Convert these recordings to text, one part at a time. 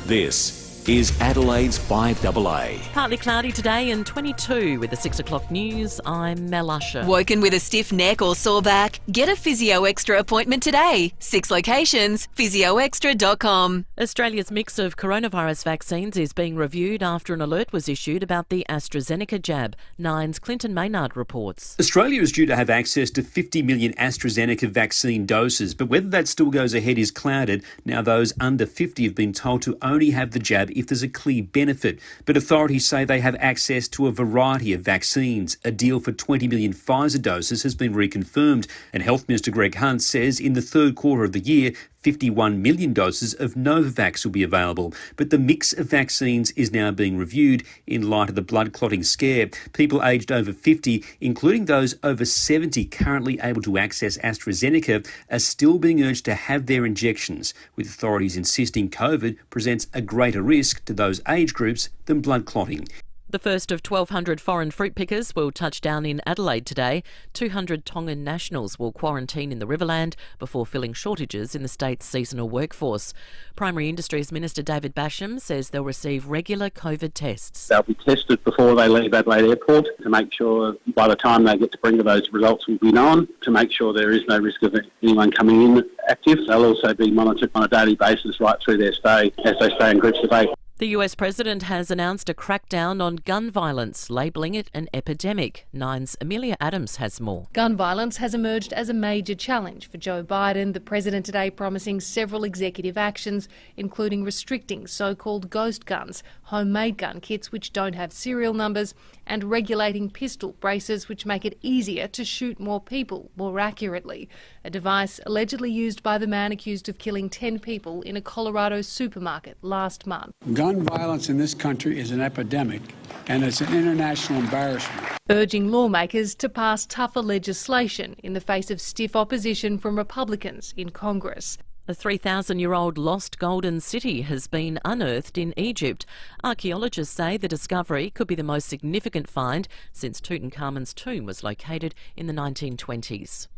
This is Adelaide's FIVEaa. Partly cloudy today and 22 with the 6 o'clock news. I'm Mel Usher. Woken with a stiff neck or sore back? Get a Physio Extra appointment today. 6 locations, physioextra.com. Australia's mix of coronavirus vaccines is being reviewed after an alert was issued about the AstraZeneca jab. Nine's Clinton Maynard reports. Australia is due to have access to 50 million AstraZeneca vaccine doses, but whether that still goes ahead is clouded. Now those under 50 have been told to only have the jab if there's a clear benefit. But authorities say they have access to a variety of vaccines. A deal for 20 million Pfizer doses has been reconfirmed, and Health Minister Greg Hunt says in the third quarter of the year, 51 million doses of Novavax will be available. But the mix of vaccines is now being reviewed in light of the blood clotting scare. People aged over 50, including those over 70 currently able to access AstraZeneca, are still being urged to have their injections, with authorities insisting COVID presents a greater risk to those age groups than blood clotting. The first of 1,200 foreign fruit pickers will touch down in Adelaide today. 200 Tongan nationals will quarantine in the Riverland before filling shortages in the state's seasonal workforce. Primary Industries Minister David Basham says they'll receive regular COVID tests. They'll be tested before they leave Adelaide Airport to make sure by the time they get to bring those results will be known, to make sure there is no risk of anyone coming in active. They'll also be monitored on a daily basis right through their stay as they stay in groups of 8. The US President has announced a crackdown on gun violence, labelling it an epidemic. Nine's Amelia Adams has more. Gun violence has emerged as a major challenge for Joe Biden, the president today promising several executive actions, including restricting so-called ghost guns, homemade gun kits which don't have serial numbers, and regulating pistol braces which make it easier to shoot more people more accurately. A device allegedly used by the man accused of killing 10 people in a Colorado supermarket last month. Gun violence in this country is an epidemic, and it's an international embarrassment. Urging lawmakers to pass tougher legislation in the face of stiff opposition from Republicans in Congress. A 3,000-year-old lost golden city has been unearthed in Egypt. Archaeologists say the discovery could be the most significant find since Tutankhamun's tomb was located in the 1920s.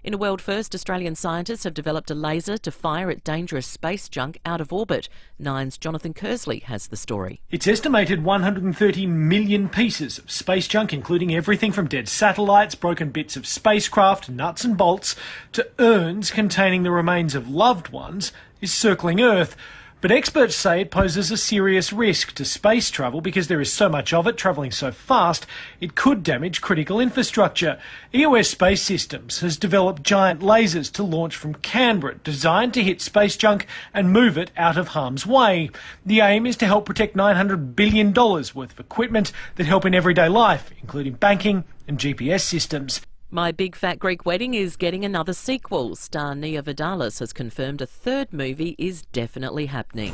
In a world first, Australian scientists have developed a laser to fire at dangerous space junk out of orbit. Nine's Jonathan Kersley has the story. It's estimated 130 million pieces of space junk, including everything from dead satellites, broken bits of spacecraft, nuts and bolts, to urns containing the remains of loved ones, is circling Earth. But experts say it poses a serious risk to space travel because there is so much of it travelling so fast it could damage critical infrastructure. EOS Space Systems has developed giant lasers to launch from Canberra, designed to hit space junk and move it out of harm's way. The aim is to help protect $900 billion worth of equipment that help in everyday life, including banking and GPS systems. My Big Fat Greek Wedding is getting another sequel. Star Nia Vidalis has confirmed a third movie is definitely happening.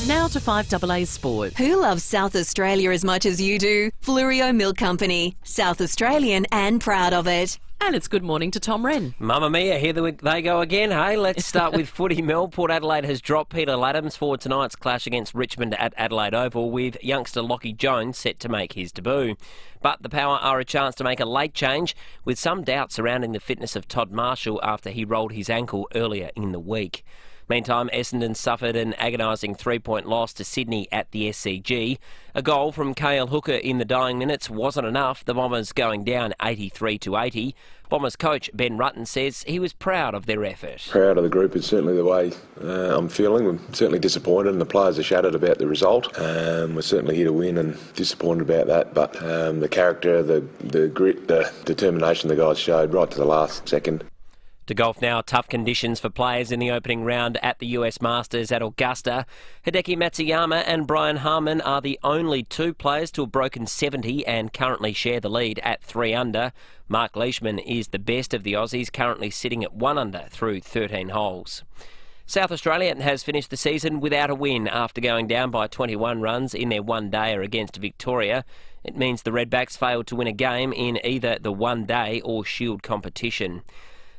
Now to FIVEaa Sport. Who loves South Australia as much as you do? Fleurieu Milk Company. South Australian and proud of it. And it's good morning to Tom Wren. Mamma mia, here they go again, hey? Let's start with footy, Mel. Port Adelaide has dropped Peter Laddams for tonight's clash against Richmond at Adelaide Oval, with youngster Lockie Jones set to make his debut. But the Power are a chance to make a late change, with some doubt surrounding the fitness of Todd Marshall after he rolled his ankle earlier in the week. Meantime, Essendon suffered an agonising 3-point loss to Sydney at the SCG. A goal from Cale Hooker in the dying minutes wasn't enough, the Bombers going down 83-80. Bombers coach Ben Rutten says he was proud of their effort. Proud of the group is certainly the way I'm feeling. I'm certainly disappointed, and the players are shattered about the result. We're certainly here to win and disappointed about that, but the character, the grit, the determination the guys showed right to the last second. To golf now, tough conditions for players in the opening round at the US Masters at Augusta. Hideki Matsuyama and Brian Harman are the only two players to have broken 70 and currently share the lead at 3 under. Mark Leishman is the best of the Aussies, currently sitting at 1 under through 13 holes. South Australia has finished the season without a win after going down by 21 runs in their one-dayer against Victoria. It means the Redbacks failed to win a game in either the one-day or Shield competition.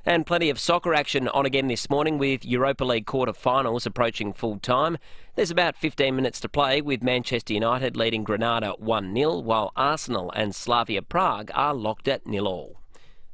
And plenty of soccer action on again this morning, with Europa League quarter-finals approaching full time. There's about 15 minutes to play, with Manchester United leading Granada 1-0, while Arsenal and Slavia Prague are locked at 0-0.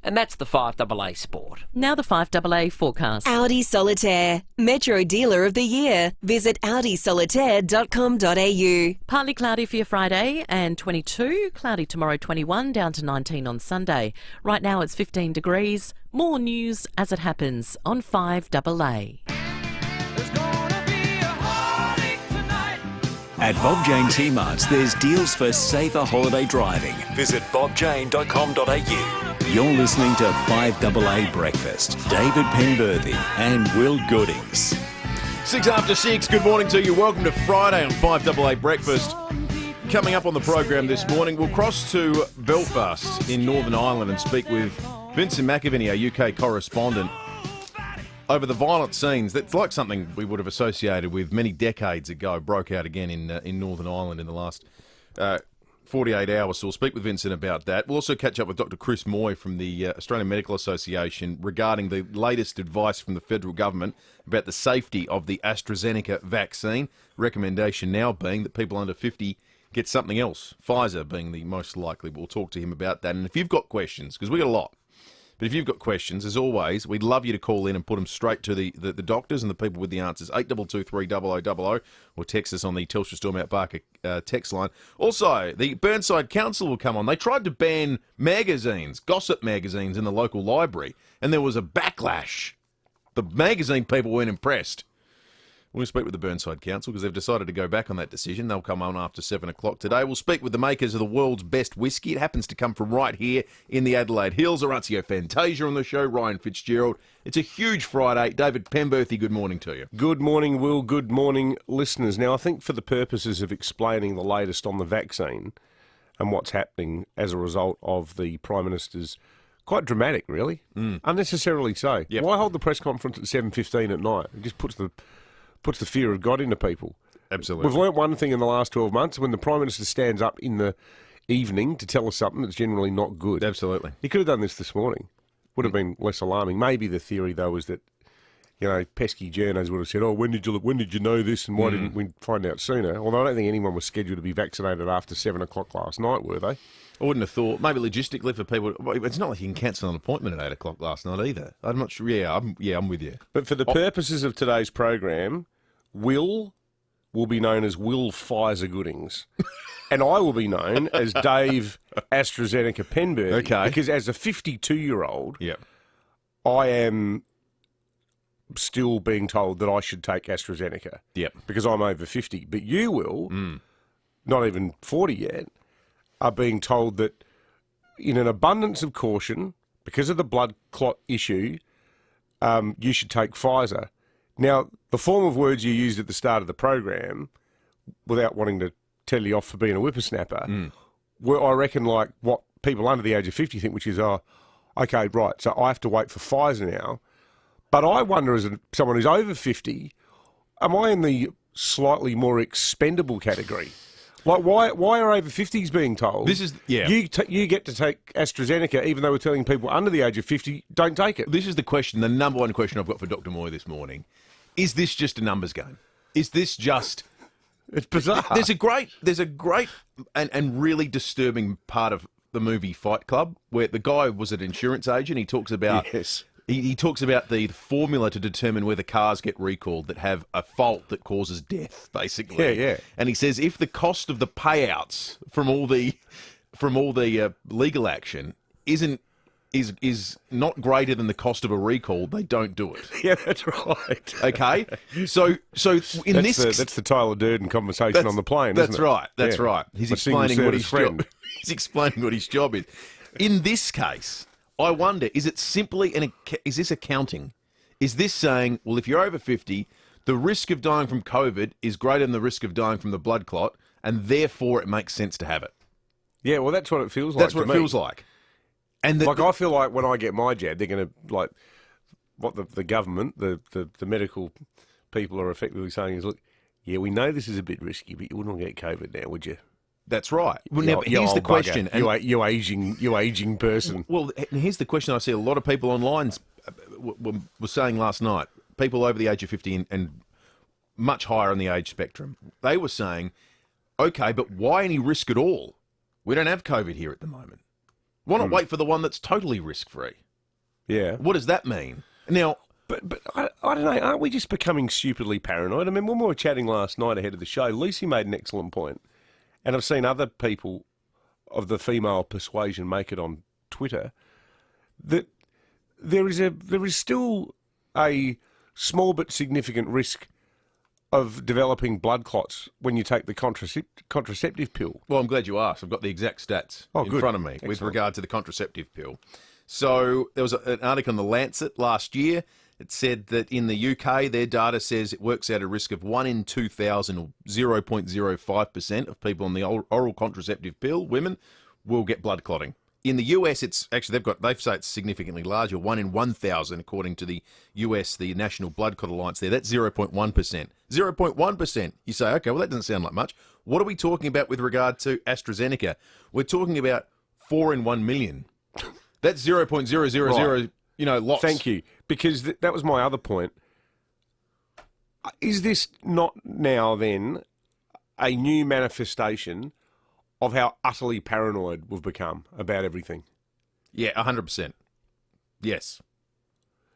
And that's the 5AA Sport. Now the 5AA forecast. Audi Solitaire, Metro Dealer of the Year. Visit audisolitaire.com.au. Partly cloudy for your Friday and 22. Cloudy tomorrow, 21, down to 19 on Sunday. Right now it's 15 degrees. More news as it happens on 5AA. At Bob Jane T-Marts, there's deals for safer holiday driving. Visit bobjane.com.au. You're listening to 5AA Breakfast. David Penberthy and Will Goodings. 6 after 6, good morning to you. Welcome to Friday on 5AA Breakfast. Coming up on the program this morning, we'll cross to Belfast in Northern Ireland and speak with Vincent McAviney, our UK correspondent, over the violent scenes. That's like something we would have associated with many decades ago, broke out again in Northern Ireland in the last 48 hours. So we'll speak with Vincent about that. We'll also catch up with Dr. Chris Moy from the Australian Medical Association regarding the latest advice from the federal government about the safety of the AstraZeneca vaccine. Recommendation now being that people under 50 get something else, Pfizer being the most likely. We'll talk to him about that. And if you've got questions, because we got a lot, but if you've got questions, as always, we'd love you to call in and put them straight to the doctors and the people with the answers. 8223 0000 or text us on the Telstra Storm Out Barker text line. Also, the Burnside Council will come on. They tried to ban magazines, gossip magazines in the local library, and there was a backlash. The magazine people weren't impressed. We'll speak with the Burnside Council because they've decided to go back on that decision. They'll come on after 7 o'clock today. We'll speak with the makers of the world's best whiskey. It happens to come from right here in the Adelaide Hills. Orazio Fantasia on the show, Ryan Fitzgerald. It's a huge Friday. David Penberthy, good morning to you. Good morning, Will. Good morning, listeners. Now, I think for the purposes of explaining the latest on the vaccine and what's happening as a result of the Prime Minister's quite dramatic, really. Unnecessarily so. Yep. Why hold the press conference at 7:15 at night? It just puts the fear of God into people. Absolutely. We've learnt one thing in the last 12 months. When the Prime Minister stands up in the evening to tell us something that's generally not good. Absolutely. He could have done this morning. Would have been less alarming. Maybe the theory, though, was that, pesky journos would have said, when did you know this and why didn't we find out sooner? Although I don't think anyone was scheduled to be vaccinated after 7 o'clock last night, were they? I wouldn't have thought. Maybe logistically for people, it's not like you can cancel an appointment at 8 o'clock last night either. I'm not sure. Yeah, I'm with you. But for the purposes of today's program, Will be known as Will Pfizer Goodings. And I will be known as Dave AstraZeneca Penberthy. Okay. Because as a 52-year-old, Yep. I am still being told that I should take AstraZeneca. Yep. Because I'm over 50. But you, Will, not even 40 yet, are being told that in an abundance of caution, because of the blood clot issue, you should take Pfizer. Now, the form of words you used at the start of the program, without wanting to tell you off for being a whippersnapper, were, I reckon, like what people under the age of 50 think, which is, okay, right, so I have to wait for Pfizer now. But I wonder, as someone who's over 50, am I in the slightly more expendable category? Like, why are over 50s being told? This is, yeah. You get to take AstraZeneca, even though we're telling people under the age of 50, don't take it. This is the question, the number one question I've got for Dr. Moy this morning. Is this just a numbers game? Is this just... It's bizarre. There's a great and really disturbing part of the movie Fight Club where the guy was an insurance agent. He talks about... Yes. He talks about the formula to determine whether cars get recalled that have a fault that causes death, basically. Yeah. And he says if the cost of the payouts from all the legal action is not greater than the cost of a recall, they don't do it. Yeah, that's right. Okay, so that's the Tyler Durden conversation on the plane. That's isn't it? right. That's right. He's explaining what his job. He's explaining what his job is. In this case, I wonder: is it simply is this accounting? Is this saying, well, if you're over 50, the risk of dying from COVID is greater than the risk of dying from the blood clot, and therefore it makes sense to have it? Yeah, well, that's what it feels like. That's what it feels like. And I feel like when I get my jab, they're going to what the government, the medical people are effectively saying is, look, yeah, we know this is a bit risky, but you wouldn't want to get COVID now, would you? That's right. Well, now, here's the question. You aging person. Well, here's the question I see a lot of people online were saying last night, people over the age of 50 and much higher on the age spectrum. They were saying, okay, but why any risk at all? We don't have COVID here at the moment. Why not wait for the one that's totally risk-free? Yeah. What does that mean? Now, But I don't know, aren't we just becoming stupidly paranoid? I mean, when we were chatting last night ahead of the show, Lucy made an excellent point, and I've seen other people of the female persuasion make it on Twitter, that there is still a small but significant risk of developing blood clots when you take the contraceptive pill. well, I'm glad you asked. I've got the exact stats in front of me with Excellent. regard to the contraceptive pill. So there was an article in The Lancet last year. It said that in the UK, their data says it works out a risk of 1 in 2,000, or 0.05% of people on the oral contraceptive pill, women, will get blood clotting. In the US, it's actually they say it's significantly larger, 1 in 1,000, according to the US, the National Blood Clot Alliance. That's 0.1%. 0.1%. You say, okay, well that doesn't sound like much. What are we talking about with regard to AstraZeneca? We're talking about 4 in 1 million. That's 0.000. Right. Lots. Thank you, because that was my other point. Is this not now then a new manifestation of how utterly paranoid we've become about everything? Yeah, 100%. Yes.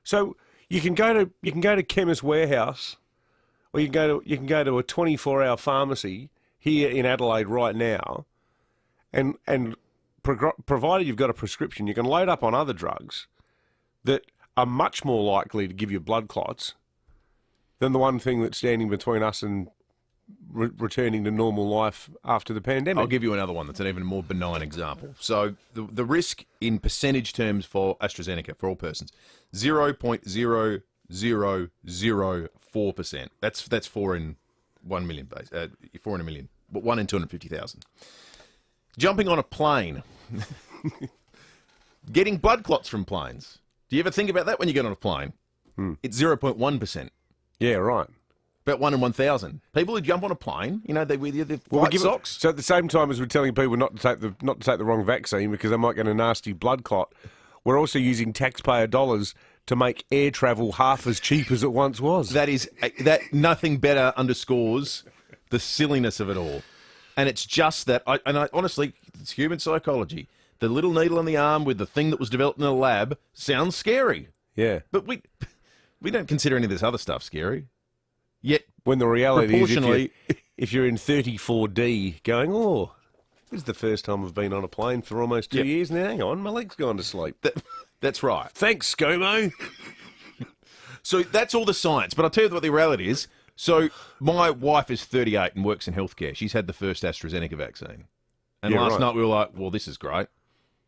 So you can go to Chemist Warehouse, or you can go to a 24-hour pharmacy here in Adelaide right now, and provided you've got a prescription, you can load up on other drugs that are much more likely to give you blood clots than the one thing that's standing between us and returning to normal life after the pandemic. I'll give you another one that's an even more benign example. So the risk in percentage terms for AstraZeneca, for all persons, 0.0004%. That's 4 in 1 million, 4 in a million, but 1 in 250,000. Jumping on a plane, getting blood clots from planes. Do you ever think about that when you get on a plane? It's 0.1%. Yeah, right. About 1 in 1,000. People who jump on a plane, they wear the white socks. So at the same time as we're telling people not to take the wrong vaccine because they might get a nasty blood clot, we're also using taxpayer dollars to make air travel half as cheap as it once was. That nothing better underscores the silliness of it all. And it's just that, honestly, it's human psychology. The little needle in the arm with the thing that was developed in a lab sounds scary. Yeah. But we don't consider any of this other stuff scary. Yet, when the reality is, if you're in 34D going, this is the first time I've been on a plane for almost 2 years now. Hang on, my leg's gone to sleep. That's right. Thanks, ScoMo. So that's all the science. But I'll tell you what the reality is. So my wife is 38 and works in healthcare. She's had the first AstraZeneca vaccine. And last night we were like, well, this is great.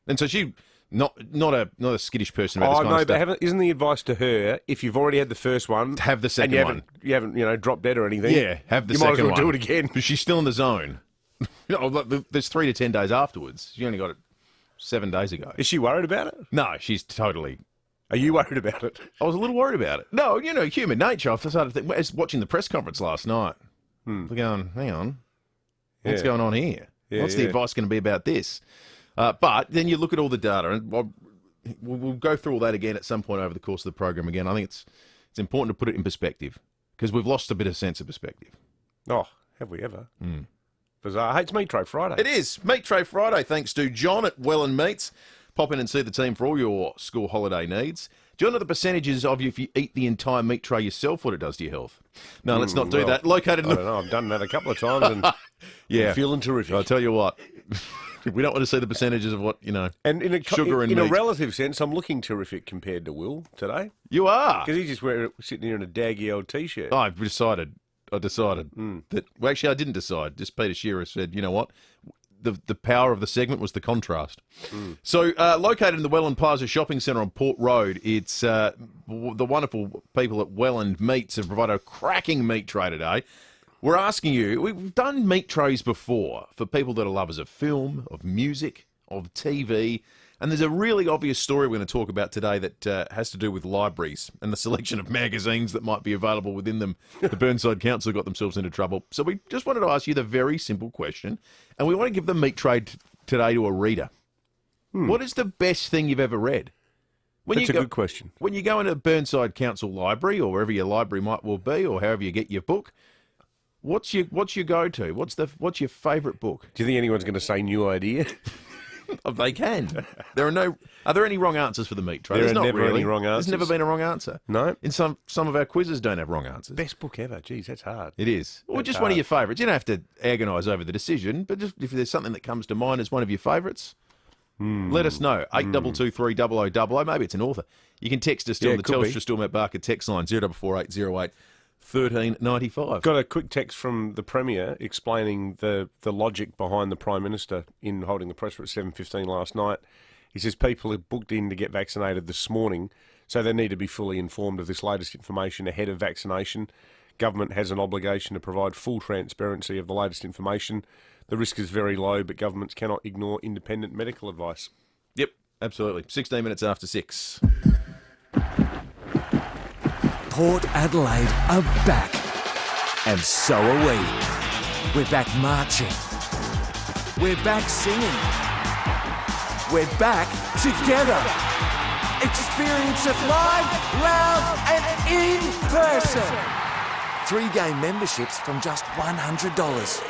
And so she... Not a skittish person about this kind of stuff. But isn't the advice to her, if you've already had the first one... Have the second one. You haven't dropped dead or anything. Yeah, have the second one. You might as well do it again. But she's still in the zone. There's 3 to 10 days afterwards. She only got it 7 days ago. Is she worried about it? No, she's totally... Are you worried about it? I was a little worried about it. No, human nature. I started to think... I was watching the press conference last night. Going, hang on. What's going on here? What's the advice going to be about this? But then you look at all the data, and we'll go through all that again at some point over the course of the program again. I think it's important to put it in perspective, because we've lost a bit of sense of perspective. Oh, have we ever? Bizarre. Hey, it's Meat Tray Friday. It is. Meat Tray Friday, thanks to John at Welland Meats. Pop in and see the team for all your school holiday needs. Do you know the percentages of you if you eat the entire meat tray yourself, what it does to your health? No, let's not do that. Located in I don't know. I've done that a couple of times and I'm feeling terrific. I'll tell you what. We don't want to see the percentages of what, and sugar and in meat. a relative sense, I'm looking terrific compared to Will today. You are? Because he's just sitting here in a daggy old T-shirt. I decided that... Well, actually, I didn't decide. Just Peter Shearer said, you know what? The power of the segment was the contrast. So, located in the Welland Plaza Shopping Centre on Port Road, it's the wonderful people at Welland Meats have provided a cracking meat tray today. We're asking you, we've done meat trays before for people that are lovers of film, of music, of TV, and there's a really obvious story we're going to talk about today that has to do with libraries and the selection of magazines that might be available within them. The Burnside Council got themselves into trouble. So we just wanted to ask you the very simple question, and we want to give the meat tray today to a reader. What is the best thing you've ever read? That's a good question. When you go into Burnside Council Library, or wherever your library might well be, or however you get your book, what's your go-to? What's your favourite book? Do you think anyone's going to say New Idea? They can. Are there any wrong answers for the meat tray? There There's are not never really. any wrong answers. There's never been a wrong answer. No. In some of our quizzes don't have wrong answers. Best book ever. Geez, that's hard. It is. Or just one of your favourites. You don't have to agonise over the decision, but just if there's something that comes to mind as one of your favourites, let us know. 8223 0000. Maybe it's an author. You can text us on the Telstra Stormont Barker text line 044808 1395. Got a quick text from the Premier explaining the logic behind the Prime Minister in holding the press at 7:15 last night. He says people have booked in to get vaccinated this morning, so they need to be fully informed of this latest information ahead of vaccination. Government has an obligation to provide full transparency of the latest information. The risk is very low, but governments cannot ignore independent medical advice. Yep, absolutely. 16 minutes after 6. Port Adelaide are back. And so are we. We're back marching. We're back singing. We're back together. Experience it live, loud and in person. 3-game memberships from just $100.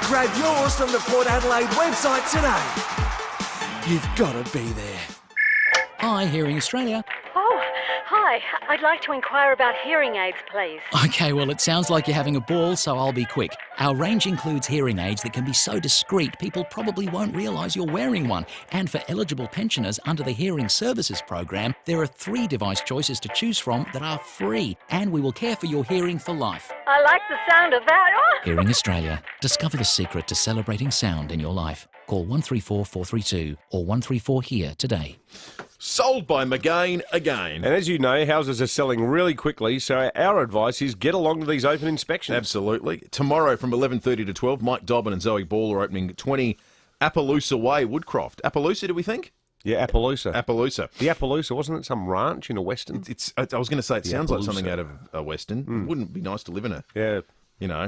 Grab yours from the Port Adelaide website today. You've got to be there. Hi, Hearing Australia. Oh, hi. I'd like to inquire about hearing aids, please. Okay, well, it sounds like you're having a ball, so I'll be quick. Our range includes hearing aids that can be so discreet people probably won't realise you're wearing one. And for eligible pensioners under the Hearing Services Program, there are 3 device choices to choose from that are free. And we will care for your hearing for life. I like the sound of that. Oh! Hearing Australia. Discover the secret to celebrating sound in your life. Call 134 432 or 134 HERE today. Sold by McGain again. And as you know, houses are selling really quickly, so our advice is get along to these open inspections. Absolutely. Tomorrow from 11:30 to 12, Mike Dobbin and Zoe Ball are opening 20 Appaloosa Way, Woodcroft. Appaloosa, do we think? Yeah, Appaloosa. Appaloosa. The Appaloosa, wasn't it some ranch in a western? I was going to say, it sounds like Appaloosa. something out of a western. It wouldn't be nice to live in a,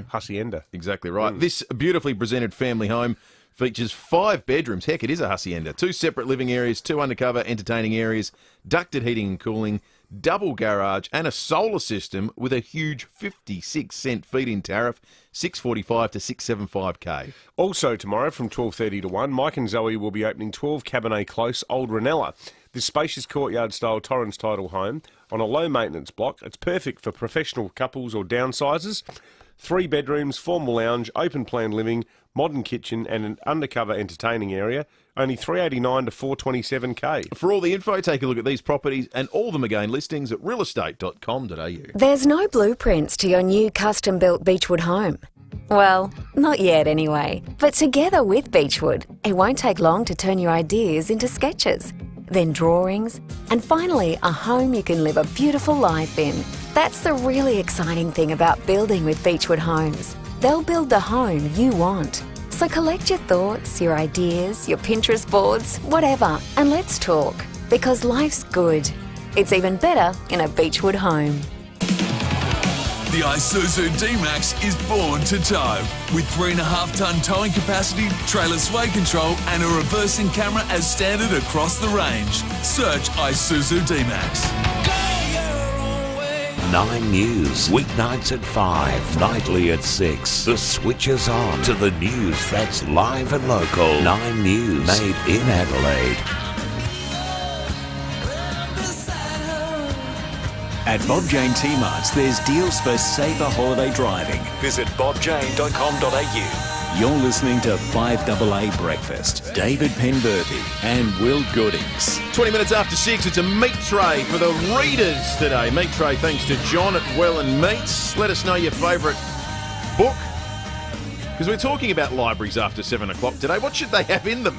hacienda. Exactly right. This beautifully presented family home features 5 bedrooms. Heck, it is a hacienda. 2 separate living areas, 2 undercover entertaining areas, ducted heating and cooling, double garage, and a solar system with a huge 56-cent feed-in tariff, $645 to $675K. Also tomorrow from 12:30 to 1, Mike and Zoe will be opening 12 Cabernet Close Old Ranella. This spacious courtyard-style Torrens title home on a low-maintenance block. It's perfect for professional couples or downsizers. 3 bedrooms, formal lounge, open-plan living, modern kitchen and an undercover entertaining area. Only $389 to $427K. For all the info, take a look at these properties and all the McGain listings at realestate.com.au. There's no blueprints to your new custom-built Beechwood home. Well, not yet anyway. But together with Beechwood, it won't take long to turn your ideas into sketches, then drawings, and finally a home you can live a beautiful life in. That's the really exciting thing about building with Beechwood Homes. They'll build the home you want. So collect your thoughts, your ideas, your Pinterest boards, whatever, and let's talk. Because life's good. It's even better in a Beechwood home. The Isuzu D-Max is born to tow. With 3.5-tonne towing capacity, trailer sway control and a reversing camera as standard across the range. Search Isuzu D-Max. 9 News, weeknights at 5, nightly at 6. The switch is on to the news that's live and local. 9 News, made in Adelaide. At Bob Jane T-Marts, there's deals for safer holiday driving. Visit bobjane.com.au. You're listening to 5AA Breakfast. David Penberthy and Will Goodings. 20 minutes after 6, it's a meat tray for the readers today. Meat tray thanks to John at Well and Meats. Let us know your favourite book. Because we're talking about libraries after 7 o'clock today. What should they have in them?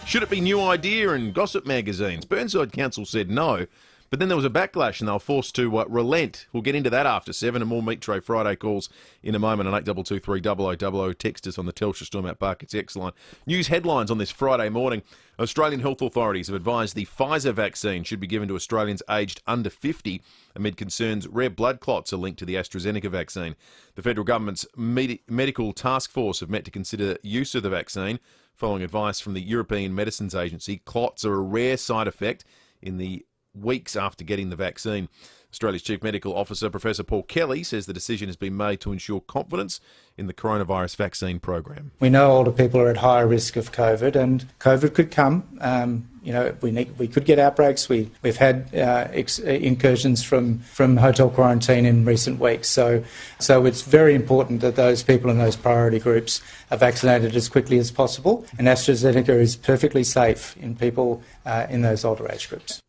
Should it be New Idea and gossip magazines? Burnside Council said no. But then there was a backlash and they were forced to relent. We'll get into that after 7 and more Meat Tray Friday calls in a moment on 8223 0000. Text us on the Telstra Stormont Barker text line. News headlines on this Friday morning. Australian health authorities have advised the FIVEaa vaccine should be given to Australians aged under 50 amid concerns rare blood clots are linked to the AstraZeneca vaccine. The federal government's medical task force have met to consider use of the vaccine. Following advice from the European Medicines Agency, clots are a rare side effect in the weeks after getting the vaccine. Australia's Chief Medical Officer, Professor Paul Kelly, says the decision has been made to ensure confidence in the coronavirus vaccine program. We know older people are at higher risk of COVID, and COVID could come. We could get outbreaks. We've had incursions from hotel quarantine in recent weeks. So it's very important that those people in those priority groups are vaccinated as quickly as possible. And AstraZeneca is perfectly safe in people in those older age groups.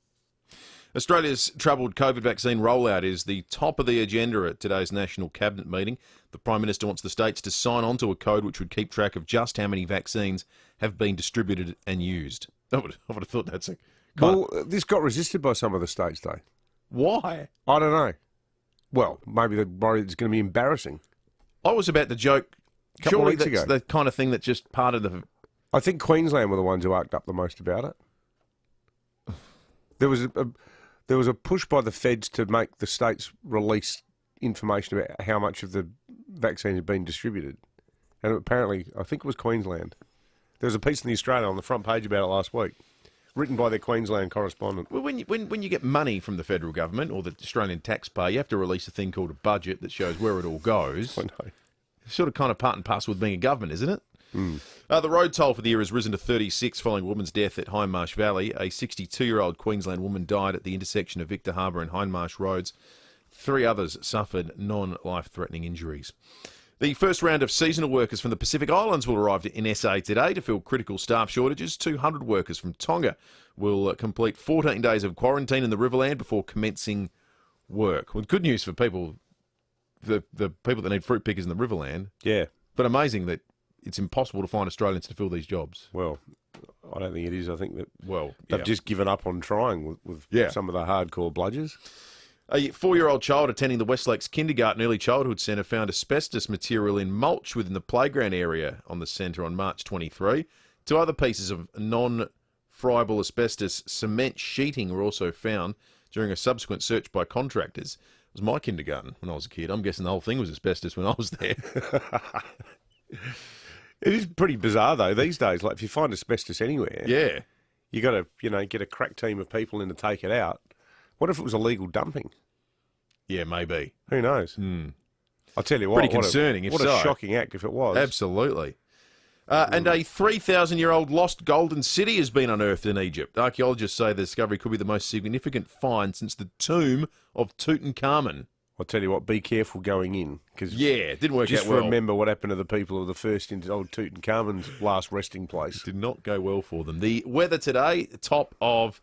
Australia's troubled COVID vaccine rollout is the top of the agenda at today's National Cabinet meeting. The Prime Minister wants the states to sign on to a code which would keep track of just how many vaccines have been distributed and used. I would have thought that's a... This got resisted by some of the states, though. Why? I don't know. Well, maybe they're worried it's going to be embarrassing. I was about to joke. A couple of weeks that's ago. the kind of thing that just part of the... I think Queensland were the ones who arced up the most about it. There was a push by the feds to make the states release information about how much of the vaccine had been distributed. And apparently, I think it was Queensland. There was a piece in the Australian on the front page about it last week, written by their Queensland correspondent. Well, when you get money from the federal government or the Australian taxpayer, you have to release a thing called a budget that shows where it all goes. I know. It's sort of kind of part and parcel with being a government, isn't it? Mm. The road toll for the year has risen to 36 following a woman's death at Hindmarsh Valley. A 62-year-old Queensland woman died at the intersection of Victor Harbour and Hindmarsh Roads. 3 others suffered non-life-threatening injuries. The first round of seasonal workers from the Pacific Islands will arrive in SA today to fill critical staff shortages. 200 workers from Tonga will complete 14 days of quarantine in the Riverland before commencing work. Well, good news for people, the people that need fruit pickers in the Riverland. Yeah. But amazing that it's impossible to find Australians to fill these jobs. Well, I don't think it is. I think that they've they've just given up on trying with some of the hardcore bludgers. A 4-year-old child attending the West Lakes Kindergarten Early Childhood Centre found asbestos material in mulch within the playground area on the centre on March 23. 2 other pieces of non-friable asbestos cement sheeting were also found during a subsequent search by contractors. It was my kindergarten when I was a kid. I'm guessing the whole thing was asbestos when I was there. It is pretty bizarre, though, these days. Like, if you find asbestos anywhere, you got to, get a crack team of people in to take it out. What if it was illegal dumping? Yeah, maybe. Who knows? I'll tell you what. Pretty concerning, what a shocking act if it was. Absolutely. And a 3,000-year-old lost golden city has been unearthed in Egypt. Archaeologists say the discovery could be the most significant find since the tomb of Tutankhamun. I'll tell you what, be careful going in. Cause it didn't work out well. Just remember what happened to the people who were the first into old Tutankhamun's last resting place. It did not go well for them. The weather today, top of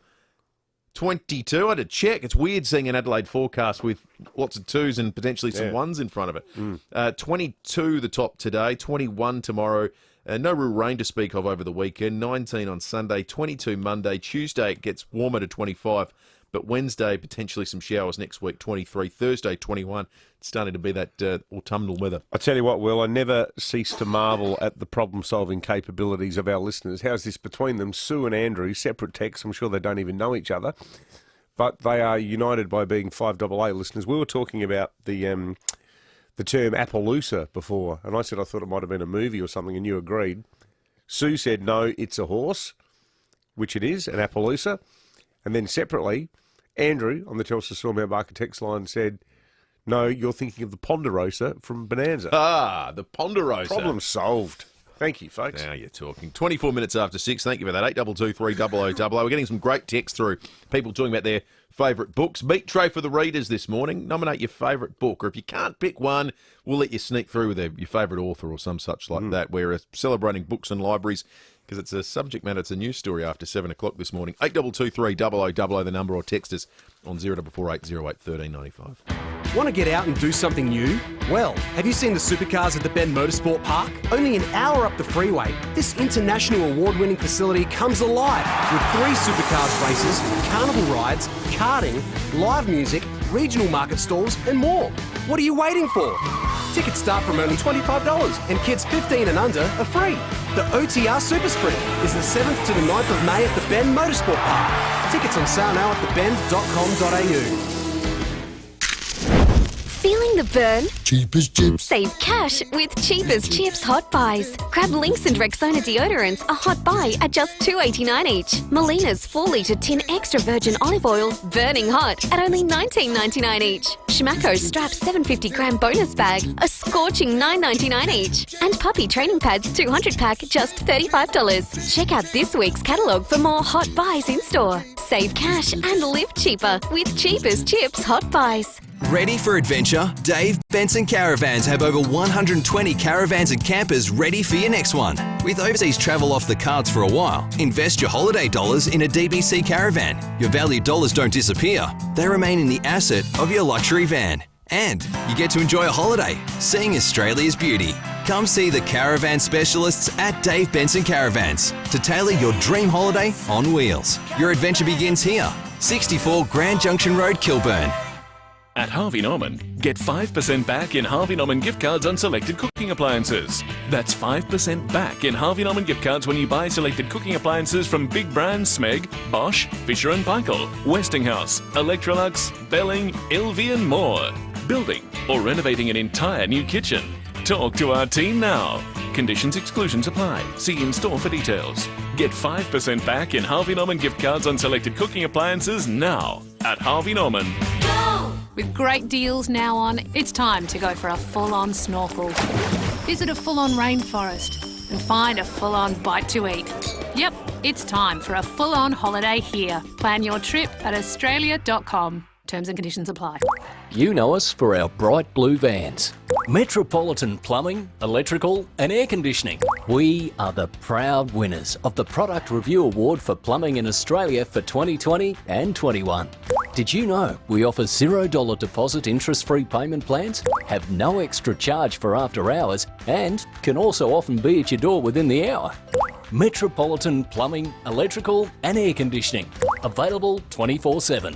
22. I had to check. It's weird seeing an Adelaide forecast with lots of 2s and potentially some 1s in front of it. 22 the top today, 21 tomorrow. No real rain to speak of over the weekend. 19 on Sunday, 22 Monday. Tuesday it gets warmer to 25. But Wednesday, potentially some showers next week, 23. Thursday, 21. It's starting to be that autumnal weather. I tell you what, Will, I never cease to marvel at the problem-solving capabilities of our listeners. How's this between them? Sue and Andrew, separate texts. I'm sure they don't even know each other. But they are united by being 5AA listeners. We were talking about the term Appaloosa before, and I said I thought it might have been a movie or something, and you agreed. Sue said, no, it's a horse, which it is, an Appaloosa. And then separately, Andrew on the Telstra Sawmill Architects line said, no, you're thinking of the Ponderosa from Bonanza. Ah, the Ponderosa. Problem solved. Thank you, folks. Now you're talking. 24 minutes after 6. Thank you for that. 822 300 00. We're getting some great texts through. People talking about their favourite books. Meat tray for the readers this morning. Nominate your favourite book. Or if you can't pick one, we'll let you sneak through with your favourite author or some such like that. We're celebrating books and libraries because it's a subject matter. It's a news story after 7 o'clock this morning. 822 300 00 the number, or text us on 0448 08 1395. Want to get out and do something new? Well, have you seen the supercars at the Ben Motorsport Park? Only an hour up the freeway, this international award-winning facility comes alive with 3 supercars races, carnival rides, karting, live music, regional market stalls and more. What are you waiting for? Tickets start from only $25 and kids 15 and under are free. The OTR Super Sprint is the 7th to the 9th of May at the Ben Motorsport Park. Tickets on sale now at thebend.com.au. Feeling the burn? Cheapest chips. Save cash with Cheapest Chips Hot Buys. Grab Lynx and Rexona deodorants, a hot buy at just $2.89 each. Molina's 4-litre tin extra virgin olive oil, burning hot at only $19.99 each. Schmacko's Strap 750-gram bonus bag, a scorching $9.99 each. And Puppy Training Pads 200-pack, just $35. Check out this week's catalogue for more hot buys in store. Save cash and live cheaper with Cheapest Chips Hot Buys. Ready for adventure? Dave Benson Caravans have over 120 caravans and campers ready for your next one. With overseas travel off the cards for a while, invest your holiday dollars in a DBC caravan. Your valued dollars don't disappear. They remain in the asset of your luxury van. And you get to enjoy a holiday, seeing Australia's beauty. Come see the caravan specialists at Dave Benson Caravans to tailor your dream holiday on wheels. Your adventure begins here. 64 Grand Junction Road, Kilburn. At Harvey Norman, get 5% back in Harvey Norman gift cards on selected cooking appliances. That's 5% back in Harvey Norman gift cards when you buy selected cooking appliances from big brands Smeg, Bosch, Fisher & Paykel, Westinghouse, Electrolux, Belling, Ilvi and more. Building or renovating an entire new kitchen? Talk to our team now. Conditions, exclusions apply. See in-store for details. Get 5% back in Harvey Norman gift cards on selected cooking appliances now at Harvey Norman. With great deals now on, it's time to go for a full-on snorkel. Visit a full-on rainforest and find a full-on bite to eat. Yep, it's time for a full-on holiday here. Plan your trip at australia.com. Terms and conditions apply. You know us for our bright blue vans. Metropolitan Plumbing, Electrical and Air Conditioning. We are the proud winners of the Product Review Award for Plumbing in Australia for 2020 and 21. Did you know we offer $0 deposit interest-free payment plans, have no extra charge for after hours and can also often be at your door within the hour? Metropolitan Plumbing, Electrical and Air Conditioning. Available 24/7.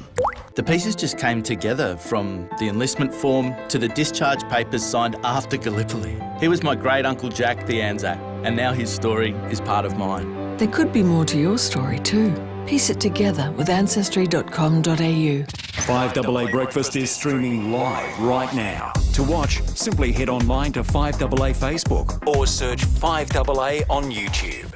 The pieces just came together, from the enlistment form to the discharge papers signed after Gallipoli. He was my great uncle Jack the Anzac, and now his story is part of mine. There could be more to your story too. Piece it together with ancestry.com.au. 5AA Breakfast is streaming live right now. To watch, simply head online to 5AA Facebook or search 5AA on YouTube.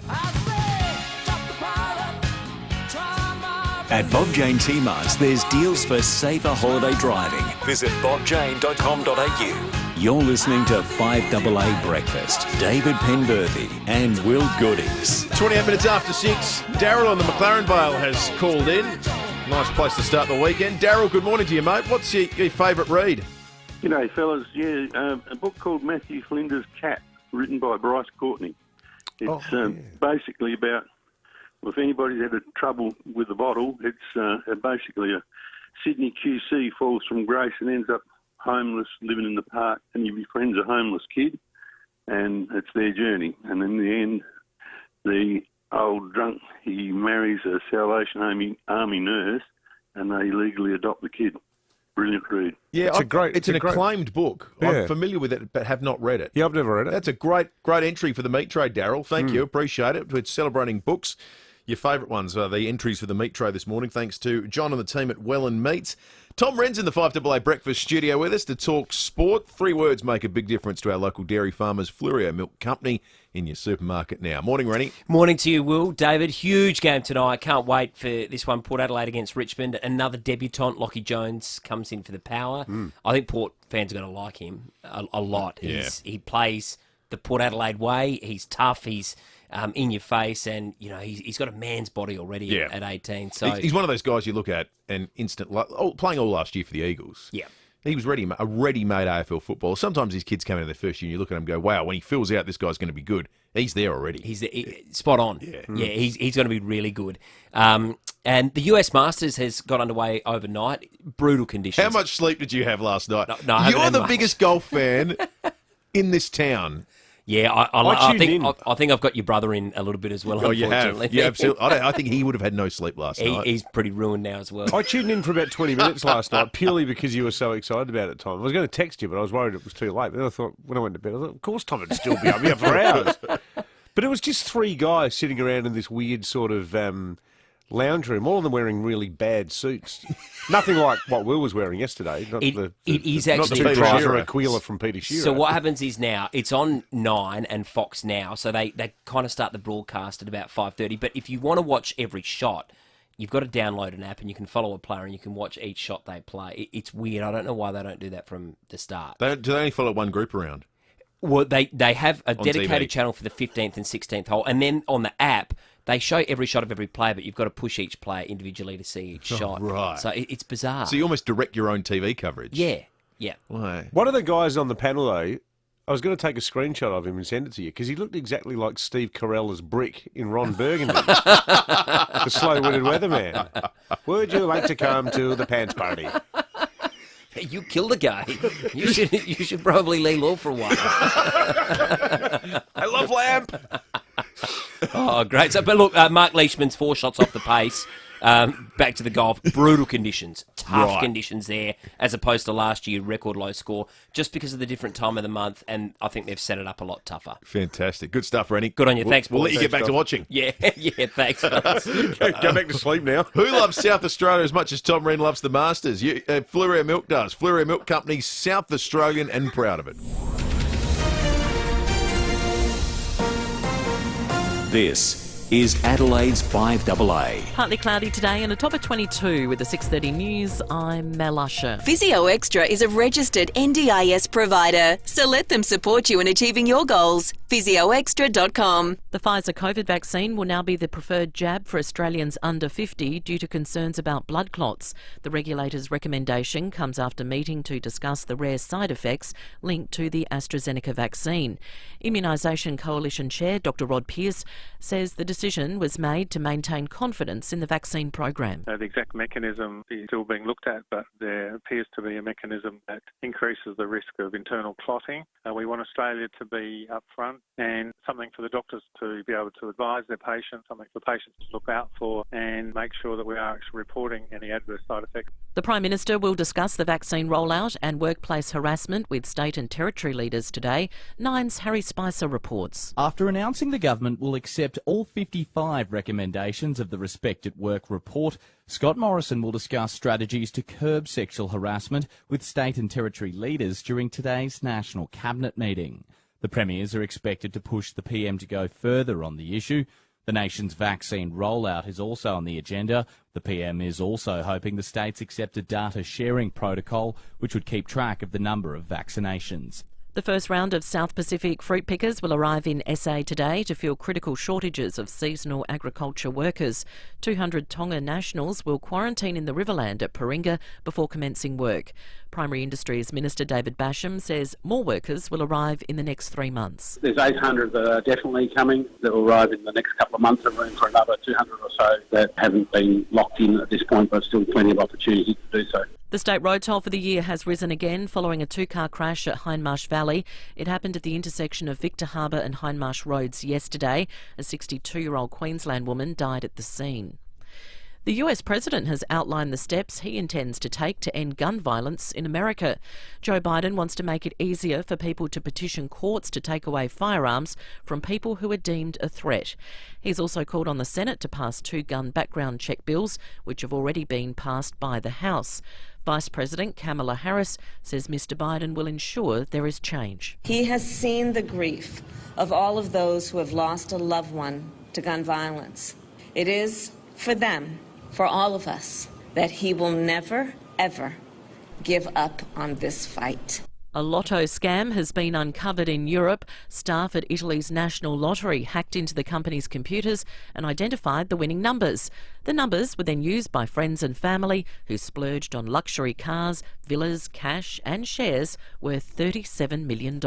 At Bob Jane T-Marts, there's deals for safer holiday driving. Visit bobjane.com.au. You're listening to 5AA Breakfast. David Penberthy and Will Goodings. 28 minutes after 6, Daryl on the McLaren Vale has called in. Nice place to start the weekend. Daryl, good morning to you, mate. What's your favourite read? G'day, fellas. Yeah, a book called Matthew Flinder's Cat, written by Bryce Courtney. It's basically about, well, if anybody's had trouble with the bottle, it's basically a Sydney QC falls from grace and ends up homeless, living in the park, and he befriends a homeless kid, and it's their journey. And in the end, the old drunk, he marries a Salvation Army nurse, and they legally adopt the kid. Brilliant read. Yeah, it's an acclaimed book. Yeah. I'm familiar with it, but have not read it. Yeah, I've never read it. That's a great entry for the meat trade, Daryl. Thank you. Appreciate it. It's celebrating books. Your favourite ones are the entries for the meat tray this morning, thanks to John and the team at Welland Meats. Tom Wren's in the 5AA Breakfast studio with us to talk sport. 3 words make a big difference to our local dairy farmers, Flurio Milk Company, in your supermarket now. Morning, Rennie. Morning to you, Will. David, huge game tonight. Can't wait for this one. Port Adelaide against Richmond. Another debutant, Lockie Jones, comes in for the power. I think Port fans are going to like him a lot. Yeah. He plays the Port Adelaide way. He's tough. He's in your face, and you know he's got a man's body already at 18. So he's one of those guys you look at and playing all last year for the Eagles. Yeah, he was a ready-made AFL footballer. Sometimes these kids come into their first year and you look at him and go, wow, when he fills out, this guy's going to be good. He's there already. He's spot on. Yeah, he's going to be really good. And the US Masters has got underway overnight. Brutal conditions. How much sleep did you have last night? No, you're the biggest golf fan in this town. Yeah, I think I've got your brother in a little bit as well. Oh, you unfortunately. have. Yeah, absolutely. I think he would have had no sleep last night. He's pretty ruined now as well. I tuned in for about 20 minutes last night purely because you were so excited about it, Tom. I was going to text you, but I was worried it was too late. But then I thought, when I went to bed, I thought, of course Tom would still be up here for hours. But it was just 3 guys sitting around in this weird sort of lounge room. All of them wearing really bad suits. Nothing like what Will was wearing yesterday. It is not actually the Peter dry. Shearer Aquila from Peter Shearer. So what happens is now, it's on 9 and Fox Now, so they kind of start the broadcast at about 5:30. But if you want to watch every shot, you've got to download an app and you can follow a player and you can watch each shot they play. It's weird. I don't know why they don't do that from the start. Do they only follow one group around? Well, they have a On dedicated TV. channel for the 15th and 16th hole, and then on the app, they show every shot of every player, but you've got to push each player individually to see each shot. Right. So it's bizarre. So you almost direct your own TV coverage. Yeah, yeah. Why? One of the guys on the panel, though, I was going to take a screenshot of him and send it to you because he looked exactly like Steve Carell's Brick in Ron Burgundy, the slow-witted weatherman. Would you like to come to the pants party? You killed a guy. You should probably lay low for a while. I love lamp. Oh, great. So, but look, Mark Leishman's 4 shots off the pace. Back to the golf. Brutal conditions. Tough conditions there, as opposed to last year, record low score, just because of the different time of the month, and I think they've set it up a lot tougher. Fantastic. Good stuff, Rennie. Good on you. Thanks, We'll let you boys. get back to watching. Yeah, thanks, fellas. Go back to sleep now. Who loves South Australia as much as Tom Wren loves the Masters? FIVEaa Milk does. FIVEaa Milk Company, South Australian and proud of it. This is Adelaide's 5AA. Partly cloudy today and a top of 22 with the 6:30 news. I'm Mel Usher. Physio Extra is a registered NDIS provider, so let them support you in achieving your goals. PhysioExtra.com. The Pfizer COVID vaccine will now be the preferred jab for Australians under 50 due to concerns about blood clots. The regulator's recommendation comes after meeting to discuss the rare side effects linked to the AstraZeneca vaccine. Immunisation Coalition Chair Dr Rod Pearce says the decision was made to maintain confidence in the vaccine program. The exact mechanism is still being looked at, but there appears to be a mechanism that increases the risk of internal clotting. We want Australia to be upfront and something for the doctors to be able to advise their patients, something for patients to look out for, and make sure that we are actually reporting any adverse side effects. The Prime Minister will discuss the vaccine rollout and workplace harassment with state and territory leaders today. Nine's Harry Spicer reports. After announcing the government will accept all 55 recommendations of the Respect at Work report, Scott Morrison will discuss strategies to curb sexual harassment with state and territory leaders during today's National Cabinet meeting. The premiers are expected to push the PM to go further on the issue. The nation's vaccine rollout is also on the agenda. The PM is also hoping the states accept a data sharing protocol which would keep track of the number of vaccinations. The first round of South Pacific fruit pickers will arrive in SA today to fill critical shortages of seasonal agriculture workers. 200 Tonga nationals will quarantine in the Riverland at Paringa before commencing work. Primary Industries Minister David Basham says more workers will arrive in the next 3 months. There's 800 that are definitely coming that will arrive in the next couple of months, and room for another 200 or so that haven't been locked in at this point, but still plenty of opportunity to do so. The state road toll for the year has risen again following a 2-car crash at Hindmarsh Valley. It happened at the intersection of Victor Harbour and Hindmarsh Roads yesterday. A 62-year-old Queensland woman died at the scene. The US president has outlined the steps he intends to take to end gun violence in America. Joe Biden wants to make it easier for people to petition courts to take away firearms from people who are deemed a threat. He's also called on the Senate to pass 2 gun background check bills, which have already been passed by the House. Vice President Kamala Harris says Mr. Biden will ensure there is change. He has seen the grief of all of those who have lost a loved one to gun violence. It is for them, for all of us, that he will never, ever give up on this fight. A lotto scam has been uncovered in Europe. Staff at Italy's National Lottery hacked into the company's computers and identified the winning numbers. The numbers were then used by friends and family who splurged on luxury cars, villas, cash and shares worth $37 million.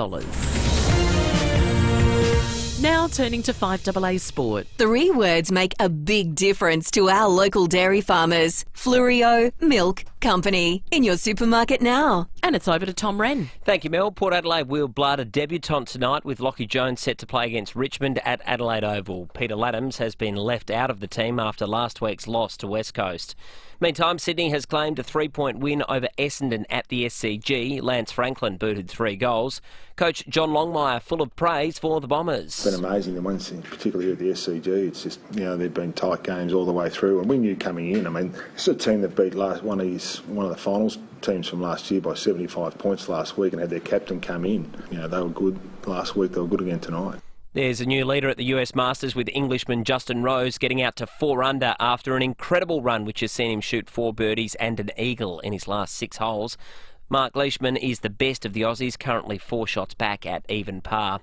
Now turning to 5AA Sport. 3 words make a big difference to our local dairy farmers. Fluorio, milk Company, in your supermarket now. And it's over to Tom Wren. Thank you, Mel. Port Adelaide will blood a debutant tonight with Lachie Jones set to play against Richmond at Adelaide Oval. Peter Laddams has been left out of the team after last week's loss to West Coast. Meantime, Sydney has claimed a 3-point win over Essendon at the SCG. Lance Franklin booted 3 goals. Coach John Longmire full of praise for the Bombers. It's been amazing, the ones particularly at the SCG. It's just, they've been tight games all the way through. And we knew coming in, it's a team that beat one of the finals teams from last year by 75 points last week and had their captain come in. They were good last week, they were good again tonight. There's a new leader at the US Masters with Englishman Justin Rose getting out to 4 under after an incredible run which has seen him shoot 4 birdies and an eagle in his last 6 holes. Mark Leishman is the best of the Aussies, currently 4 shots back at even par.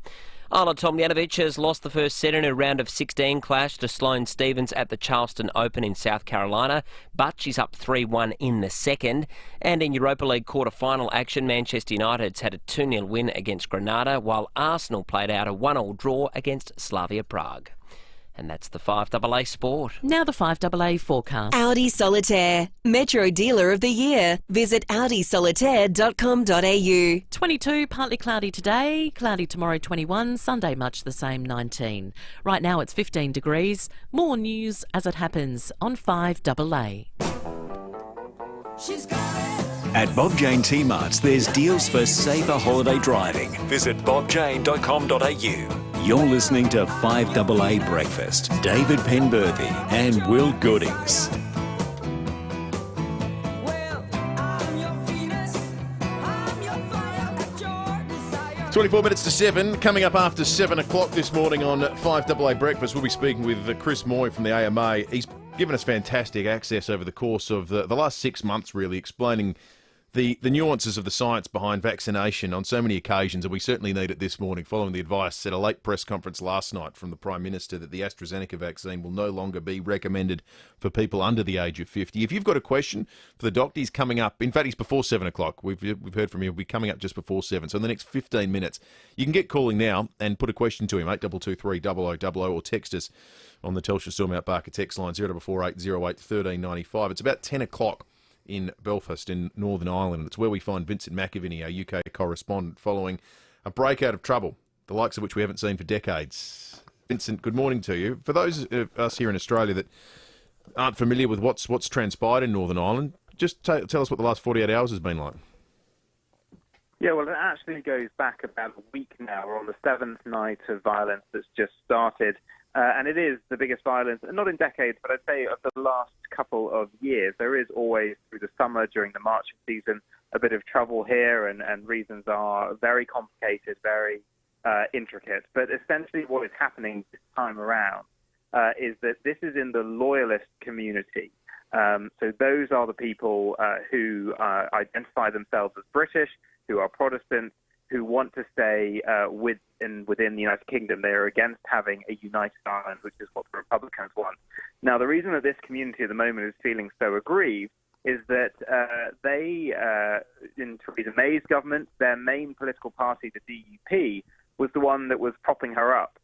Isla Tomljanovic has lost the first set in a round of 16 clash to Sloane Stephens at the Charleston Open in South Carolina, but she's up 3-1 in the second. And in Europa League quarter-final action, Manchester United's had a 2-0 win against Granada, while Arsenal played out a 1-1 draw against Slavia Prague. And that's the 5AA Sport. Now the 5AA forecast. Audi Solitaire, Metro Dealer of the Year. Visit audisolitaire.com.au. 22, partly cloudy today, cloudy tomorrow 21, Sunday much the same 19. Right now it's 15 degrees. More news as it happens on 5AA. At Bob Jane T-Marts, there's deals for safer holiday driving. Visit bobjane.com.au. You're listening to 5AA Breakfast. David Penberthy and Will Goodings. 24 minutes to 7. Coming up after 7 o'clock this morning on 5AA Breakfast, we'll be speaking with Chris Moy from the AMA. He's given us fantastic access over the course of the last 6 months, really, explaining the nuances of the science behind vaccination on so many occasions, and we certainly need it this morning, following the advice at a late press conference last night from the Prime Minister that the AstraZeneca vaccine will no longer be recommended for people under the age of 50. If you've got a question for the doctor, he's coming up. In fact, he's before 7 o'clock. We've heard from him. He'll be coming up just before 7. So in the next 15 minutes, you can get calling now and put a question to him, 8223 0000, or text us on the Telstra Stormont Barker text line 044808 1395. It's about 10 o'clock in Belfast in Northern Ireland. It's where we find Vincent McAviney, our UK correspondent, following a breakout of trouble, the likes of which we haven't seen for decades. Vincent, good morning to you. For those of us here in Australia that aren't familiar with what's transpired in Northern Ireland, just tell us what the last 48 hours has been like. Yeah, well, it actually goes back about a week now. We're on the 7th night of violence that's just started. And it is the biggest violence, not in decades, but I'd say of the last couple of years. There is always, through the summer, during the marching season, a bit of trouble here, and reasons are very complicated, very intricate. But essentially what is happening this time around is that this is in the loyalist community. So those are the people who identify themselves as British, who are Protestant, who want to stay within the United Kingdom. They are against having a united Ireland, which is what the Republicans want. Now, the reason that this community at the moment is feeling so aggrieved is that in Theresa May's government, their main political party, the DUP, was the one that was propping her up.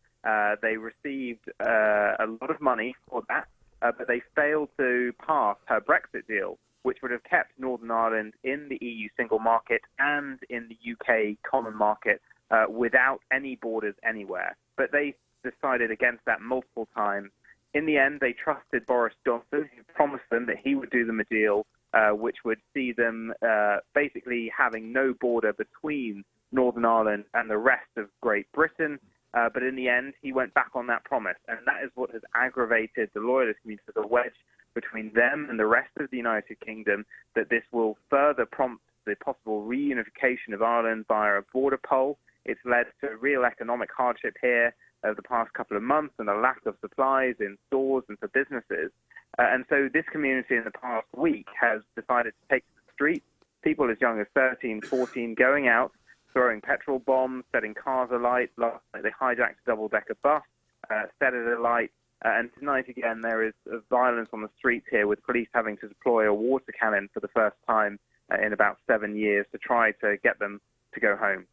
They received a lot of money for that, but they failed to pass her Brexit deal, which would have kept Northern Ireland in the EU single market and in the UK common market without any borders anywhere. But they decided against that multiple times. In the end, they trusted Boris Johnson, who promised them that he would do them a deal which would see them basically having no border between Northern Ireland and the rest of Great Britain. But in the end, he went back on that promise. And that is what has aggravated the loyalist community, the wedge between them and the rest of the United Kingdom, that this will further prompt the possible reunification of Ireland via a border poll. It's led to real economic hardship here over the past couple of months and a lack of supplies in stores and for businesses. And so this community in the past week has decided to take to the streets, people as young as 13, 14 going out, throwing petrol bombs, setting cars alight. Last night they hijacked a double-decker bus, set it alight. And tonight, again, there is violence on the streets here, with police having to deploy a water cannon for the first time in about 7 years to try to get them to go home.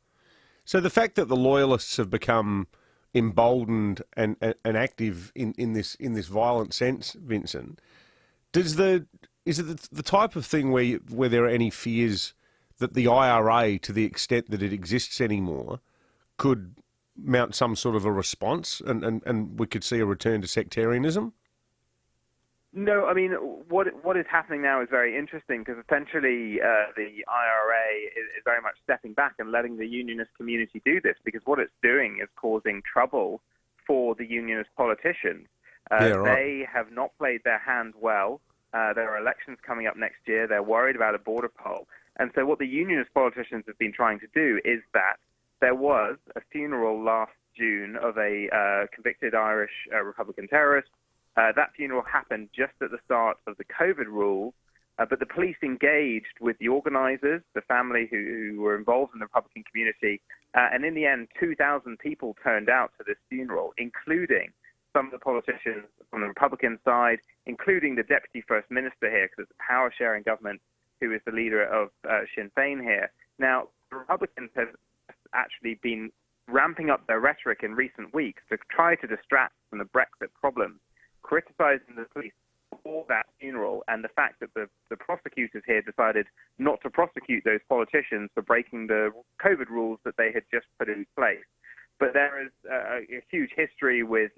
So the fact that the loyalists have become emboldened and active in this violent sense, Vincent, does the is it the type of thing where there are any fears that the IRA, to the extent that it exists anymore, could mount some sort of a response and we could see a return to sectarianism? No, I mean, what is happening now is very interesting because essentially the IRA is very much stepping back and letting the unionist community do this, because what it's doing is causing trouble for the unionist politicians. They have not played their hand well. There are elections coming up next year. They're worried about a border poll. And so what the unionist politicians have been trying to do is that there was a funeral last June of a convicted Irish Republican terrorist. That funeral happened just at the start of the COVID rules, but the police engaged with the organisers, the family who were involved in the Republican community, and in the end, 2,000 people turned out to this funeral, including some of the politicians from the Republican side, including the Deputy First Minister here, because it's a power-sharing government, who is the leader of Sinn Féin here. Now, the Republicans have actually been ramping up their rhetoric in recent weeks to try to distract from the Brexit problems, criticising the police for that funeral and the fact that the prosecutors here decided not to prosecute those politicians for breaking the COVID rules that they had just put in place. But there is a huge history with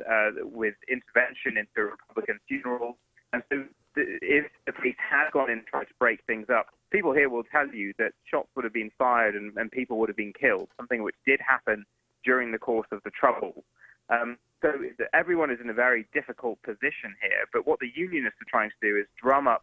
intervention into Republican funerals, and so if the police had gone in and tried to break things up, people here will tell you that shots would have been fired and people would have been killed, something which did happen during the course of the Troubles. So everyone is in a very difficult position here, but what the unionists are trying to do is drum up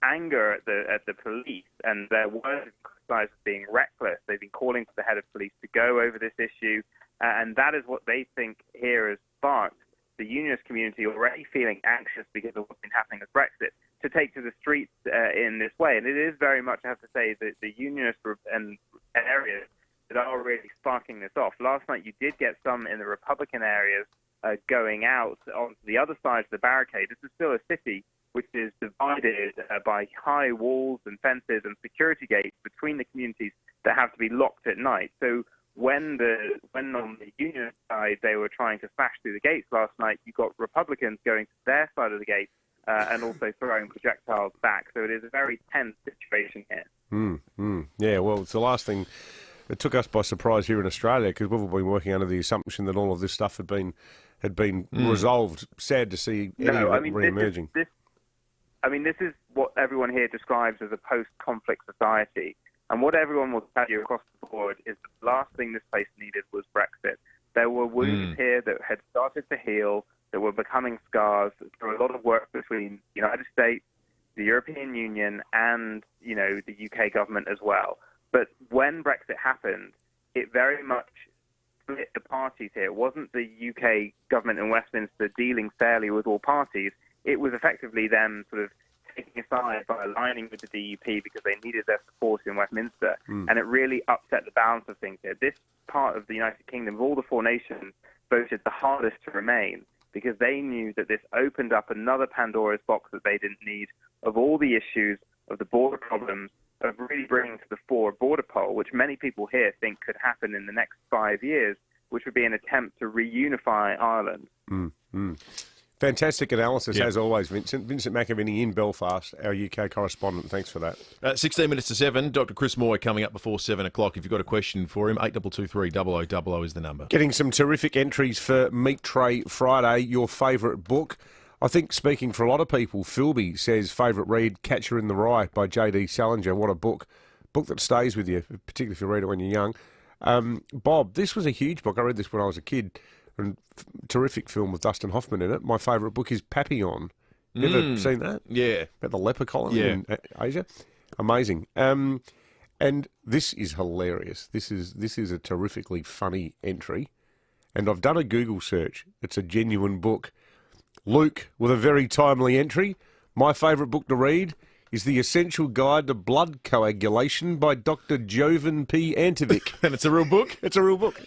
anger at the police, and their words criticized as being reckless. They've been calling for the head of police to go over this issue, and that is what they think here has sparked the unionist community, already feeling anxious because of what's been happening with Brexit, to take to the streets in this way. And it is very much, I have to say, that the unionists and areas that are really sparking this off. Last night you did get some in the Republican areas going out on the other side of the barricade. This is still a city which is divided by high walls and fences and security gates between the communities that have to be locked at night. So when on the unionist side they were trying to smash through the gates last night, you got Republicans going to their side of the gate and also throwing projectiles back. So it is a very tense situation here. Yeah, well, it's the last thing that took us by surprise here in Australia, because we've been working under the assumption that all of this stuff had been resolved. Sad to see any of it re-emerging. This is what everyone here describes as a post-conflict society. And what everyone will tell you across the board is the last thing this place needed was Brexit. There were wounds here that had started to heal, that were becoming scars through a lot of work between the United States, the European Union, and the UK government as well. But when Brexit happened, it very much split the parties here. It wasn't the UK government in Westminster dealing fairly with all parties. It was effectively them sort of taking a side by aligning with the DUP because they needed their support in Westminster. And it really upset the balance of things here. This part of the United Kingdom, of all the four nations, voted the hardest to remain because they knew that this opened up another Pandora's box that they didn't need, of all the issues, of the border problems, of really bringing to the fore a border poll, which many people here think could happen in the next 5 years, which would be an attempt to reunify Ireland. Fantastic analysis, as always, Vincent. Vincent McAvenny in Belfast, our UK correspondent. Thanks for that. 16 minutes to 7. Dr. Chris Moy coming up before 7 o'clock. If you've got a question for him, 8223 0000 is the number. Getting some terrific entries for Meat Tray Friday, your favourite book. I think, speaking for a lot of people, Philby says favourite read, Catcher in the Rye by J.D. Salinger. What a book. Book that stays with you, particularly if you read it when you're young. Bob, this was a huge book. I read this when I was a kid. And terrific film with Dustin Hoffman in it. My favourite book is Papillon. You ever seen that? Yeah. About the leper colony in Asia. Amazing. And this is hilarious. This is a terrifically funny entry. And I've done a Google search. It's a genuine book. Luke, with a very timely entry. My favourite book to read is The Essential Guide to Blood Coagulation by Dr. Jovan P. Antovic. And it's a real book? It's a real book.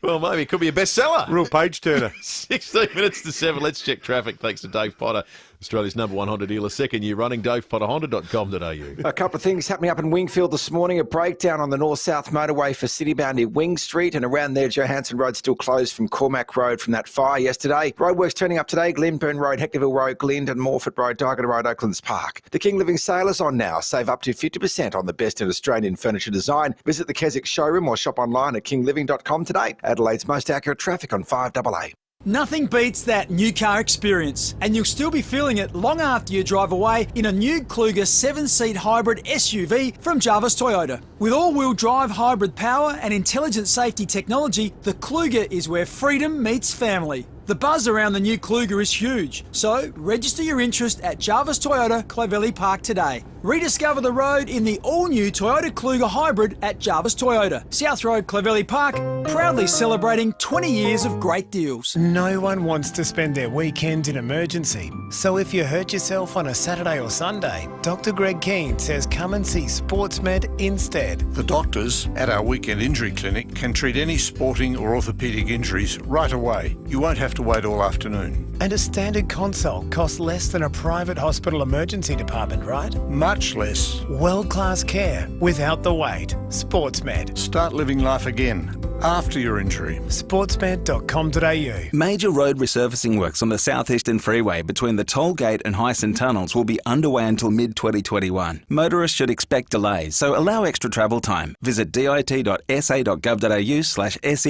Well, maybe it could be a bestseller. Real page turner. 16 minutes to 7. Let's check traffic thanks to Dave Potter. Australia's #1 Honda dealer, second year running. DavePotterHonda.com.au. A couple of things happening up in Wingfield this morning. A breakdown on the north-south motorway for citybound near Wing Street, and around there, Johansson Road still closed from Cormac Road from that fire yesterday. Roadworks turning up today, Glenburn Road, Hectorville Road, Glendon, Morford Road, Diagon Road, Oaklands Park. The King Living Sale is on now. Save up to 50% on the best in Australian furniture design. Visit the Keswick showroom or shop online at kingliving.com today. Adelaide's most accurate traffic on 5AA. Nothing beats that new car experience, and you'll still be feeling it long after you drive away in a new Kluger 7-seat hybrid SUV from Jarvis Toyota. With all-wheel drive hybrid power and intelligent safety technology, the Kluger is where freedom meets family. The buzz around the new Kluger is huge, so register your interest at Jarvis Toyota, Clovelly Park today. Rediscover the road in the all-new Toyota Kluger Hybrid at Jarvis Toyota, South Road, Clovelly Park, proudly celebrating 20 years of great deals. No one wants to spend their weekend in emergency, so if you hurt yourself on a Saturday or Sunday, Dr. Greg Keane says come and see SportsMed instead. The doctors at our weekend injury clinic can treat any sporting or orthopaedic injuries right away. You won't have to wait all afternoon. And a standard consult costs less than a private hospital emergency department, right? Much less. World-class care without the wait. SportsMed. Start living life again after your injury. sportsmed.com.au. Major road resurfacing works on the southeastern freeway between the toll gate and Hyson tunnels will be underway until mid-2021. Motorists should expect delays, so allow extra travel time. Visit dit.sa.gov.au/SE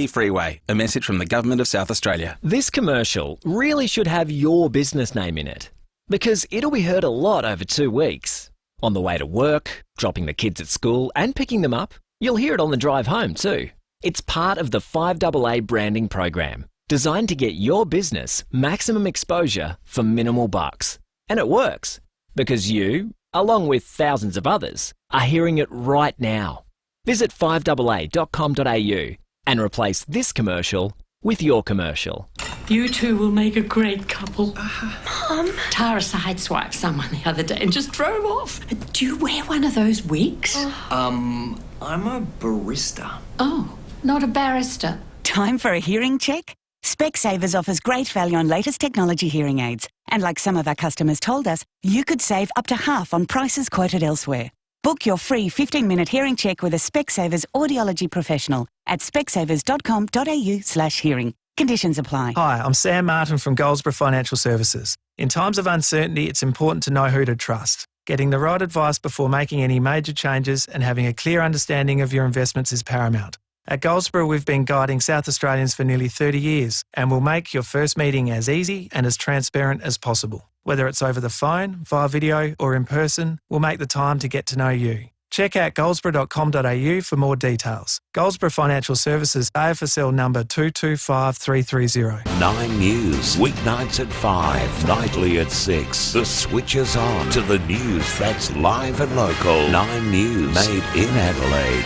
Freeway. A message from the Government of South Australia. This commercial really should have your business name in it, because it'll be heard a lot over 2 weeks. On the way to work, dropping the kids at school and picking them up. You'll hear it on the drive home too. It's part of the FIVEaa branding program, designed to get your business maximum exposure for minimal bucks. And it works, because you, along with thousands of others, are hearing it right now. Visit fiveaa.com.au and replace this commercial with your commercial. You two will make a great couple. Mum? Tara sideswiped someone the other day and just drove off. Do you wear one of those wigs? I'm a barista. Oh, not a barrister. Time for a hearing check? Specsavers offers great value on latest technology hearing aids. And like some of our customers told us, you could save up to half on prices quoted elsewhere. Book your free 15-minute hearing check with a Specsavers audiology professional at specsavers.com.au/hearing. Conditions apply. Hi, I'm Sam Martin from Goldsborough Financial Services. In times of uncertainty, it's important to know who to trust. Getting the right advice before making any major changes and having a clear understanding of your investments is paramount. At Goldsborough, we've been guiding South Australians for nearly 30 years and will make your first meeting as easy and as transparent as possible. Whether it's over the phone, via video or in person, we'll make the time to get to know you. Check out goldsborough.com.au for more details. Goldsborough Financial Services, AFSL number 225330. 9 News, weeknights at 5, nightly at 6. The switch is on to the news that's live and local. 9 News, made in Adelaide.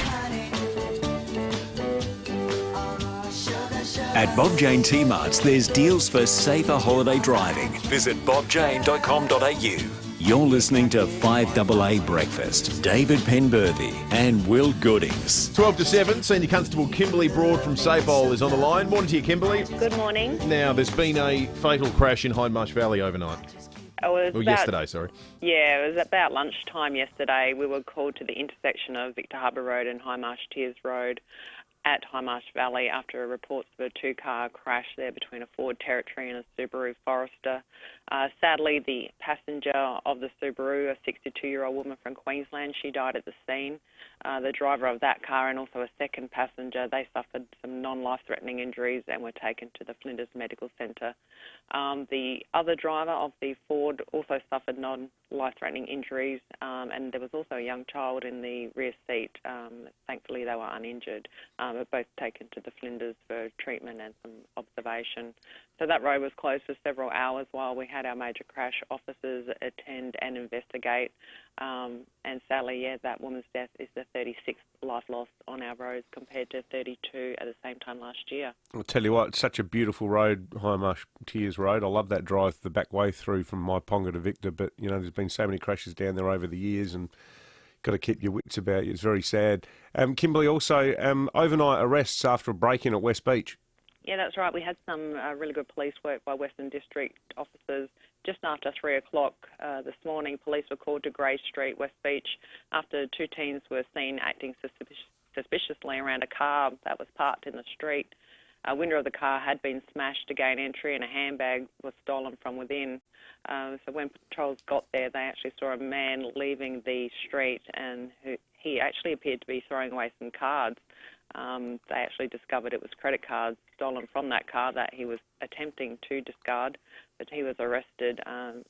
At Bob Jane T-Marts, there's deals for safer holiday driving. Visit bobjane.com.au. You're listening to 5AA Breakfast. David Penberthy and Will Goodings. 12 to 7, Senior Constable Kimberly Broad from Sapole is on the line. Morning to you, Kimberly. Good morning. Now, there's been a fatal crash in Hindmarsh Valley overnight. Yesterday, sorry. Yeah, it was about lunchtime yesterday. We were called to the intersection of Victor Harbour Road and Hindmarsh Tiers Road at Hindmarsh Valley after reports of a 2-car crash there between a Ford Territory and a Subaru Forester. Sadly, the passenger of the Subaru, a 62-year-old woman from Queensland, she died at the scene. The driver of that car and also a second passenger, they suffered some non-life-threatening injuries and were taken to the Flinders Medical Centre. The other driver of the Ford also suffered non-life-threatening injuries, and there was also a young child in the rear seat. Thankfully, they were uninjured, but both taken to the Flinders for treatment and some observation. So that road was closed for several hours while we had our major crash officers attend and investigate. And sadly, that woman's death is the 36th life loss on our roads compared to 32 at the same time last year. I'll tell you what, it's such a beautiful road, Hindmarsh Tiers Road. I love that drive the back way through from Maiponga to Victor, but, you know, there's been so many crashes down there over the years and got to keep your wits about you. It's very sad. Kimberly, also, overnight arrests after a break-in at West Beach. Yeah, that's right. We had some really good police work by Western District officers. Just after 3 o'clock this morning, police were called to Grey Street, West Beach, after two teens were seen acting suspiciously around a car that was parked in the street. A window of the car had been smashed to gain entry and a handbag was stolen from within. So when patrols got there, they actually saw a man leaving the street and he actually appeared to be throwing away some cards. They actually discovered it was credit cards stolen from that car that he was attempting to discard, but he was arrested.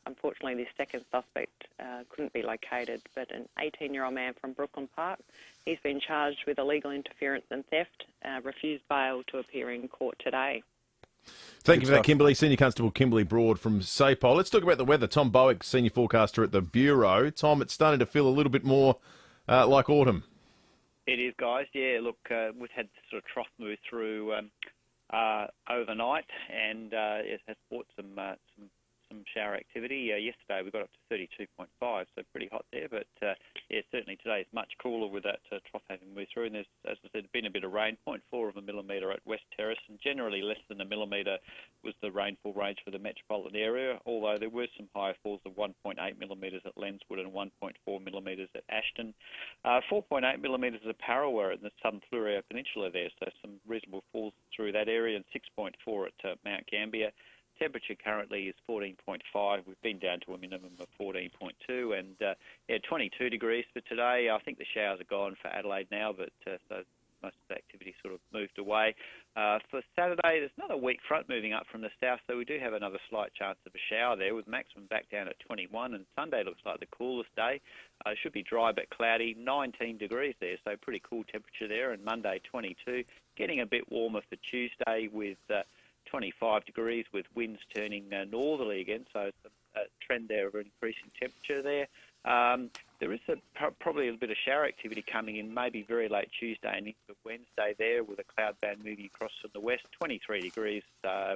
Unfortunately, the second suspect couldn't be located, but an 18-year-old man from Brooklyn Park, he's been charged with illegal interference and theft, refused bail to appear in court today. Thank you for that, Kimberly. Senior Constable Kimberly Broad from SAPOL. Let's talk about the weather. Tom Bowick, Senior Forecaster at the Bureau. Tom, it's starting to feel a little bit more like autumn. It is, guys. Yeah, look, we've had sort of trough move through overnight, and it has brought some shower activity. Yesterday we got up to 32.5, so pretty hot there. But yeah, certainly today is much cooler with that trough having moved through. And there's, as I said, been a bit of rain, 0.4 of a millimetre at West Terrace, and generally less than a millimetre was the rainfall range for the metropolitan area. Although there were some higher falls of 1.8 millimetres at Lenswood and 1.4 millimetres at Ashton, 4.8 millimetres at Parrawa in the southern Fleurieu Peninsula there. So some reasonable falls through that area, and 6.4 at Mount Gambier. Temperature currently is 14.5. We've been down to a minimum of 14.2, and 22 degrees for today. I think the showers are gone for Adelaide now, but so most of the activity sort of moved away. For Saturday, there's another weak front moving up from the south, so we do have another slight chance of a shower there, with maximum back down at 21, and Sunday looks like the coolest day. It should be dry but cloudy, 19 degrees there, so pretty cool temperature there, and Monday 22, getting a bit warmer for Tuesday with 25 degrees with winds turning northerly again, so it's a trend there of increasing temperature there. There is probably a bit of shower activity coming in, maybe very late Tuesday and into Wednesday there, with a cloud band moving across from the west. 23 degrees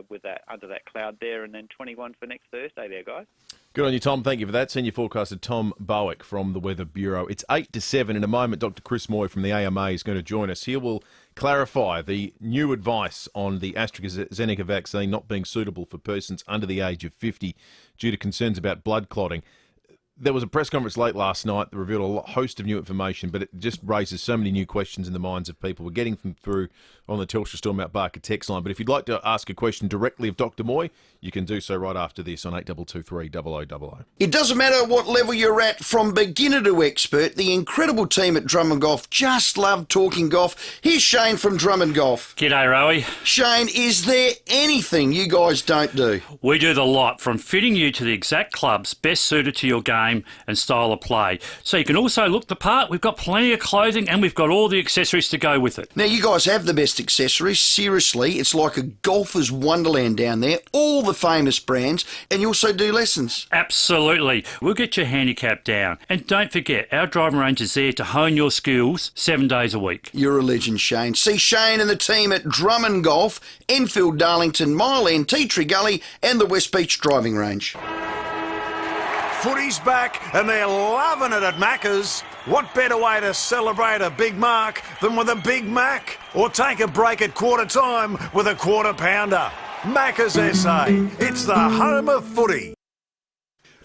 with that under that cloud there, and then 21 for next Thursday there, guys. Good on you, Tom. Thank you for that. Senior Forecaster Tom Bowick from the Weather Bureau. It's 8 to 7. In a moment, Dr. Chris Moy from the AMA is going to join us. He will clarify the new advice on the AstraZeneca vaccine not being suitable for persons under the age of 50 due to concerns about blood clotting. There was a press conference late last night that revealed a host of new information, but it just raises so many new questions in the minds of people. We're getting them through on the Telstra Storm Mount Barker text line. But if you'd like to ask a question directly of Dr. Moy, you can do so right after this on 8223 0000. It doesn't matter what level you're at, from beginner to expert, the incredible team at Drummond Golf just love talking golf. Here's Shane from Drummond Golf. G'day, Rowie. Shane, is there anything you guys don't do? We do the lot, from fitting you to the exact clubs best suited to your game and style of play. So you can also look the part. We've got plenty of clothing and we've got all the accessories to go with it. Now, you guys have the best accessories. Seriously, it's like a golfer's wonderland down there. All the famous brands, and you also do lessons. Absolutely. We'll get your handicap down. And don't forget, our driving range is there to hone your skills 7 days a week. You're a legend, Shane. See Shane and the team at Drummond Golf, Enfield, Darlington, Mile End, Tea Tree Gully and the West Beach driving range. Footy's back and they're loving it at Macca's. What better way to celebrate a Big Mark than with a Big Mac? Or take a break at quarter time with a quarter pounder. Macca's SA, it's the home of footy.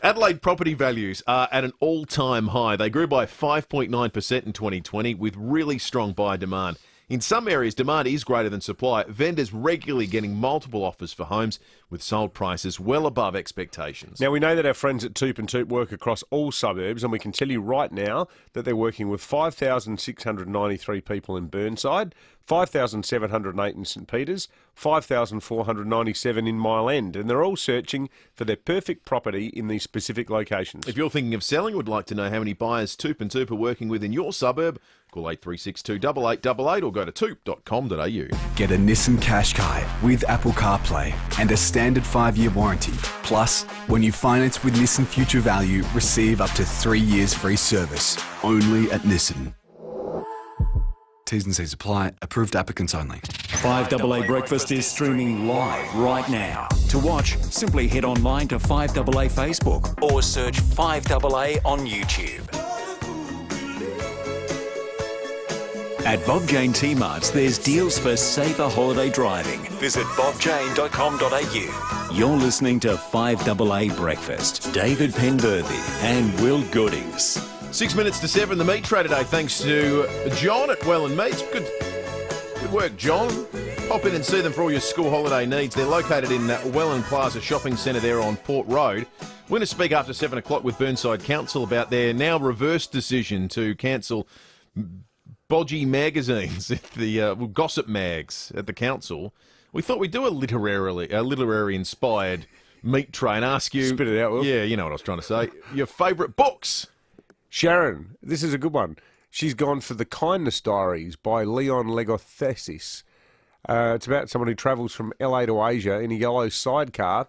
Adelaide property values are at an all-time high. They grew by 5.9% in 2020 with really strong buyer demand. In some areas, demand is greater than supply. Vendors regularly getting multiple offers for homes with sold prices well above expectations. Now, we know that our friends at Toop and Toop work across all suburbs, and we can tell you right now that they're working with 5,693 people in Burnside, 5,708 in St Peters, 5,497 in Mile End, and they're all searching for their perfect property in these specific locations. If you're thinking of selling, would like to know how many buyers Toop and Toop are working with in your suburb, call 8362 8888 or go to toop.com.au. Get a Nissan Qashqai with Apple CarPlay and a standard 5-year warranty. Plus, when you finance with Nissan Future Value, receive up to 3 years free service. Only at Nissan. T's and C's apply. Approved applicants only. 5AA Breakfast is streaming live right now. To watch, simply head online to 5AA Facebook or search 5AA on YouTube. At Bob Jane T-Marts, there's deals for safer holiday driving. Visit bobjane.com.au. You're listening to 5AA Breakfast. David Penberthy and Will Goodings. 6 minutes to 7, the meat tray today, thanks to John at Welland Meats. Good work, John. Pop in and see them for all your school holiday needs. They're located in Welland Plaza Shopping Centre there on Port Road. We're going to speak after 7 o'clock with Burnside Council about their now reversed decision to cancel bodgy magazines at the gossip mags at the council. We thought we'd do a literary inspired meat tray and ask you... Spit it out, Will. Yeah, you know what I was trying to say. Your favourite books. Sharon, this is a good one. She's gone for The Kindness Diaries by Leon Legothesis. It's about someone who travels from LA to Asia in a yellow sidecar,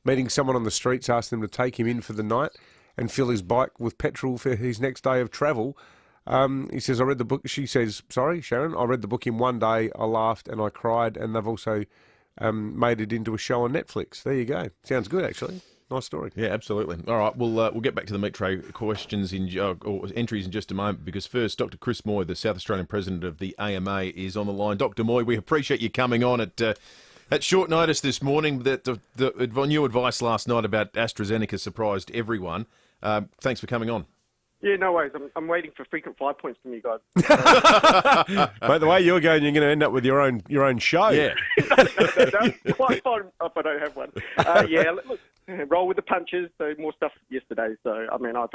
meeting someone on the streets, asking them to take him in for the night and fill his bike with petrol for his next day of travel. He says, I read the book. She says, sorry, Sharon, I read the book in one day. I laughed and I cried, and they've also made it into a show on Netflix. There you go. Sounds good, actually. Nice story. Yeah, absolutely. All right, we'll get back to the meat tray questions or entries in just a moment, because first, Dr. Chris Moy, the South Australian President of the AMA, is on the line. Dr. Moy, we appreciate you coming on at short notice this morning. That the new advice last night about AstraZeneca surprised everyone. Thanks for coming on. Yeah, no worries. I'm waiting for frequent 5 points from you guys. By the way you're going to end up with your own show. Yeah. no, quite fine if I don't have one. Yeah, look, roll with the punches. So more stuff yesterday. So I mean, I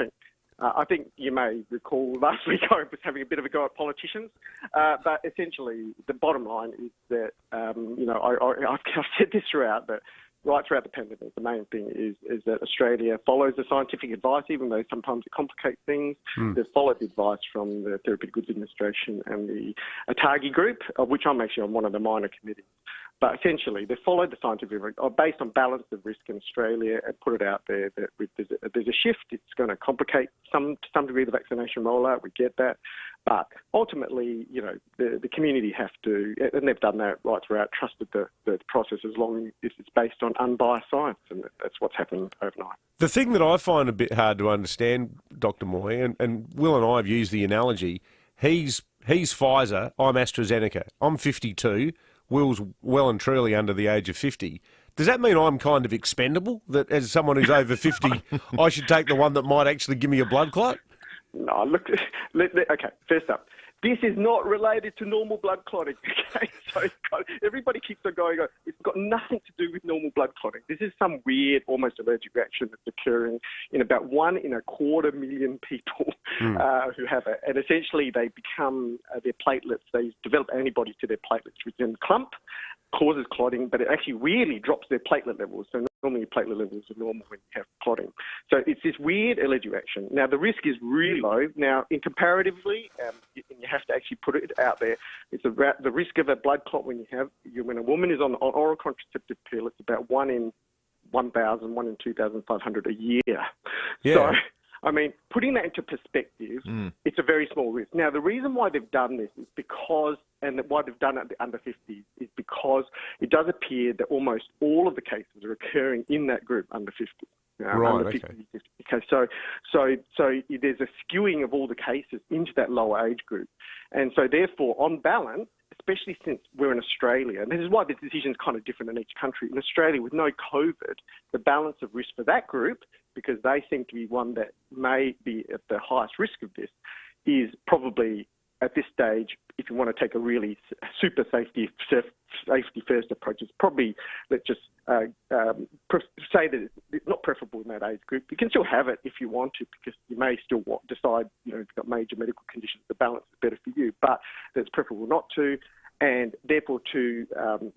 think you may recall last week I was having a bit of a go at politicians, but essentially the bottom line is that I've said this throughout that. Right throughout the pandemic, the main thing is that Australia follows the scientific advice, even though sometimes it complicates things. They've followed the advice from the Therapeutic Goods Administration and the ATAGI group, of which I'm actually on one of the minor committees. But essentially, they followed the scientific advice based on balance of risk in Australia and put it out there that there's a shift. It's going to complicate to some degree the vaccination rollout. We get that. But ultimately, the community have to, and they've done that right throughout, trusted the process as long as it's based on unbiased science, and that's what's happening overnight. The thing that I find a bit hard to understand, Dr. Moy, and Will and I have used the analogy, he's Pfizer, I'm AstraZeneca. I'm 52, Will's well and truly under the age of 50. Does that mean I'm kind of expendable, that as someone who's over 50, I should take the one that might actually give me a blood clot? No, look, okay, first up, this is not related to normal blood clotting, okay? So everybody keeps on going, it's got nothing to do with normal blood clotting. This is some weird, almost allergic reaction that's occurring in about 1 in a 250,000 people who have it. And essentially they become their platelets, they develop antibodies to their platelets, which then clump, causes clotting, but it actually weirdly drops their platelet levels. So normally platelet levels are normal when you have clotting. So it's this weird allergic reaction. Now, the risk is really low. Now, comparatively, you have to actually put it out there. It's the risk of a blood clot when a woman is on oral contraceptive pill, it's about 1 in 1,000, 1 in 2,500 a year. Yeah. So, I mean, putting that into perspective, it's a very small risk. Now, the reason why they've done this is because, and why they've done it at the under 50s, is because it does appear that almost all of the cases are occurring in that group under 50. Right, under 50, okay. 50. Okay, so there's a skewing of all the cases into that lower age group. And so therefore, on balance, especially since we're in Australia, and this is why the decision is kind of different in each country. In Australia, with no COVID, the balance of risk for that group, because they seem to be one that may be at the highest risk of this, is probably at this stage, if you want to take a really super safety first approach, it's probably, let's just say that it's not preferable in that age group. You can still have it if you want to, because you may still decide, if you've got major medical conditions, the balance is better for you, but it's preferable not to, and therefore to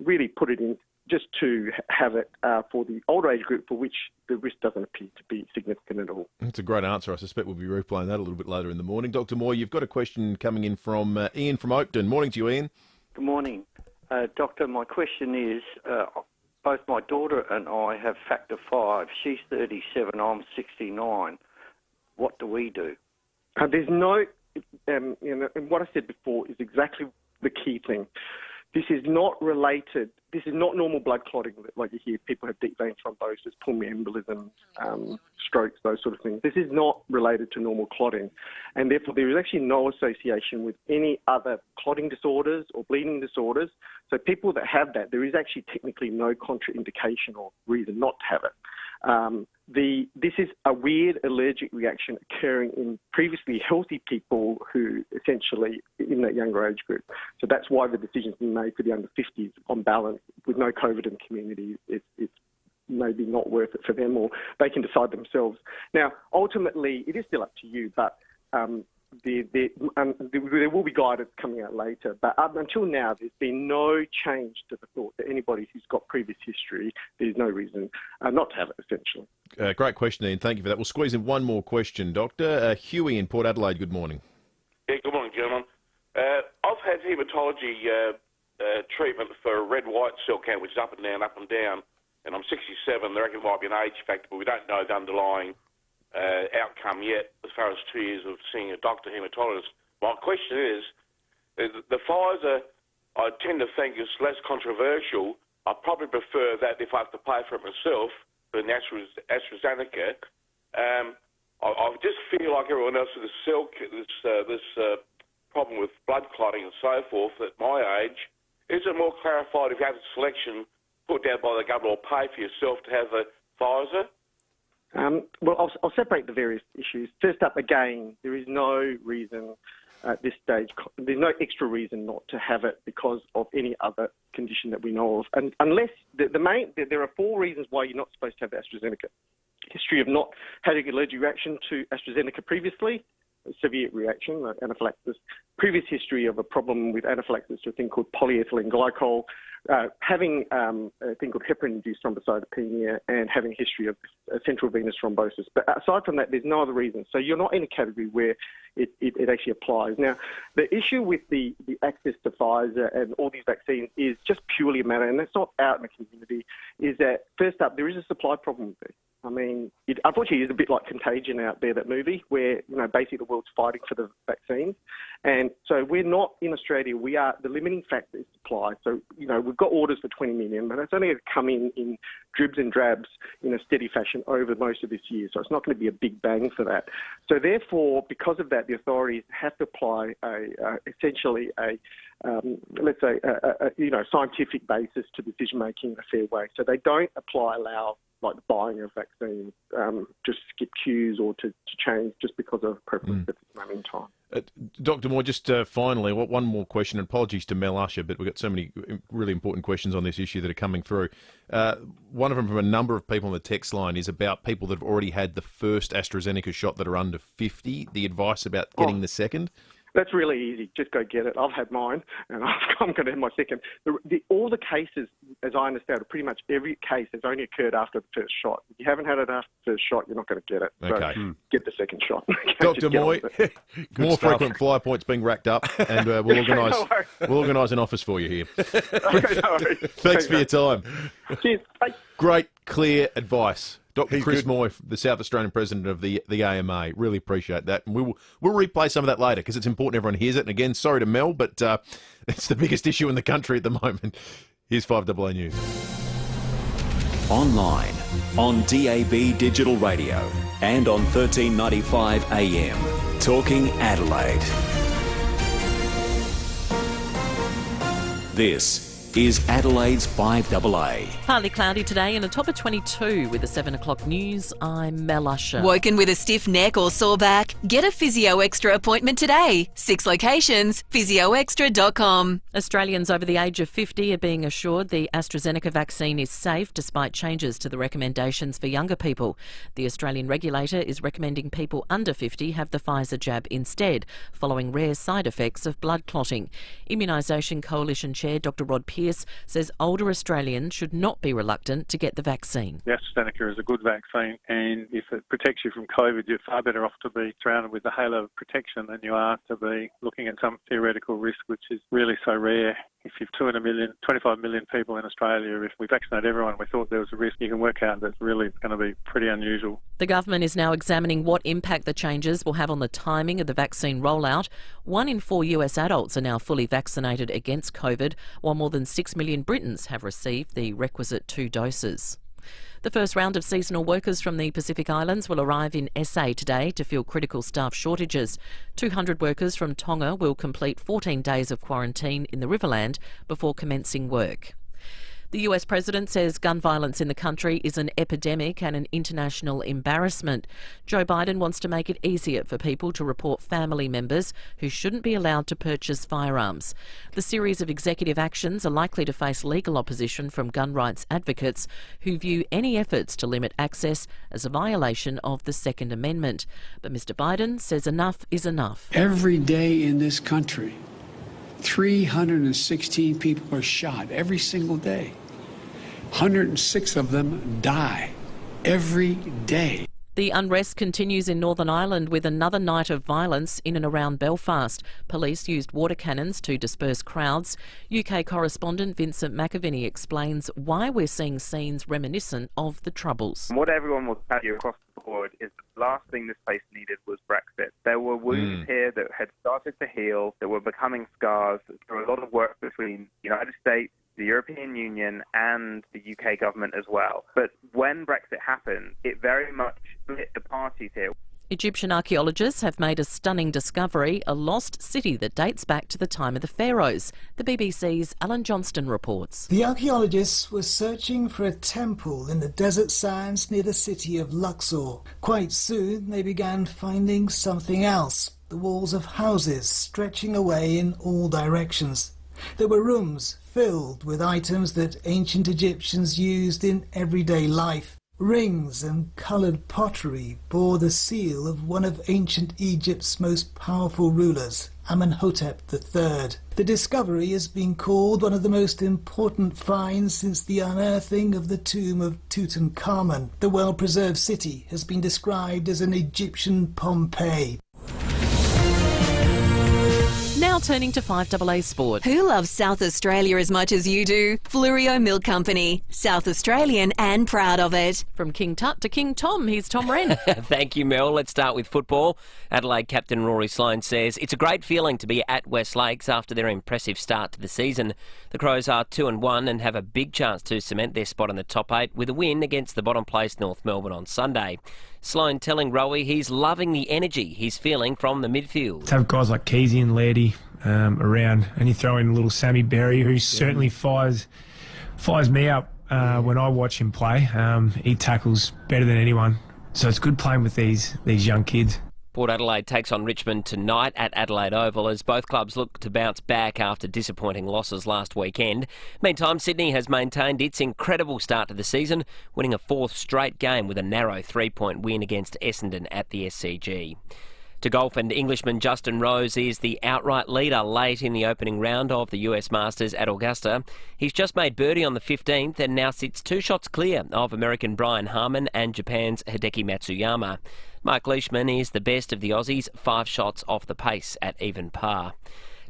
really put it in just to have it for the older age group for which the risk doesn't appear to be significant at all. That's a great answer. I suspect we'll be replaying that a little bit later in the morning. Dr. Moy, you've got a question coming in from Ian from Oakden. Morning to you, Ian. Good morning. Doctor, my question is, both my daughter and I have factor 5. She's 37, I'm 69. What do we do? There's no, and what I said before is exactly the key thing. This is not related. This is not normal blood clotting like you hear. People have deep vein thrombosis, pulmonary embolism, strokes, those sort of things. This is not related to normal clotting. And therefore, there is actually no association with any other clotting disorders or bleeding disorders. So people that have that, there is actually technically no contraindication or reason not to have it. This is a weird allergic reaction occurring in previously healthy people who essentially in that younger age group. So that's why the decision's been made for the under 50s on balance. With no COVID in the community, it's maybe not worth it for them, or they can decide themselves. Now, ultimately, it is still up to you, but there will be guidance coming out later, but until now, there's been no change to the thought that anybody who's got previous history, there's no reason not to have it, essentially. Great question, Ian. Thank you for that. We'll squeeze in one more question, Doctor. Huey in Port Adelaide, good morning. Yeah, good morning, gentlemen. I've had haematology treatment for red white cell count, which is up and down, and I'm 67. They reckon it might be an age factor, but we don't know the underlying outcome yet as far as 2 years of seeing a doctor haematologist. My question is, the Pfizer I tend to think is less controversial. I probably prefer that if I have to pay for it myself than AstraZeneca. I just feel like everyone else with this problem with blood clotting and so forth at my age. Is it more clarified if you have a selection put down by the government or pay for yourself to have the Pfizer? Well, I'll separate the various issues. First up, again, there is no reason at this stage, there's no extra reason not to have it because of any other condition that we know of. And unless, there are 4 reasons why you're not supposed to have AstraZeneca. History of not having an allergic reaction to AstraZeneca previously, a severe reaction, like anaphylaxis, previous history of a problem with anaphylaxis to a thing called polyethylene glycol, having a thing called heparin-induced thrombocytopenia, and having a history of central venous thrombosis. But aside from that, there's no other reason. So you're not in a category where it actually applies. Now, the issue with the access to Pfizer and all these vaccines is just purely a matter, and that's not out in the community, is that, first up, there is a supply problem with this. I mean, it unfortunately is a bit like Contagion out there, that movie, where, basically the world's fighting for the vaccines. And so we're not in Australia. We are, the limiting factor is supply. So, we've got orders for 20 million, but it's only going to come in dribs and drabs in a steady fashion over most of this year. So it's not going to be a big bang for that. So therefore, because of that, the authorities have to apply essentially a scientific basis to decision making in a fair way. So they don't allow like the buying of vaccines, just skip queues or to change just because of preference at this moment in time. Dr. Moore, just finally, one more question. Apologies to Mel Usher, but we've got so many really important questions on this issue that are coming through. One of them from a number of people on the text line is about people that have already had the first AstraZeneca shot that are under 50, the advice about getting the second. That's really easy. Just go get it. I've had mine, and I'm going to have my second. All the cases, as I understand it, pretty much every case has only occurred after the first shot. If you haven't had it after the first shot, you're not going to get it. Okay. So get the second shot. Dr. Moy, more frequent fly points being racked up, and we'll organise an office for you here. Okay, no worries. Thanks for your time. Cheers. Bye. Great, clear advice. Dr. Chris Moy, the South Australian president of the AMA. Really appreciate that. And we'll replay some of that later because it's important everyone hears it. And again, sorry to Mel, but it's the biggest issue in the country at the moment. Here's 5AA News. Online, on DAB Digital Radio and on 1395 AM. Talking Adelaide. This is Adelaide's 5AA. Partly cloudy today and a top of 22 with the 7 o'clock news. I'm Mel Usher. Woken with a stiff neck or sore back? Get a Physio Extra appointment today. 6 locations, physioextra.com. Australians over the age of 50 are being assured the AstraZeneca vaccine is safe despite changes to the recommendations for younger people. The Australian regulator is recommending people under 50 have the Pfizer jab instead, following rare side effects of blood clotting. Immunisation Coalition Chair Dr Rod Pearce says older Australians should not be reluctant to get the vaccine. The AstraZeneca is a good vaccine, and if it protects you from COVID, you're far better off to be surrounded with the halo of protection than you are to be looking at some theoretical risk which is really so rare if you've 25 million people in Australia, if we vaccinate everyone, we thought there was a risk, you can work out that's really going to be pretty unusual. The government is now examining what impact the changes will have on the timing of the vaccine rollout. 1 in 4 US adults are now fully vaccinated against COVID, while more than 6 million Britons have received the requisite 2 doses. The first round of seasonal workers from the Pacific Islands will arrive in SA today to fill critical staff shortages. 200 workers from Tonga will complete 14 days of quarantine in the Riverland before commencing work. The US President says gun violence in the country is an epidemic and an international embarrassment. Joe Biden wants to make it easier for people to report family members who shouldn't be allowed to purchase firearms. The series of executive actions are likely to face legal opposition from gun rights advocates who view any efforts to limit access as a violation of the Second Amendment. But Mr. Biden says enough is enough. Every day in this country, 316 people are shot every single day. 106 of them die every day. The unrest continues in Northern Ireland with another night of violence in and around Belfast. Police used water cannons to disperse crowds. UK correspondent Vincent McAviney explains why we're seeing scenes reminiscent of the Troubles. What everyone will tell you across the board is the last thing this place needed was Brexit. There were wounds here that had started to heal, that were becoming scars. There were a lot of work between the United States, the European Union and the UK government as well. But when Brexit happened, it very much split the parties here. Egyptian archaeologists have made a stunning discovery, a lost city that dates back to the time of the pharaohs. The BBC's Alan Johnston reports. The archaeologists were searching for a temple in the desert sands near the city of Luxor. Quite soon they began finding something else, the walls of houses stretching away in all directions. There were rooms filled with items that ancient Egyptians used in everyday life. Rings and coloured pottery bore the seal of one of ancient Egypt's most powerful rulers, Amenhotep III. The discovery has been called one of the most important finds since the unearthing of the tomb of Tutankhamun. The well-preserved city has been described as an Egyptian Pompeii. Now turning to 5AA Sport. Who loves South Australia as much as you do? Fleurieu Milk Company. South Australian and proud of it. From King Tut to King Tom, here's Tom Wren. Thank you, Mel. Let's start with football. Adelaide captain Rory Sloane says it's a great feeling to be at West Lakes after their impressive start to the season. The Crows are 2-1 and have a big chance to cement their spot in the top 8 with a win against the bottom place North Melbourne on Sunday. Sloane telling Rowie he's loving the energy he's feeling from the midfield. To have guys like Keezy and Lairdy around, and you throw in a little Sammy Berry, who certainly fires me up when I watch him play. He tackles better than anyone, so it's good playing with these young kids. Port Adelaide takes on Richmond tonight at Adelaide Oval as both clubs look to bounce back after disappointing losses last weekend. Meantime, Sydney has maintained its incredible start to the season, winning a 4th straight game with a narrow 3-point win against Essendon at the SCG. To golf, and Englishman Justin Rose is the outright leader late in the opening round of the US Masters at Augusta. He's just made birdie on the 15th and now sits 2 shots clear of American Brian Harman and Japan's Hideki Matsuyama. Mark Leishman is the best of the Aussies, 5 shots off the pace at even par.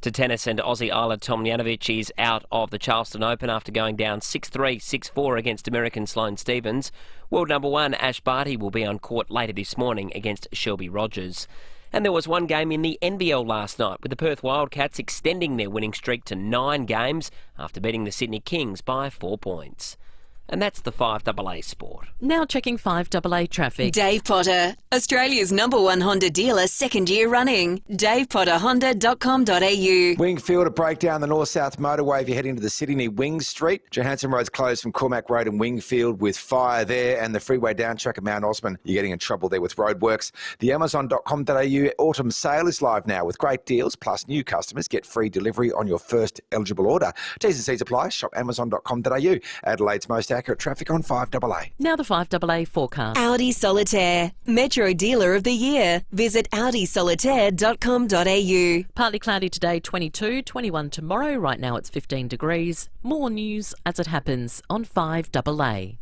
To tennis, and Aussie Isla Tomljanovic is out of the Charleston Open after going down 6-3, 6-4 against American Sloane Stephens. World number 1 Ash Barty will be on court later this morning against Shelby Rogers. And there was one game in the NBL last night, with the Perth Wildcats extending their winning streak to 9 games after beating the Sydney Kings by 4 points. And that's the 5AA Sport. Now checking 5AA traffic. Dave Potter, Australia's #1 Honda dealer, 2nd year running. DavePotterHonda.com.au. Wingfield, a breakdown the north-south motorway if you're heading to the city near Wings Street. Johansson Road's closed from Cormac Road and Wingfield with fire there, and the freeway down track at Mount Osman. You're getting in trouble there with roadworks. The Amazon.com.au autumn sale is live now with great deals, plus new customers get free delivery on your first eligible order. T's and C's apply. Shop Amazon.com.au. Adelaide's most accurate traffic on 5AA. Now the 5AA forecast. Audi Solitaire, Metro Dealer of the Year. Visit audisolitaire.com.au. Partly cloudy today, 22, 21 tomorrow. Right now it's 15 degrees. More news as it happens on 5AA.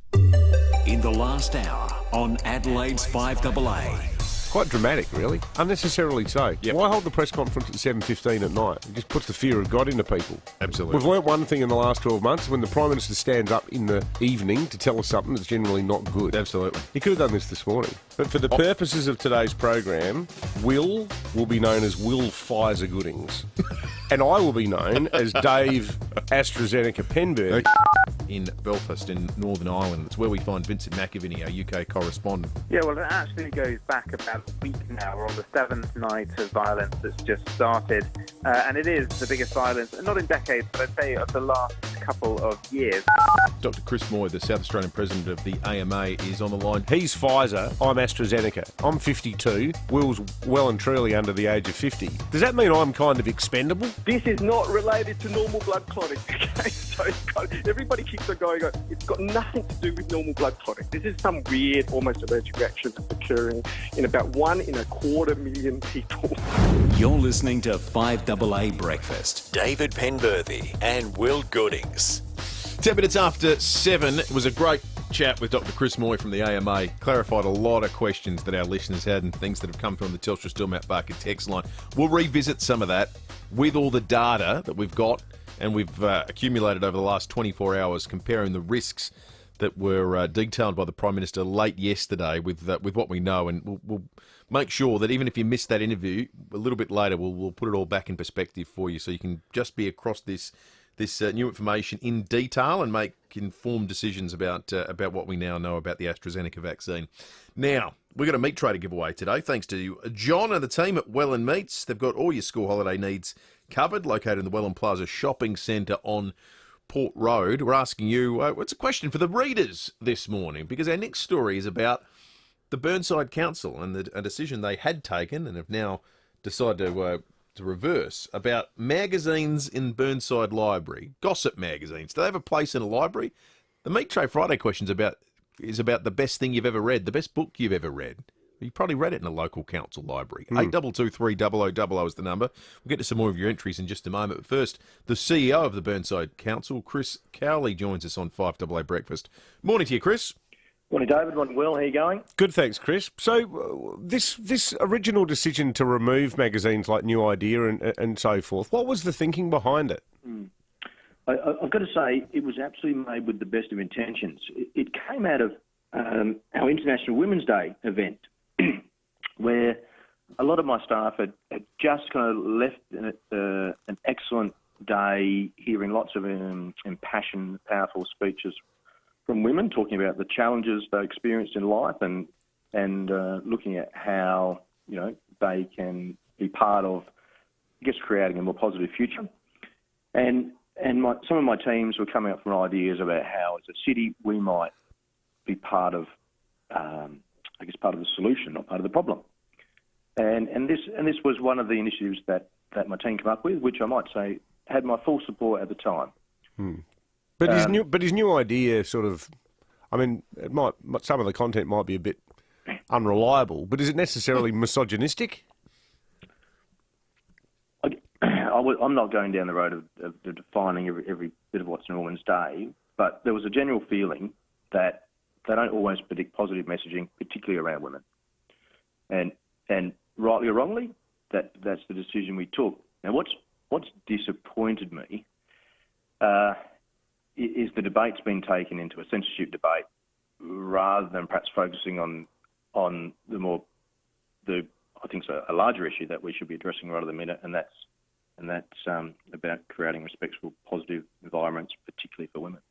In the last hour on Adelaide's 5AA. Quite dramatic, really. Unnecessarily so. Yep. Why hold the press conference at 7:15 at night? It just puts the fear of God into people. Absolutely. We've learnt one thing in the last 12 months. When the Prime Minister stands up in the evening to tell us something that's generally not good. Absolutely. He could have done this morning. But for the purposes of today's program, Will be known as Will FIVEaa Goodings. And I will be known as Dave AstraZeneca Penberthy. In Belfast in Northern Ireland. It's where we find Vincent McAviney, our UK correspondent. Yeah, well, it actually goes back about a week now. We're on the 7th night of violence that's just started. And it is the biggest violence, not in decades, but I'd say of the last couple of years. Dr. Chris Moy, the South Australian president of the AMA, is on the line. He's Pfizer, I'm AstraZeneca. I'm 52. Will's well and truly under the age of 50. Does that mean I'm kind of expendable? This is not related to normal blood clotting, okay? So everybody keeps on going, it's got nothing to do with normal blood clotting. This is some weird, almost allergic reaction that's occurring in about 1 in a 250,000 people. You're listening to 5AA Breakfast. David Penberthy and Will Goodings. 10 minutes after 7, it was a great chat with Dr. Chris Moy from the AMA. Clarified a lot of questions that our listeners had and things that have come from the Telstra Steel Mount Barker text line. We'll revisit some of that with all the data that we've got and we've accumulated over the last 24 hours, comparing the risks that were detailed by the Prime Minister late yesterday with what we know, and we'll make sure that even if you missed that interview, a little bit later we'll put it all back in perspective for you, so you can just be across this new information in detail and make informed decisions about what we now know about the AstraZeneca vaccine. Now, we've got a meat tray to give away today, thanks to John and the team at Welland Meats. They've got all your school holiday needs covered, located in the Welland Plaza Shopping Centre on Port Road. We're asking you, what's a question for the readers this morning? Because our next story is about the Burnside Council and a decision they had taken and have now decided to reverse about magazines in Burnside Library, gossip magazines. Do they have a place in a library? The Meat Tray Friday question is about the best thing you've ever read, the best book you've ever read. You probably read it in a local council library. 8223 0000 is the number. We'll get to some more of your entries in just a moment. But first, the CEO of the Burnside Council, Chris Cowley, joins us on 5AA Breakfast. Morning to you, Chris. Morning, David. Morning, Will. How are you going? Good, thanks, Chris. So this original decision to remove magazines like New Idea and so forth, what was the thinking behind it? I've got to say, it was absolutely made with the best of intentions. It came out of our International Women's Day event, where a lot of my staff had just kind of left an excellent day hearing lots of impassioned, powerful speeches from women talking about the challenges they experienced in life and looking at how, they can be part of, creating a more positive future. And some of my teams were coming up with ideas about how, as a city, we might be part of, part of the solution, not part of the problem. And this was one of the initiatives that my team came up with, which I might say had my full support at the time. But his new idea sort of, some of the content might be a bit unreliable, but is it necessarily misogynistic? I'm not going down the road of defining every bit of what's in a woman's day, but there was a general feeling that they don't always predict positive messaging, particularly around women. And rightly or wrongly, that's the decision we took. Now, what's disappointed me is the debate's been taken into a censorship debate rather than perhaps focusing on I think a larger issue that we should be addressing right at the minute, and that's about creating respectful, positive environments, particularly for women.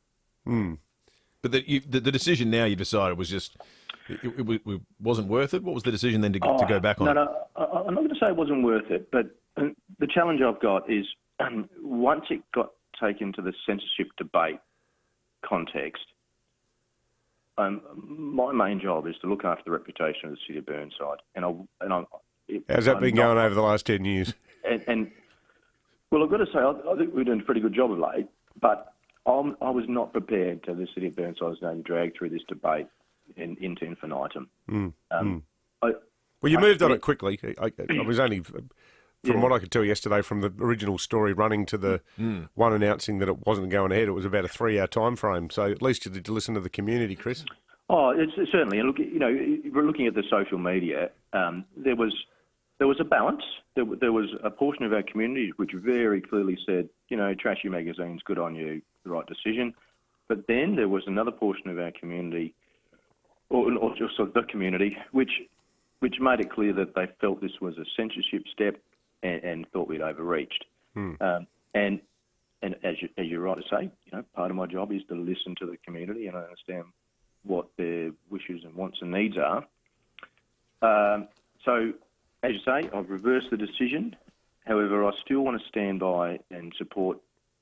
But the decision now you decided was just it wasn't worth it. What was the decision then to go back on it? No, I'm not going to say it wasn't worth it, but the challenge I've got is once it got taken to the censorship debate context, my main job is to look after the reputation of the city of Burnside. How's that been going over the last 10 years? Well, I've got to say, I think we're doing a pretty good job of late, but I was not prepared to have the city of Burnside's name dragged through this debate into infinitum. Well, you moved on it quickly. I was only, from what I could tell yesterday, from the original story running to the one announcing that it wasn't going ahead, it was about a 3-hour time frame. So at least you did listen to the community, Chris. Oh, it's certainly. And look, we're looking at the social media. There was a balance. There was a portion of our community which very clearly said, trashy magazines, good on you, the right decision. But then there was another portion of our community, or just the community, which made it clear that they felt this was a censorship step and thought we'd overreached. And as you're right to say, part of my job is to listen to the community and understand what their wishes and wants and needs are. So, as you say, I've reversed the decision. However, I still want to stand by and support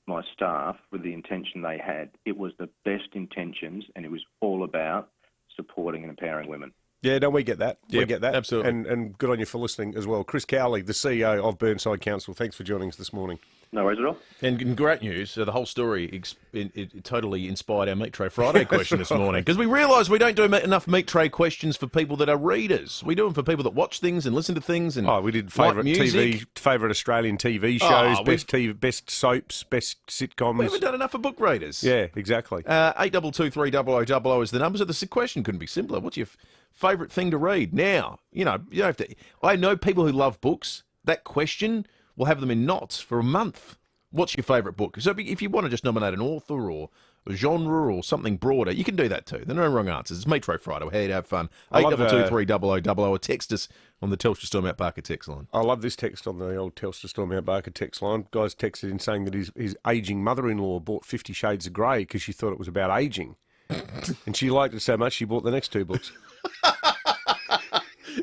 my staff with the intention they had. It was the best intentions, and it was all about supporting and empowering women. Yeah, no, we get that. Yeah, we get that. absolutely. And good on you for listening as well. Chris Cowley, the CEO of Burnside Council, thanks for joining us this morning. No worries at all. And great news, the whole story it totally inspired our Meat Tray Friday question this morning, because we realised we don't do enough Meat Tray questions for people that are readers. We do them for people that watch things and listen to things. And we did favourite Australian TV shows, best soaps, best sitcoms. We haven't done enough for book readers. Yeah, exactly. 82230000 is the number. So the question couldn't be simpler. What's your favourite thing to read? Now, you don't have to. I know people who love books. That question will have them in knots for a month. What's your favourite book? So if you want to just nominate an author or a genre or something broader, you can do that too. There are no wrong answers. It's Meat Tray Friday. We're here to have fun. 82230000 or text us on the Telstra Storm Out Barker text line. I love this text on the old Telstra Storm Out Barker text line. Guy's texted in saying that his ageing mother-in-law bought 50 Shades of Grey because she thought it was about ageing. And she liked it so much she bought the next two books.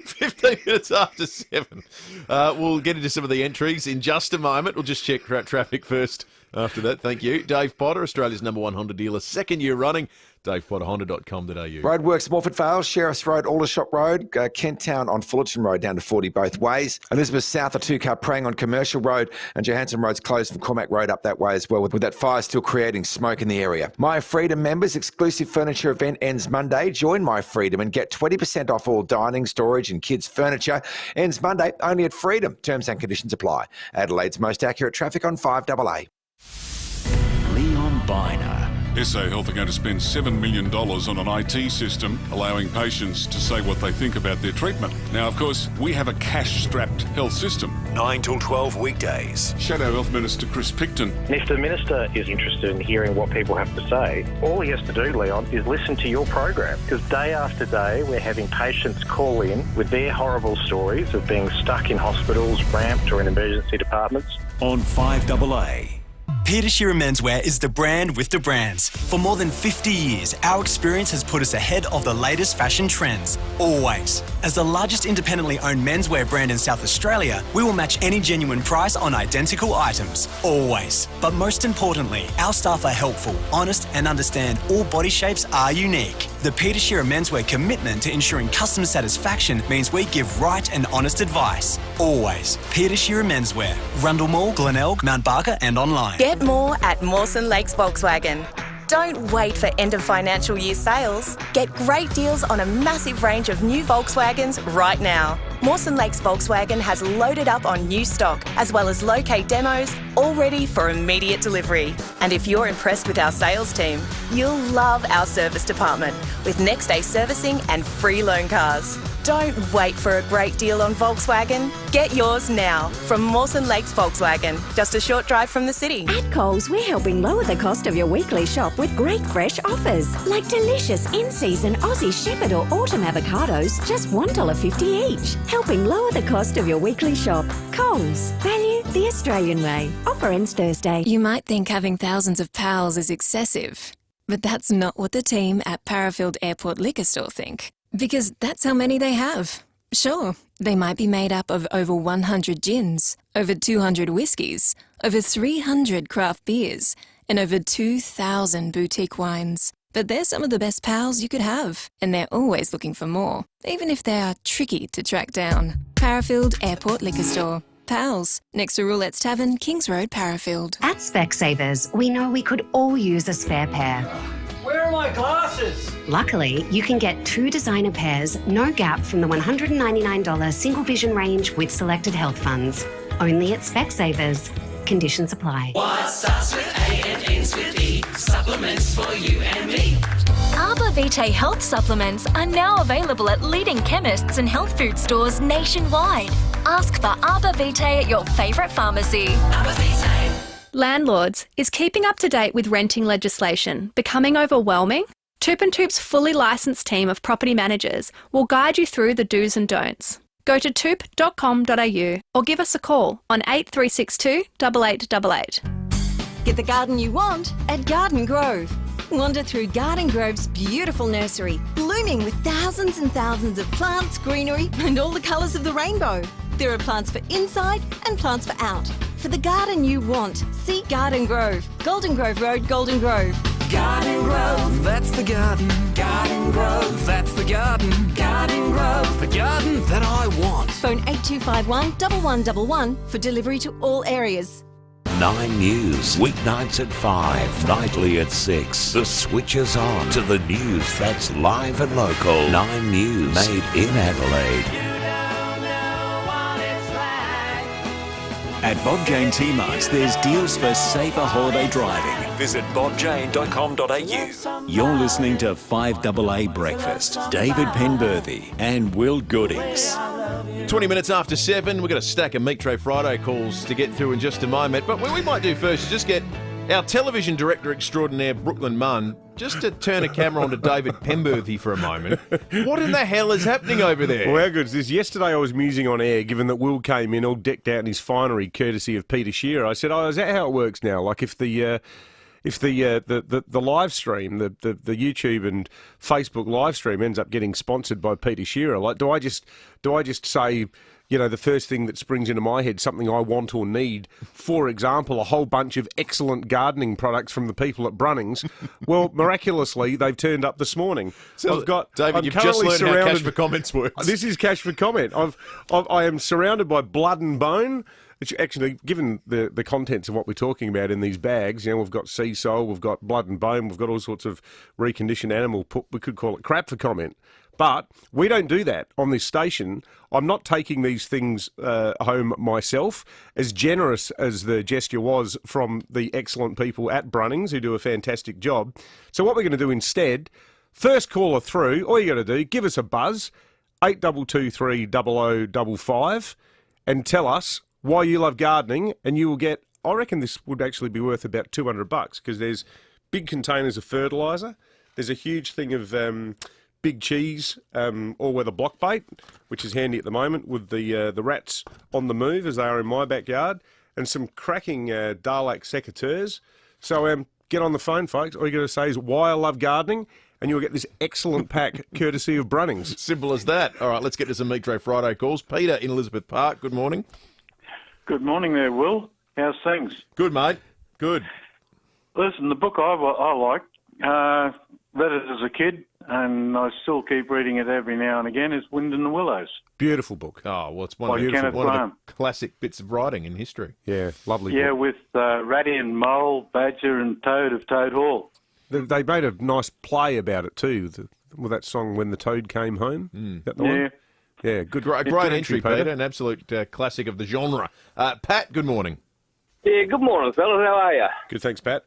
15 minutes after 7. We'll get into some of the entries in just a moment. We'll just check traffic first after that. Thank you. Dave Potter, Australia's #1 Honda dealer, second year running. DavePotterHonda.com.au. Roadworks, Morford Vale, Sheriffs Road, Aldershot Road, Kent Town on Fullerton Road down to 40 both ways. Elizabeth South, a two-car praying on Commercial Road, and Johansson Road's closed from Cormac Road up that way as well, with that fire still creating smoke in the area. My Freedom members, exclusive furniture event ends Monday. Join My Freedom and get 20% off all dining, storage and kids' furniture. Ends Monday only at Freedom. Terms and conditions apply. Adelaide's most accurate traffic on 5AA. Leon Biner. SA Health are going to spend $7 million on an IT system allowing patients to say what they think about their treatment. Now, of course, we have a cash-strapped health system. 9 till 12 weekdays. Shadow Health Minister Chris Picton. And if the Minister is interested in hearing what people have to say, all he has to do, Leon, is listen to your program. Because day after day, we're having patients call in with their horrible stories of being stuck in hospitals, ramped or in emergency departments. On 5AA. Peter Shearer Menswear is the brand with the brands. For more than 50 years, our experience has put us ahead of the latest fashion trends. Always. As the largest independently owned menswear brand in South Australia, we will match any genuine price on identical items. Always. But most importantly, our staff are helpful, honest, and understand all body shapes are unique. The Peter Shearer Menswear commitment to ensuring customer satisfaction means we give right and honest advice. Always. Peter Shearer Menswear. Rundle Mall, Glenelg, Mount Barker, and online. Get more at Mawson Lakes Volkswagen. Don't wait for end of financial year sales. Get great deals on a massive range of new Volkswagens right now. Mawson Lakes Volkswagen has loaded up on new stock, as well as locate demos, all ready for immediate delivery. And if you're impressed with our sales team, you'll love our service department with next day servicing and free loan cars. Don't wait for a great deal on Volkswagen. Get yours now from Mawson Lakes Volkswagen, just a short drive from the city. At Coles, we're helping lower the cost of your weekly shop with great fresh offers, like delicious in-season Aussie Shepherd or Autumn avocados, just $1.50 each, helping lower the cost of your weekly shop. Coles, value the Australian way. Offer ends Thursday. You might think having thousands of pals is excessive, but that's not what the team at Parafield Airport Liquor Store think. Because that's how many they have. Sure, they might be made up of over 100 gins, over 200 whiskies, over 300 craft beers, and over 2,000 boutique wines. But they're some of the best pals you could have, and they're always looking for more, even if they are tricky to track down. Parafield Airport Liquor Store. Pals, next to Roulette's Tavern, Kings Road, Parafield. At Specsavers, we know we could all use a spare pair. Where are my glasses? Luckily, you can get 2 designer pairs, no gap, from the $199 single vision range with selected health funds. Only at Specsavers. Conditions apply. What starts with A and ends with E? Supplements for you and me. Our FIVEaa health supplements are now available at leading chemists and health food stores nationwide. Ask for FIVEaa at your favourite pharmacy. Landlords, is keeping up to date with renting legislation becoming overwhelming? Toop and Toop's fully licensed team of property managers will guide you through the do's and don'ts. Go to toop.com.au or give us a call on 8362 8888. Get the garden you want at Garden Grove. Wander through Garden Grove's beautiful nursery, blooming with thousands and thousands of plants, greenery and all the colours of the rainbow. There are plants for inside and plants for out. For the garden you want, see Garden Grove. Golden Grove Road, Golden Grove. Garden Grove, that's the garden. Garden Grove, that's the garden. Garden Grove, the garden that I want. Phone 8251 1111 for delivery to all areas. 9 News, weeknights at 5, nightly at 6. The switch is on to the news that's live and local. 9 News, made in Adelaide. At Bob Jane T-Marts, there's deals for safer holiday driving. Visit bobjane.com.au. You're listening to 5AA Breakfast. David Penberthy and Will Goodings. 20 minutes after 7, we've got a stack of Meat Tray Friday calls to get through in just a moment. But what we might do first is just get our television director extraordinaire, Brooklyn Munn, just to turn a camera on to David Penberthy for a moment. What in the hell is happening over there? Well, how good is this? Yesterday I was musing on air, given that Will came in all decked out in his finery, courtesy of Peter Shearer. I said, "Oh, is that how it works now? Like if the live stream, the YouTube and Facebook live stream ends up getting sponsored by Peter Shearer, like do I just say, you know, the first thing that springs into my head, something I want or need, for example, a whole bunch of excellent gardening products from the people at Brunnings. Well, miraculously, they've turned up this morning. So, David, you've just learned how Cash for Comments works. This is Cash for Comment. I am surrounded by blood and bone. Which actually, given the contents of what we're talking about in these bags, you know, we've got sea sole, we've got blood and bone, we've got all sorts of reconditioned animal. We could call it crap for comment. But we don't do that on this station. I'm not taking these things home myself. As generous as the gesture was from the excellent people at Brunnings, who do a fantastic job. So what we're going to do instead, first caller through, all you got to do, give us a buzz, 8223 0055, and tell us why you love gardening, and you will get, I reckon this would actually be worth about $200 because there's big containers of fertiliser, there's a huge thing of big cheese, all-weather block bait, which is handy at the moment with the rats on the move as they are in my backyard, and some cracking Darlac secateurs. So get on the phone, folks. All you got to say is why I love gardening, and you'll get this excellent pack courtesy of Brunnings. Simple as that. All right, let's get to some Meat Tray Friday calls. Peter in Elizabeth Park, good morning. Good morning there, Will. How's things? Good, mate. Good. Listen, the book I like, read it as a kid, and I still keep reading it every now and again, is Wind in the Willows. Beautiful book. Oh, well, it's one of the classic bits of writing in history. Yeah, lovely book. Yeah, with Ratty and Mole, Badger and Toad of Toad Hall. They made a nice play about it too, with that song When the Toad Came Home. Is that the one? Yeah, good. Great entry, Peter. An absolute classic of the genre. Pat, good morning. Yeah, good morning, fellas. How are you? Good, thanks, Pat.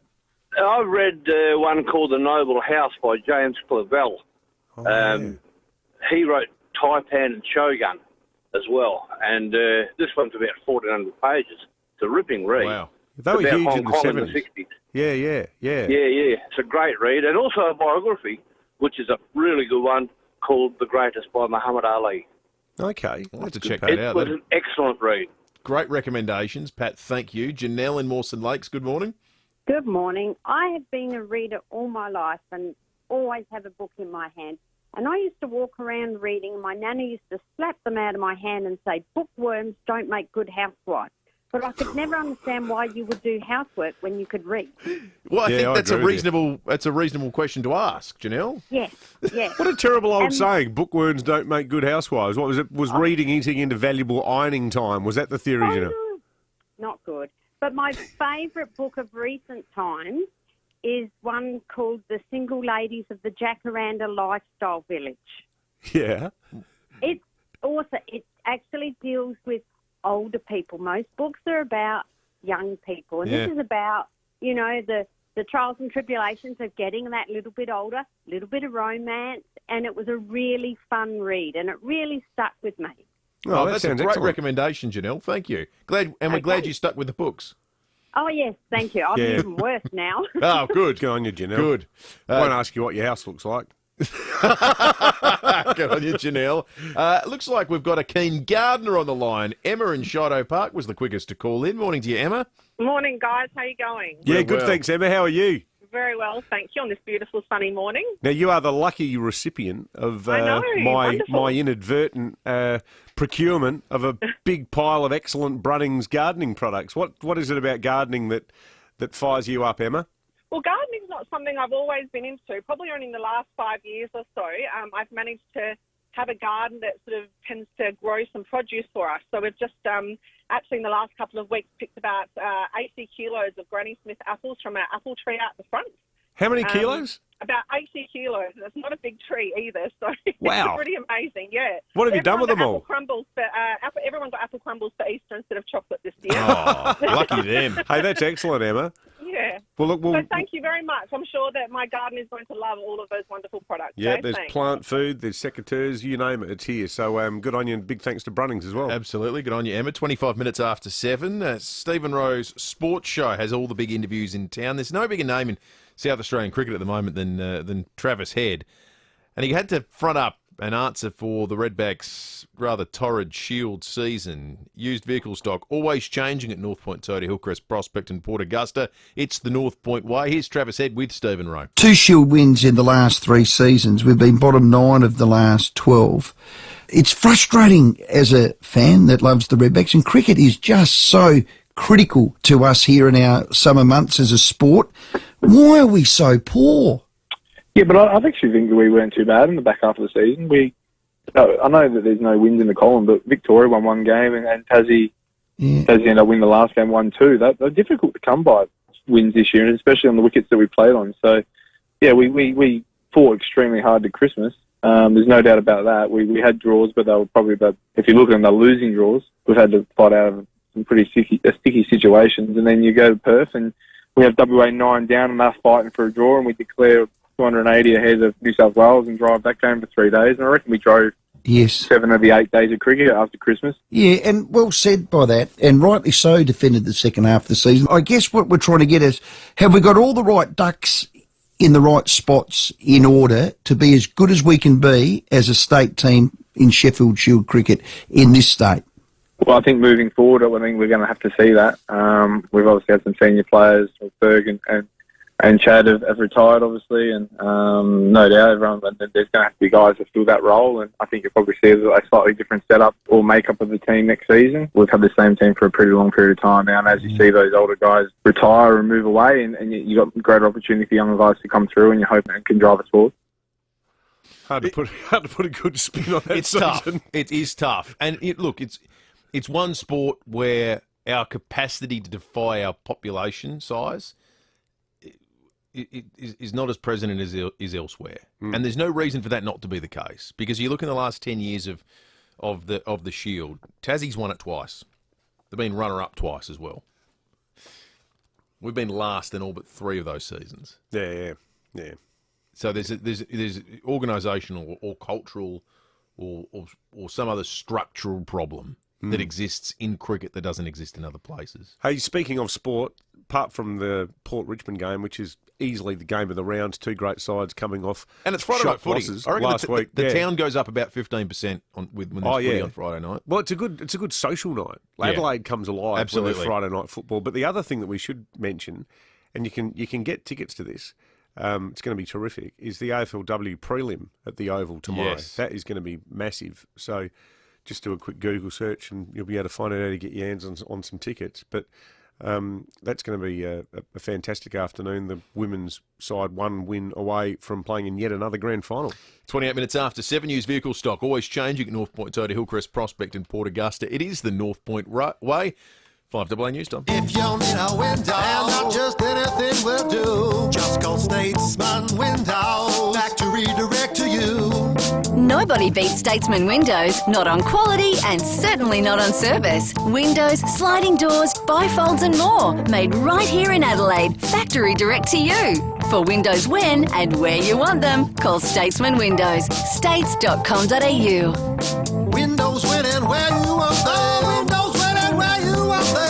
I've read one called The Noble House by James Clavell. He wrote Taipan and Shogun as well, and this one's about 1,400 pages. It's a ripping read. Wow. They were huge in the 70s. 60s. Yeah. It's a great read, and also a biography, which is a really good one, called The Greatest by Muhammad Ali. Okay. I'll have to check that out. It was an excellent read. Great recommendations, Pat. Thank you. Janelle in Mawson Lakes, good morning. Good morning. I have been a reader all my life and always have a book in my hand. And I used to walk around reading, and my nana used to slap them out of my hand and say, bookworms don't make good housewives. But I could never understand why you would do housework when you could read. Well, I think that's a reasonable question to ask, Janelle. Yes. What a terrible old saying. Bookworms don't make good housewives. What was it? Was reading eating into valuable ironing time? Was that the theory, Janelle? Not good. But my favourite book of recent times is one called The Single Ladies of the Jacaranda Lifestyle Village. Yeah. It's awesome. It actually deals with older people. Most books are about young people, and this is about, you know, the the trials and tribulations of getting that little bit older, little bit of romance, and it was a really fun read, and it really stuck with me. Oh, that's a great recommendation, Janelle. Thank you. We're glad you stuck with the books. Oh, yes, thank you. I'm even worse now. Oh, good. Good on you, Janelle. Good. I won't ask you what your house looks like. Good on you, Janelle. Looks like we've got a keen gardener on the line. Emma in Shido Park was the quickest to call in. Morning to you, Emma. Morning, guys. How you going? Yeah, good, thanks, Emma. How are you? Very well, thank you, on this beautiful sunny morning. Now, you are the lucky recipient of my inadvertent procurement of a big pile of excellent Brunnings gardening products. What is it about gardening that fires you up, Emma? Well, gardening's not something I've always been into. Probably only in the last 5 years or so, I've managed to have a garden that sort of tends to grow some produce for us. So we've just actually in the last couple of weeks picked about 80 kilos of Granny Smith apples from our apple tree out the front. How many kilos? About 80 kilos. That's not a big tree either, so wow. It's pretty amazing, yeah. What have you done with them all? Everyone got apple crumbles for Easter instead of chocolate this year. Oh, lucky them. Hey, that's excellent, Emma. Yeah. Well, look, so thank you very much. I'm sure that my garden is going to love all of those wonderful products. Yeah, so there's thanks. plant food, there's secateurs, you name it, it's here. So good on you, and big thanks to Brunnings as well. Absolutely. Good on you, Emma. 25 minutes after 7. Stephen Rowe's sports show has all the big interviews in town. There's no bigger name in South Australian cricket at the moment than Travis Head. And he had to front up an answer for the Redbacks' rather torrid Shield season. Used vehicle stock always changing at North Point Toyota, Hillcrest, Prospect and Port Augusta. It's the North Point way. Here's Travis Head with Stephen Rowe. 2 Shield wins in the last 3 seasons. We've been bottom 9 of the last 12. It's frustrating as a fan that loves the Redbacks, and cricket is just so critical to us here in our summer months as a sport. Why are we so poor? Yeah, but I actually think that we weren't too bad in the back half of the season. I know that there's no wins in the column, but Victoria won 1 game and Tassie ended up winning the last game 1-2. They're difficult to come by wins this year, and especially on the wickets that we played on. So, yeah, we fought extremely hard to Christmas. There's no doubt about that. We had draws, but they were probably if you look at them, they're losing draws. We've had to fight out of some pretty sticky situations, and then you go to Perth and we have WA 9 down and they're fighting for a draw, and we declare 280 ahead of New South Wales and drive that game for 3 days. And I reckon we drove 7 of the 8 days of cricket after Christmas. Yeah, and well said by that, and rightly so defended the second half of the season. I guess what we're trying to get is, have we got all the right ducks in the right spots in order to be as good as we can be as a state team in Sheffield Shield cricket in this state? Well, I think moving forward, I think we're going to have to see that. We've obviously had some senior players, Berg and Chad have retired, obviously, and no doubt there's going to have to be guys that fill that role, and I think you'll probably see a slightly different setup or makeup of the team next season. We've had the same team for a pretty long period of time now, and as you see those older guys retire and move away, and you've got greater opportunity for younger guys to come through, and you hope and can drive us forward. Hard to put a good spin on that. It's tough. It is tough. And it's one sport where our capacity to defy our population size is not as present as is elsewhere. And there's no reason for that not to be the case, because you look in the last 10 years of the Shield, Tassie's won it twice. They've been runner-up twice as well. We've been last in all but 3 of those seasons. Yeah. So there's organisational or cultural or some other structural problem that exists in cricket that doesn't exist in other places. Hey, speaking of sport, apart from the Port Richmond game, which is easily the game of the round, 2 great sides coming off, and it's Friday night footy. I reckon last week. The town goes up about 15% when there's footy on Friday night. Well, it's a good social night. Adelaide comes alive Absolutely. with Friday night football. But the other thing that we should mention, and you can get tickets to this, it's going to be terrific, is the AFLW prelim at the Oval tomorrow. Yes. That is going to be massive. So just do a quick Google search and you'll be able to find out how to get your hands on some tickets. But that's going to be a fantastic afternoon. The women's side 1 win away from playing in yet another grand final. 28 minutes after 7, used vehicle stock always changing at North Point Toyota, Hillcrest, Prospect and Port Augusta. It is the North Point way. 5AA News Time. If you need a window, and not just anything will do, just call Statesman Windows. Factory direct to you. No Nobody beats Statesman Windows, not on quality and certainly not on service. Windows, sliding doors, bifolds and more, made right here in Adelaide, factory direct to you. For windows when and where you want them, call Statesman Windows, states.com.au. Windows when and where you want them. Windows when and where you want them.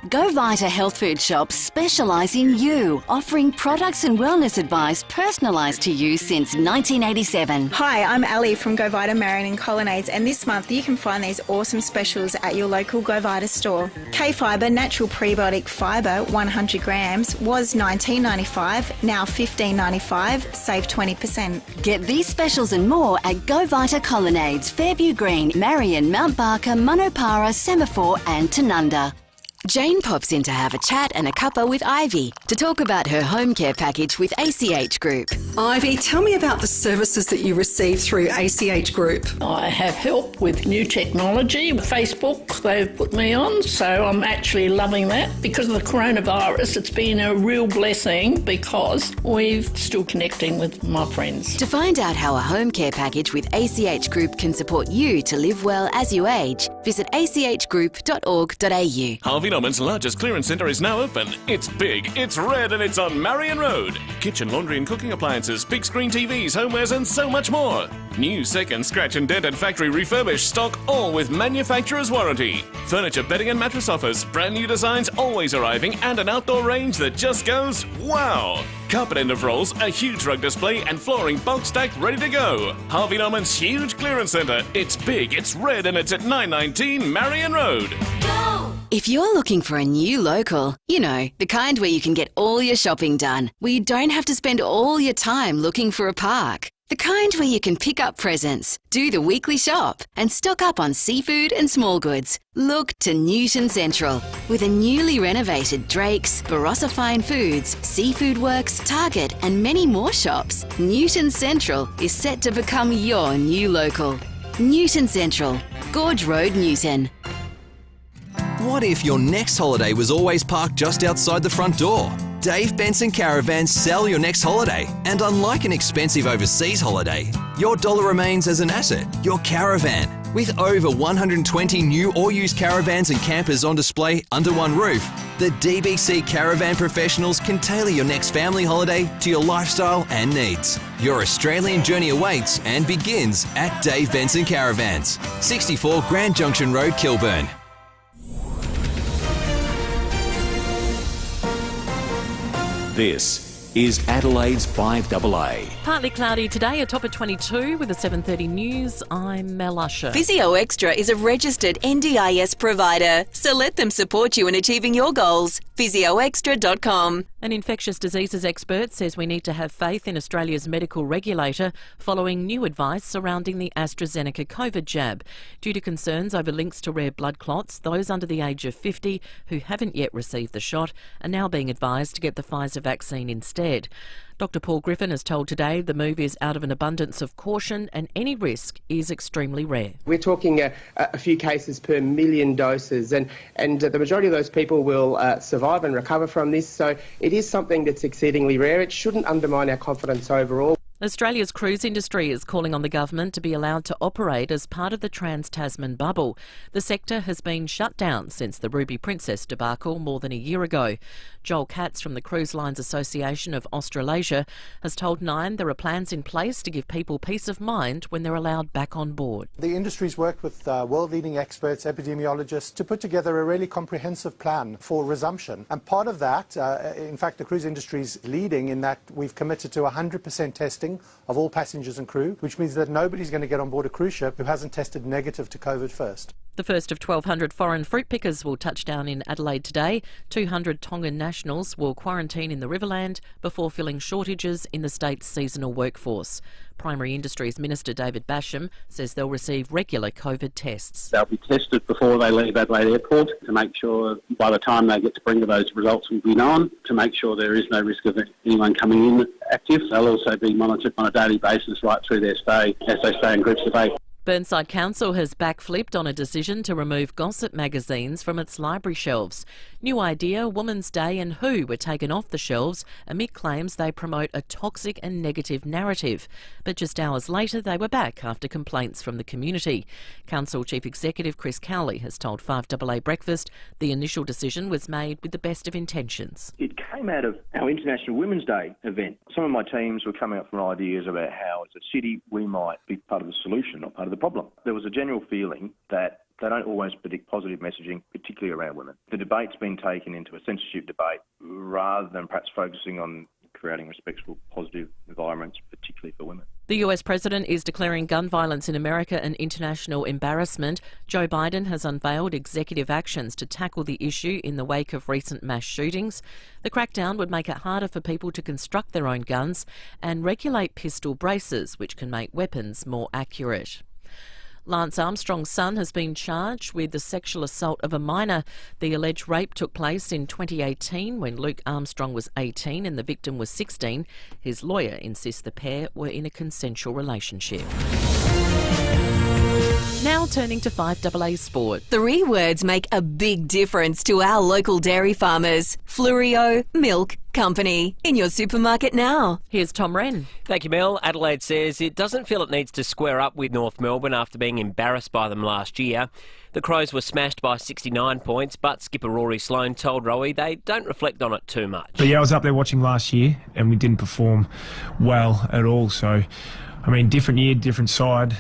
Go Vita Health Food Shops specialise in you, offering products and wellness advice personalised to you since 1987. Hi, I'm Ali from Go Vita Marion and Colonnades, and this month you can find these awesome specials at your local Go Vita store. K-Fibre Natural Prebiotic Fibre 100 grams was $19.95, now $15.95, save 20%. Get these specials and more at Go Vita Colonnades, Fairview Green, Marion, Mount Barker, Manopara, Semaphore and Tanunda. Jane pops in to have a chat and a cuppa with Ivy to talk about her home care package with ACH Group. Ivy, tell me about the services that you receive through ACH Group. I have help with new technology. Facebook, they've put me on, so I'm actually loving that. Because of the coronavirus, it's been a real blessing because we're still connecting with my friends. To find out how a home care package with ACH Group can support you to live well as you age, visit achgroup.org.au. Harvey Norman's largest clearance centre is now open. It's big, it's red, and it's on Marion Road. Kitchen, laundry and cooking appliances, big screen TVs, homewares and so much more. New, second, scratch and dent and factory refurbished stock, all with manufacturer's warranty. Furniture, bedding and mattress offers, brand new designs always arriving, and an outdoor range that just goes wow. Carpet end of rolls, a huge rug display and flooring bulk stacked ready to go. Harvey Norman's huge clearance centre. It's big, it's red and it's at 919 Marion Road. If you're looking for a new local, you know, the kind where you can get all your shopping done, where you don't have to spend all your time looking for a park, the kind where you can pick up presents, do the weekly shop and stock up on seafood and small goods, look to Newton Central. With a newly renovated Drake's, Barossa Fine Foods, Seafood Works, Target and many more shops, Newton Central is set to become your new local. Newton Central, Gorge Road, Newton. What if your next holiday was always parked just outside the front door? Dave Benson Caravans sell your next holiday, and unlike an expensive overseas holiday, your dollar remains as an asset, your caravan. With over 120 new or used caravans and campers on display under one roof, the DBC Caravan professionals can tailor your next family holiday to your lifestyle and needs. Your Australian journey awaits and begins at Dave Benson Caravans, 64 Grand Junction Road, Kilburn. This is Adelaide's 5AA. Partly cloudy today, a top of 22 with the 7:30 news. I'm Mel Usher. Physio Extra is a registered NDIS provider, so let them support you in achieving your goals. physioextra.com. An infectious diseases expert says we need to have faith in Australia's medical regulator following new advice surrounding the AstraZeneca COVID jab. Due to concerns over links to rare blood clots, those under the age of 50 who haven't yet received the shot are now being advised to get the Pfizer vaccine instead. Dr Paul Griffin has told Today the move is out of an abundance of caution and any risk is extremely rare. We're talking a few cases per million doses and the majority of those people will survive and recover from this, so it is something that's exceedingly rare. It shouldn't undermine our confidence overall. Australia's cruise industry is calling on the government to be allowed to operate as part of the Trans-Tasman bubble. The sector has been shut down since the Ruby Princess debacle more than a year ago. Joel Katz from the Cruise Lines Association of Australasia has told Nine there are plans in place to give people peace of mind when they're allowed back on board. The industry's worked with world-leading experts, epidemiologists, to put together a really comprehensive plan for resumption. And part of that, in fact, the cruise industry's leading in that we've committed to 100% testing of all passengers and crew, which means that nobody's going to get on board a cruise ship who hasn't tested negative to COVID first. The first of 1,200 foreign fruit pickers will touch down in Adelaide today. 200 Tongan nationals will quarantine in the Riverland before filling shortages in the state's seasonal workforce. Primary Industries Minister David Basham says they'll receive regular COVID tests. They'll be tested before they leave Adelaide Airport to make sure by the time they get to bring those results will be known, to make sure there is no risk of anyone coming in active. They'll also be monitored on a daily basis right through their stay as they stay in groups of 8. Burnside Council has backflipped on a decision to remove gossip magazines from its library shelves. New Idea, Women's Day and Who were taken off the shelves amid claims they promote a toxic and negative narrative. But just hours later, they were back after complaints from the community. Council Chief Executive Chris Cowley has told 5AA Breakfast the initial decision was made with the best of intentions. It came out of our International Women's Day event. Some of my teams were coming up with ideas about how, as a city, we might be part of the solution, not part of the problem. There was a general feeling that they don't always predict positive messaging, particularly around women. The debate's been taken into a censorship debate rather than perhaps focusing on creating respectful, positive environments, particularly for women. The US President is declaring gun violence in America an international embarrassment. Joe Biden has unveiled executive actions to tackle the issue in the wake of recent mass shootings. The crackdown would make it harder for people to construct their own guns and regulate pistol braces, which can make weapons more accurate. Lance Armstrong's son has been charged with the sexual assault of a minor. The alleged rape took place in 2018 when Luke Armstrong was 18 and the victim was 16. His lawyer insists the pair were in a consensual relationship. Now turning to 5AA Sport. 3 words make a big difference to our local dairy farmers. Flurio Milk Company. In your supermarket now. Here's Tom Wren. Thank you, Mel. Adelaide says it doesn't feel it needs to square up with North Melbourne after being embarrassed by them last year. The Crows were smashed by 69 points, but skipper Rory Sloane told Rowie they don't reflect on it too much. But yeah, I was up there watching last year and we didn't perform well at all. So, I mean, different year, different side.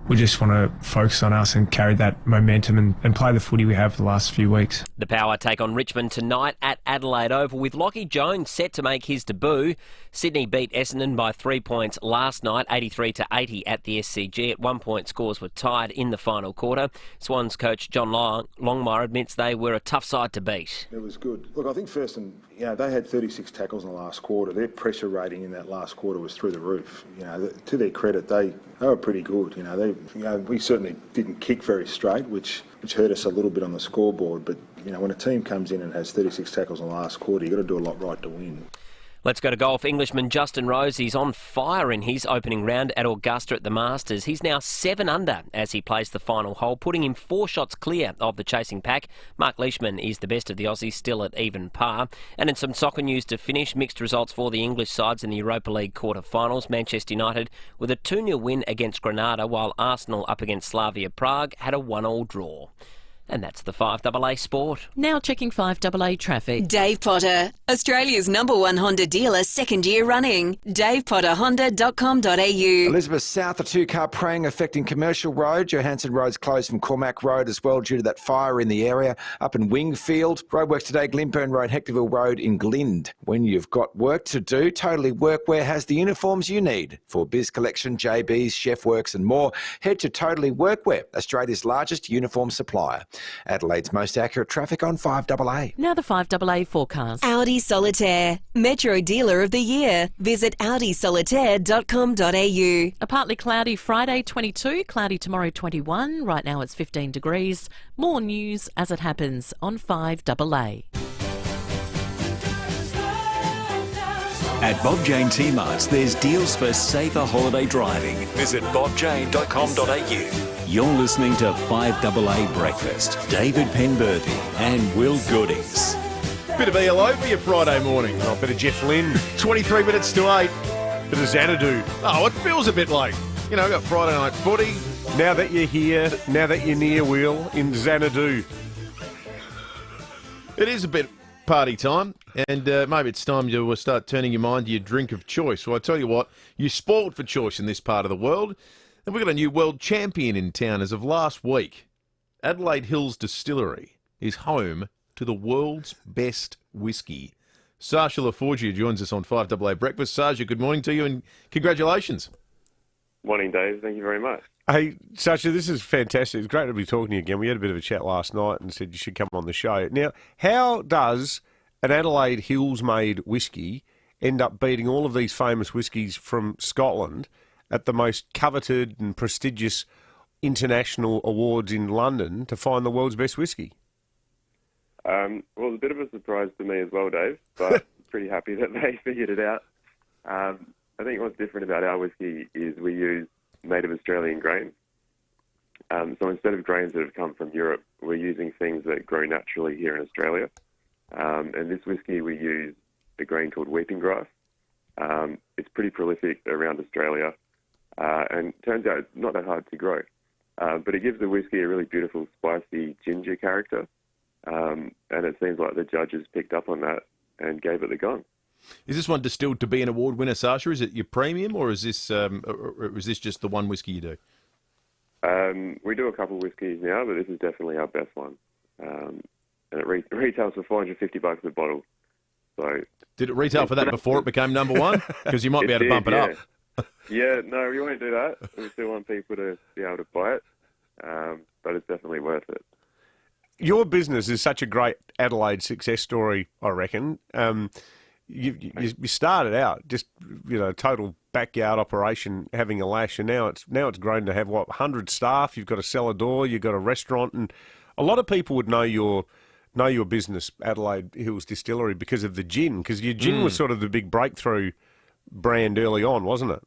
We just want to focus on us and carry that momentum and play the footy we have for the last few weeks. The Power take on Richmond tonight at Adelaide Oval with Lockie Jones set to make his debut. Sydney beat Essendon by 3 points last night, 83-80 at the SCG. At 1 point, scores were tied in the final quarter. Swans coach John Longmire admits they were a tough side to beat. It was good. Look, I think they had 36 tackles in the last quarter. Their pressure rating in that last quarter was through the roof. To their credit, they were pretty good. We certainly didn't kick very straight, which hurt us a little bit on the scoreboard. But when a team comes in and has 36 tackles in the last quarter, you've got to do a lot right to win. Let's go to golf. Englishman Justin Rose, he's on fire in his opening round at Augusta at the Masters. He's now 7 under as he plays the final hole, putting him 4 shots clear of the chasing pack. Mark Leishman is the best of the Aussies, still at even par. And in some soccer news to finish, mixed results for the English sides in the Europa League quarter-finals. Manchester United with a 2-0 win against Granada, while Arsenal up against Slavia Prague had a 1-1 draw. And that's the 5AA Sport. Now checking 5AA traffic. Dave Potter, Australia's #1 Honda dealer, 2nd year running. DavePotterHonda.com.au. Elizabeth, south of 2-car praying affecting Commercial Road. Johansson Road's closed from Cormac Road as well due to that fire in the area. Up in Wingfield. Roadworks today, Glimburn Road, Hectorville Road in Glynde. When you've got work to do, Totally Workwear has the uniforms you need. For Biz Collection, JB's, Chef Works and more, head to Totally Workwear, Australia's largest uniform supplier. Adelaide's most accurate traffic on 5AA. Now the 5AA forecast. Audi Solitaire, Metro Dealer of the Year. Visit audisolitaire.com.au. A partly cloudy Friday 22, cloudy tomorrow 21. Right now it's 15 degrees. More news as it happens on 5AA. At Bob Jane T-Marts, there's deals for safer holiday driving. Visit bobjane.com.au. You're listening to 5AA Breakfast. David Penberthy and Will Goodings. Bit of ELO for your Friday morning. Oh, bit of Jeff Lynne. 23 minutes to 8. Bit of Xanadu. Oh, it feels a bit late. We've got Friday night footy. Now that you're here, now that you're near, Will, in Xanadu. It is a bit party time, and maybe it's time to start turning your mind to your drink of choice. Well, I tell you what, you're spoiled for choice in this part of the world, and we've got a new world champion in town as of last week. Adelaide Hills Distillery is home to the world's best whiskey. Sasha Laforgia joins us on 5AA Breakfast. Sasha, good morning to you, and congratulations. Morning, Dave. Thank you very much. Hey, Sasha, this is fantastic. It's great to be talking to you again. We had a bit of a chat last night and said you should come on the show. Now, how does an Adelaide Hills-made whiskey end up beating all of these famous whiskies from Scotland at the most coveted and prestigious international awards in London to find the world's best whiskey? Well, it's a bit of a surprise to me as well, Dave, but pretty happy that they figured it out. I think what's different about our whiskey is we use native Australian grains. So instead of grains that have come from Europe, we're using things that grow naturally here in Australia. And this whiskey, we use a grain called weeping grass. It's pretty prolific around Australia, and turns out it's not that hard to grow. But it gives the whiskey a really beautiful, spicy ginger character. And it seems like the judges picked up on that and gave it the gong. Is this one distilled to be an award winner, Sasha? Is it your premium, or is this just the one whiskey you do? We do a couple of whiskies now, but this is definitely our best one. And it retails for $450 a bottle. So did it retail for that before it became number one? Because you might be able to bump it up. Yeah, no, we won't do that. We still want people to be able to buy it, but it's definitely worth it. Your business is such a great Adelaide success story, I reckon. You started out just total backyard operation, having a lash, and now it's grown to have 100 staff. You've got a cellar door, you've got a restaurant, and a lot of people would know your business, Adelaide Hills Distillery, because of the gin. Because your gin was sort of the big breakthrough brand early on, wasn't it?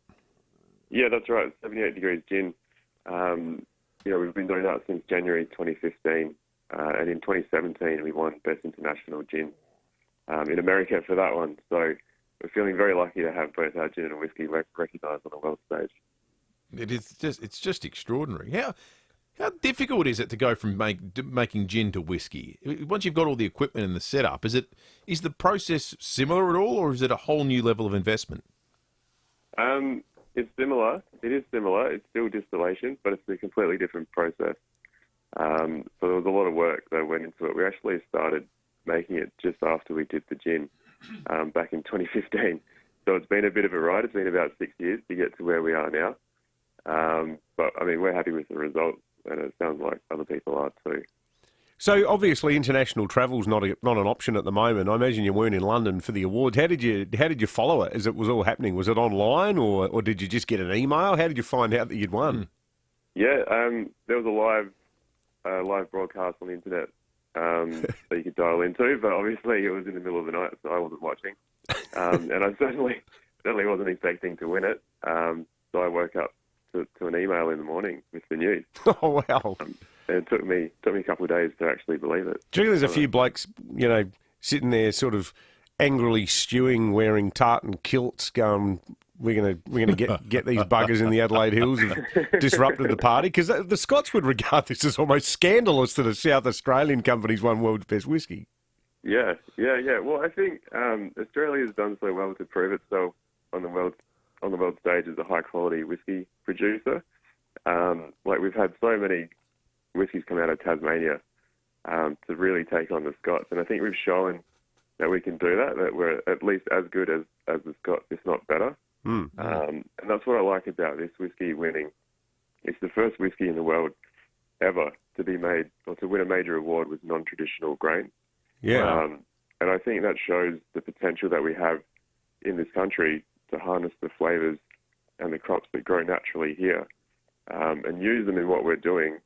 Yeah, that's right. 78 Degrees Gin. We've been doing that since January 2015, and in 2017 we won Best International Gin in America for that one. So we're feeling very lucky to have both our gin and whiskey recognised on the world stage. It's just extraordinary. How difficult is it to go from making gin to whiskey? Once you've got all the equipment and the setup, is the process similar at all, or is it a whole new level of investment? It's similar. It is similar. It's still distillation, but it's a completely different process. So there was a lot of work that went into it. We actually started making it just after we did the gin back in 2015. So it's been a bit of a ride. It's been about 6 years to get to where we are now. But, I mean, we're happy with the results, and it sounds like other people are too. So obviously international travel's not an option at the moment. I imagine you weren't in London for the awards. How did you follow it as it was all happening? Was it online or did you just get an email? How did you find out that you'd won? Yeah, there was a live broadcast on the internet that you could dial into, but obviously it was in the middle of the night, so I wasn't watching, and I certainly wasn't expecting to win it. So I woke up to an email in the morning with the news. Oh wow! And it took me a couple of days to actually believe it. Do you think there's a few blokes, sitting there sort of angrily stewing, wearing tartan kilts, going, we're gonna get these buggers in the Adelaide Hills have disrupted the party? Because the Scots would regard this as almost scandalous that a South Australian company's won world's best whiskey. Yeah. Well, I think Australia has done so well to prove itself on the world stage as a high quality whiskey producer. We've had so many whiskies come out of Tasmania to really take on the Scots, and I think we've shown that we can do that we're at least as good as the Scots, if not better. And that's what I like about this whiskey winning. It's the first whiskey in the world ever to be made or to win a major award with non-traditional grain. Yeah. And I think that shows the potential that we have in this country to harness the flavours and the crops that grow naturally here, and use them in what we're doing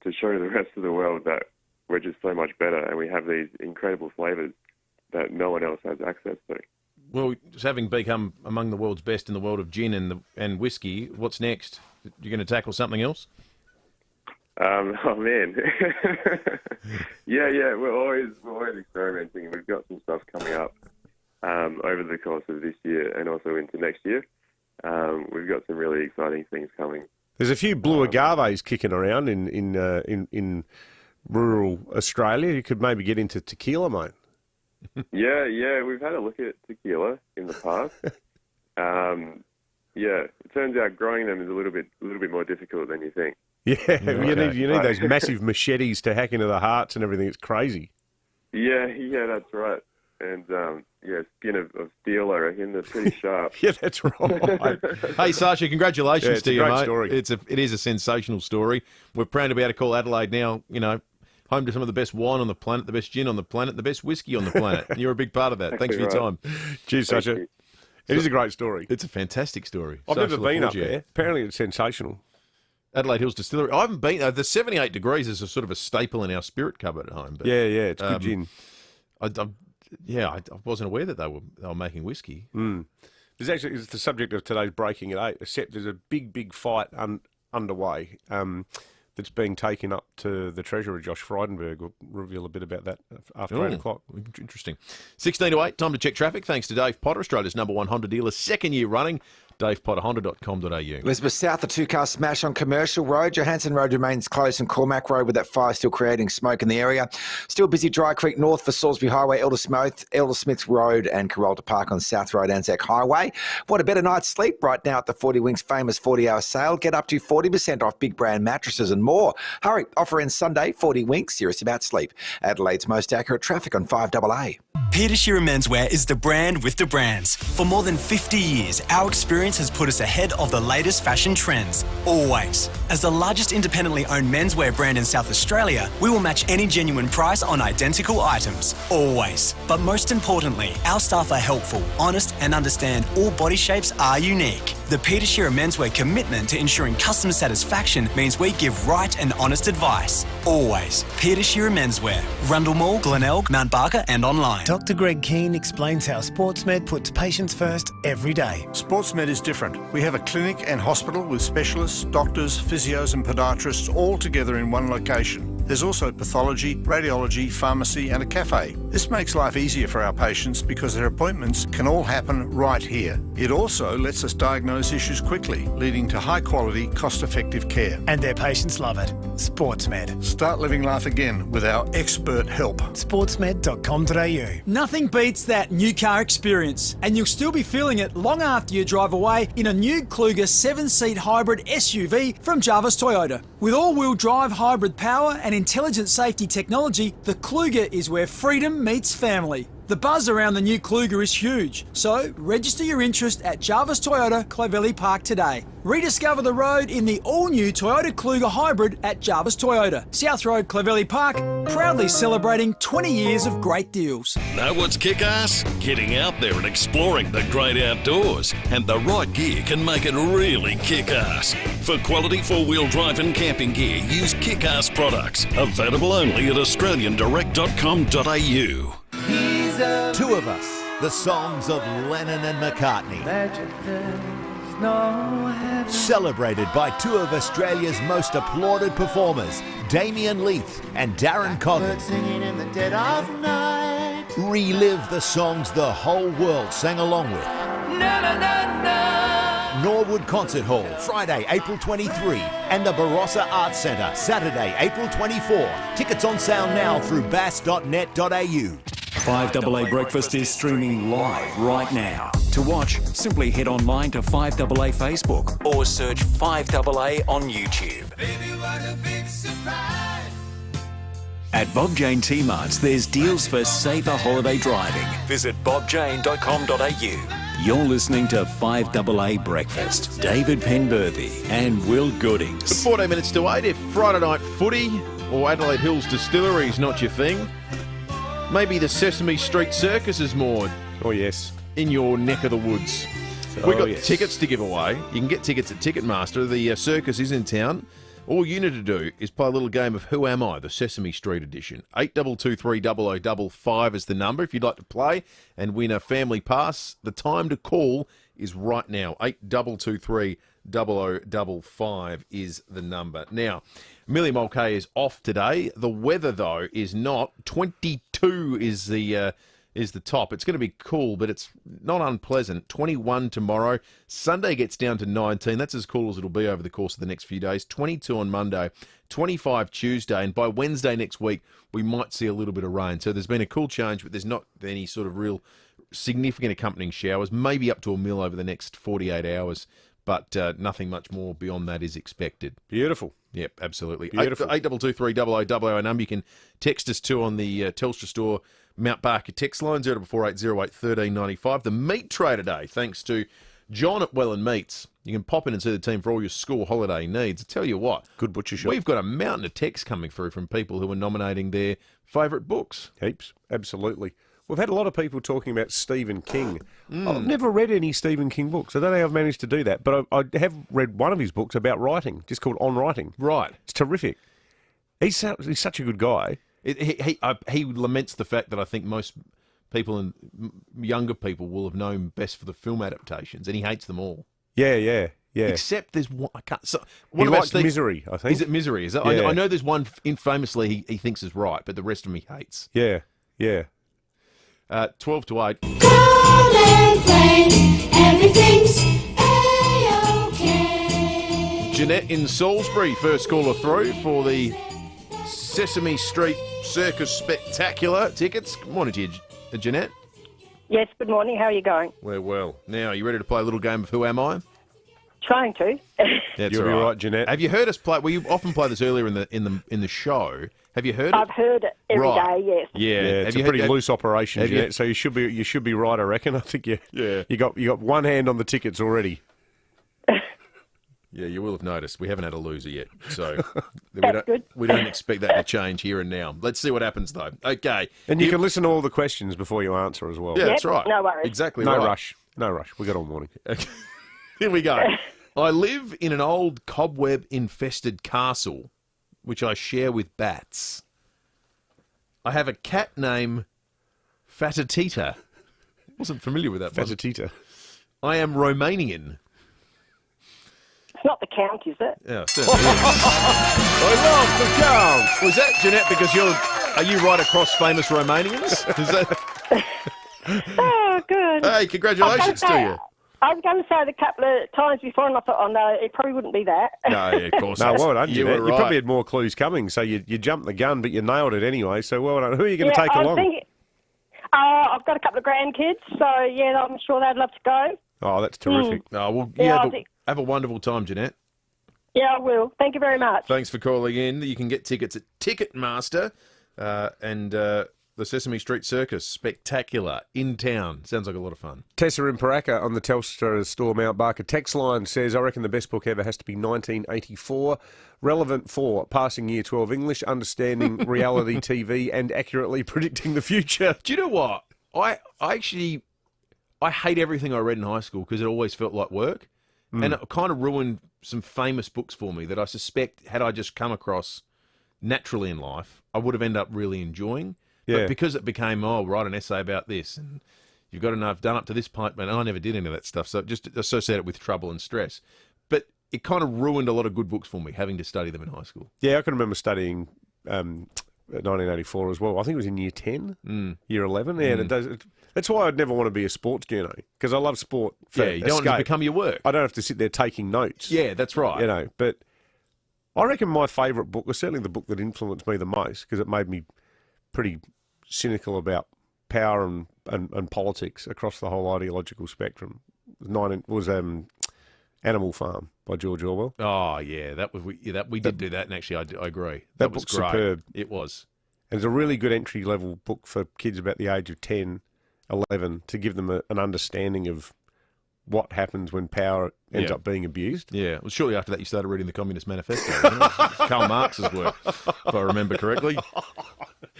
to show the rest of the world that we're just so much better and we have these incredible flavours that no one else has access to. Well, just having become among the world's best in the world of gin and whiskey, what's next? You're going to tackle something else? Oh man, yeah. We're always experimenting. We've got some stuff coming up over the course of this year and also into next year. We've got some really exciting things coming. There's a few blue agaves kicking around in rural Australia. You could maybe get into tequila, mate. Yeah, we've had a look at tequila in the past. It turns out growing them is a little bit more difficult than you think. Yeah, you need those massive machetes to hack into the hearts and everything. It's crazy. Yeah, that's right. And skin of steel, I reckon. They're pretty sharp. Yeah, that's right. Hey, Sasha, congratulations to you, great mate. Story. It is a sensational story. We're proud to be able to call Adelaide now, home to some of the best wine on the planet, the best gin on the planet, the best whiskey on the planet. And you're a big part of that. Thanks for your time. Cheers, Sasha. It is a great story. It's a fantastic story. I've never been up there. Apparently it's sensational. Adelaide Hills Distillery. I haven't been. The 78 Degrees is a sort of a staple in our spirit cupboard at home. But, yeah, it's good gin. I wasn't aware that they were making whiskey. There's actually, it's the subject of today's Breaking at 8, except there's a big fight underway. The that's being taken up to the Treasurer, Josh Frydenberg. We'll reveal a bit about that after 8 o'clock. Interesting. 16 to 8, time to check traffic. Thanks to Dave Potter, Australia's #1 Honda dealer, second year running. DavePotterHonda.com.au. Elizabeth South, a two-car smash on Commercial Road. Johansson Road remains closed and Cormac Road with that fire still creating smoke in the area. Still busy Dry Creek North for Salisbury Highway, Eldersmith Road and Carolta Park on South Road, Anzac Highway. What a better night's sleep right now at the 40 Winks famous 40-hour sale. Get up to 40% off big brand mattresses and more. Hurry, offer ends Sunday, 40 Winks, serious about sleep. Adelaide's most accurate traffic on 5AA. Peter Shearer Menswear is the brand with the brands. For more than 50 years, our experience has put us ahead of the latest fashion trends, always. As the largest independently owned menswear brand in South Australia, we will match any genuine price on identical items, always. But most importantly, our staff are helpful, honest and understand all body shapes are unique. The Peter Shearer Menswear commitment to ensuring customer satisfaction means we give right and honest advice, always. Peter Shearer Menswear, Rundle Mall, Glenelg, Mount Barker and online. Dr. Greg Keane explains how SportsMed puts patients first every day. SportsMed is different. We have a clinic and hospital with specialists, doctors, physios and podiatrists all together in one location. There's also pathology, radiology, pharmacy and a cafe. This makes life easier for our patients because their appointments can all happen right here. It also lets us diagnose issues quickly, leading to high quality, cost-effective care. And their patients love it. SportsMed. Start living life again with our expert help. Sportsmed.com.au. Nothing beats that new car experience, and you'll still be feeling it long after you drive away in a new Kluger 7-seat hybrid SUV from Jarvis Toyota. With all-wheel drive hybrid power and intelligent safety technology, the Kluger is where freedom meets family. The buzz around the new Kluger is huge, so register your interest at Jarvis Toyota, Clovelly Park today. Rediscover the road in the all-new Toyota Kluger Hybrid at Jarvis Toyota, South Road, Clovelly Park, proudly celebrating 20 years of great deals. Know what's kick-ass? Getting out there and exploring the great outdoors. And the right gear can make it really kick-ass. For quality four-wheel drive and camping gear, use kick-ass products. Available only at australiandirect.com.au. Two of Us, the songs of Lennon and McCartney. Celebrated by two of Australia's most applauded performers, Damien Leith and Darren Coggan. Relive the songs the whole world sang along with. Norwood Concert Hall, Friday, April 23, and the Barossa Arts Centre, Saturday, April 24. Tickets on sale now through bass.net.au. 5AA Breakfast is streaming live right now. To watch, simply head online to 5AA Facebook or search 5AA on YouTube. At Bob Jane T-Marts, there's deals for safer holiday driving. Visit bobjane.com.au. You're listening to 5AA Breakfast. David Penberthy and Will Goodings. 14 minutes to 8. If Friday night footy or Adelaide Hills Distillery is not your thing, maybe the Sesame Street Circus is more. Oh, yes. In your neck of the woods. We've got tickets to give away. You can get tickets at Ticketmaster. The circus is in town. All you need to do is play a little game of Who Am I, the Sesame Street edition. 8223 is the number if you'd like to play and win a family pass. The time to call is right now. 8223 is the number. Now, Amelia Mulcahy is off today. The weather, though, is not. 22 is the top. It's going to be cool, but it's not unpleasant. 21 tomorrow. Sunday gets down to 19. That's as cool as it'll be over the course of the next few days. 22 on Monday, 25 Tuesday, and by Wednesday next week, we might see a little bit of rain. So there's been a cool change, but there's not any sort of real significant accompanying showers, maybe up to a mil over the next 48 hours. But nothing much more beyond that is expected. Beautiful. Yep, absolutely. Beautiful. 8223 our number. You can text us to on the Telstra Store Mount Barker text line 0480 1395. The meat tray today, thanks to John at Welland Meats. You can pop in and see the team for all your school holiday needs. I tell you what, good butcher shop. We've got a mountain of texts coming through from people who are nominating their favourite books. Heaps, absolutely. We've had a lot of people talking about Stephen King. I've never read any Stephen King books. I don't know how I've managed to do that, but I have read one of his books about writing, just called On Writing. Right. It's terrific. He's such a good guy. He laments the fact that I think most people and younger people will have known best for the film adaptations, and he hates them all. Yeah. Yeah. Except there's one. I can't. So, He what about likes Steve? Misery, I think. Is it Misery? Is it? Yeah. I know there's one infamously he thinks is right, but the rest of me hates. Yeah, yeah. 12 to 8. Everything's A-OK. Jeanette in Salisbury, first caller through for the Sesame Street Circus Spectacular tickets. Good morning to you, Jeanette. Yes, good morning. How are you going? We're well. Now, are you ready to play a little game of Who Am I? Trying to. That's You'll be right, Jeanette. Have you heard us play? Well, you often play this earlier in the show. Have you heard it? I've heard it every day. Yes. Yeah, It's a pretty loose operation, Jeanette. So you should be right, I reckon. I think you got one hand on the tickets already. Yeah, you will have noticed we haven't had a loser yet, so Good. we don't expect that to change here and now. Let's see what happens though. Okay, And you can listen to all the questions before you answer as well. Yeah, that's right. No worries. Exactly No right. rush. No rush. We got all morning. Here we go. I live in an old cobweb-infested castle, which I share with bats. I have a cat named Fatatita. Wasn't familiar with that. Fatatita. I am Romanian. It's not the Count, is it? Yeah, certainly is. I love the count. Was that, Jeanette, because are you right across famous Romanians? Is that... Oh, good. Hey, congratulations to you. I was going to say it a couple of times before, and I thought, oh, no, it probably wouldn't be that. No, yeah, of course. No, well done, You Jeanette. were You right. probably had more clues coming, so you jumped the gun, but you nailed it anyway. So well done. Who are you going to take along? I've got a couple of grandkids, so, yeah, I'm sure they'd love to go. Oh, that's terrific. Oh, well, Yeah, have a wonderful time, Jeanette. Yeah, I will. Thank you very much. Thanks for calling in. You can get tickets at Ticketmaster and the Sesame Street Circus Spectacular in town. Sounds like a lot of fun. Tessa in Paraka on the Telstra store Mount Barker text line says, I reckon the best book ever has to be 1984. Relevant for passing Year 12 English, understanding reality TV and accurately predicting the future. Do you know what? I hate everything I read in high school because it always felt like work. And it kind of ruined some famous books for me that I suspect had I just come across naturally in life, I would have ended up really enjoying. Yeah. But because it became, write an essay about this and you've got enough done up to this point, and I never did any of that stuff. So just associate it with trouble and stress. But it kind of ruined a lot of good books for me, having to study them in high school. Yeah, I can remember studying 1984 as well. I think it was in year 10, year 11. Yeah, that's why I'd never want to be a sports journo, because I love sport. For Yeah, you don't want it to become your work. I don't have to sit there taking notes. Yeah, that's right. But I reckon my favourite book was certainly the book that influenced me the most, because it made me pretty cynical about power and politics across the whole ideological spectrum. Was Animal Farm by George Orwell. Oh yeah, we did do that, and actually I agree. That was book's great. superb. It was. And it's a really good entry level book for kids about the age of 10, 11 to give them an understanding of what happens when power ends up being abused. Yeah. Well, shortly after that, you started reading the Communist Manifesto. Wasn't it? Karl Marx's work, if I remember correctly.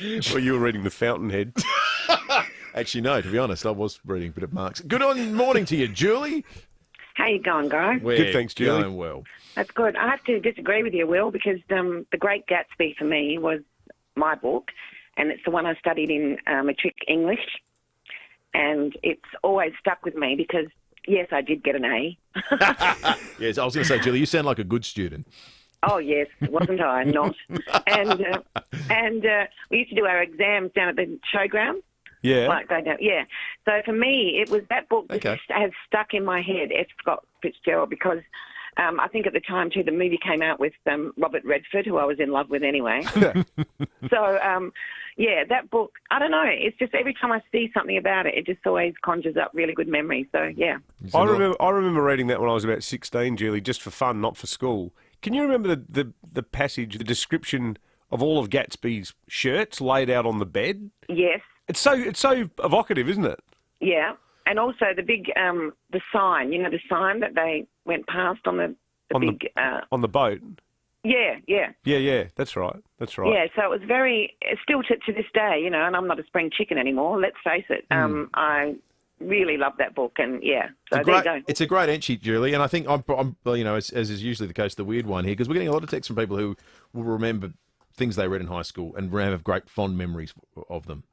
Well, you were reading The Fountainhead. Actually, no, to be honest, I was reading a bit of Marx. Good morning to you, Julie. How you going, guys? Good, thanks, Julie. Going well. That's good. I have to disagree with you, Will, because The Great Gatsby for me was my book, and it's the one I studied in matric English, and it's always stuck with me because, yes, I did get an A. Yes, I was going to say, Julie, you sound like a good student. Oh, yes, wasn't I? Not. And we used to do our exams down at the showground. Yeah. Like they don't. Yeah. So for me, it was that book that has stuck in my head, F. Scott Fitzgerald, because I think at the time too the movie came out with Robert Redford, who I was in love with anyway. So yeah, that book. I don't know. It's just every time I see something about it, it just always conjures up really good memories. So yeah. I remember reading that when I was about 16, Julie, just for fun, not for school. Can you remember the passage, the description of all of Gatsby's shirts laid out on the bed? Yes. It's so evocative, isn't it? Yeah, and also the big the sign. The sign that they went past on the big on the boat. Yeah. Yeah. That's right. Yeah, so it was very still to this day, and I'm not a spring chicken anymore. Let's face it. I really love that book, and yeah. So there you go. It's a great entry, Julie, and I think I'm as is usually the case, the weird one here, because we're getting a lot of texts from people who will remember things they read in high school and have great fond memories of them.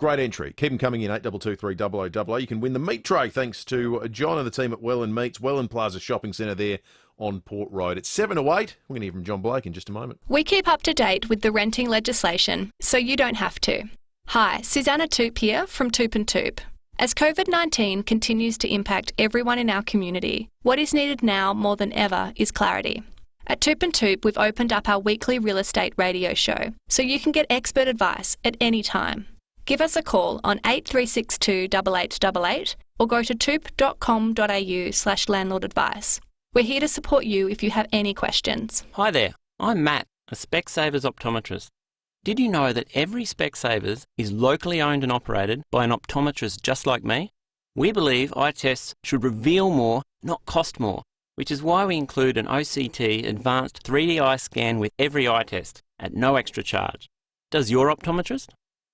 Great entry. Keep them coming in, 8223 0000. You can win the meat tray thanks to John and the team at Welland Meats, Welland Plaza Shopping Centre there on Port Road. It's 7 to 8. We're going to hear from John Blake in just a moment. We keep up to date with the renting legislation, so you don't have to. Hi, Susanna Toop here from Toop & Toop. As COVID-19 continues to impact everyone in our community, what is needed now more than ever is clarity. At Toop & Toop, we've opened up our weekly real estate radio show, so you can get expert advice at any time. Give us a call on 8362 8888 or go to toop.com.au/landlord advice. We're here to support you if you have any questions. Hi there, I'm Matt, a Specsavers optometrist. Did you know that every Specsavers is locally owned and operated by an optometrist just like me? We believe eye tests should reveal more, not cost more, which is why we include an OCT advanced 3D eye scan with every eye test at no extra charge. Does your optometrist?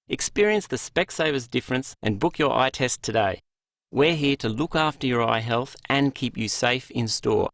Experience the Specsavers difference and book your eye test today. We're here to look after your eye health and keep you safe in store.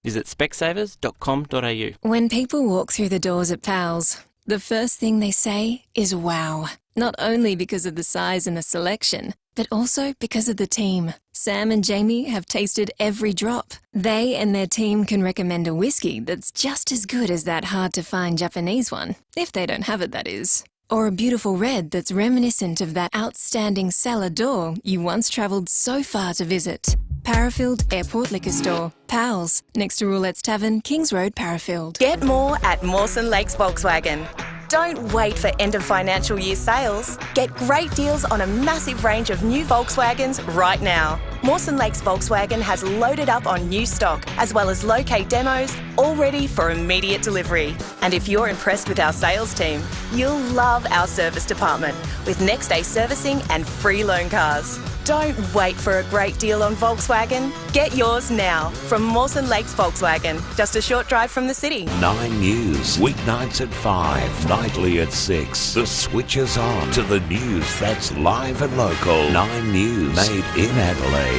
Visit specsavers.com.au. When people walk through the doors at Powell's, the first thing they say is wow. Not only because of the size and the selection, but also because of the team. Sam and Jamie have tasted every drop. They and their team can recommend a whiskey that's just as good as that hard-to-find Japanese one, if they don't have it, that is. Or a beautiful red that's reminiscent of that outstanding cellar door you once travelled so far to visit. Parafield Airport Liquor Store. Powell's, next to Roulette's Tavern, Kings Road, Parafield. Get more at Mawson Lakes Volkswagen. Don't wait for end of financial year sales. Get great deals on a massive range of new Volkswagens right now. Mawson Lakes Volkswagen has loaded up on new stock, as well as locate demos, all ready for immediate delivery. And if you're impressed with our sales team, you'll love our service department, with next day servicing and free loan cars. Don't wait for a great deal on Volkswagen. Get yours now from Mawson Lakes Volkswagen, just a short drive from the city. 9 News, weeknights at 5, nightly at 6. The switch is on to the news that's live and local. 9 News, made in Adelaide.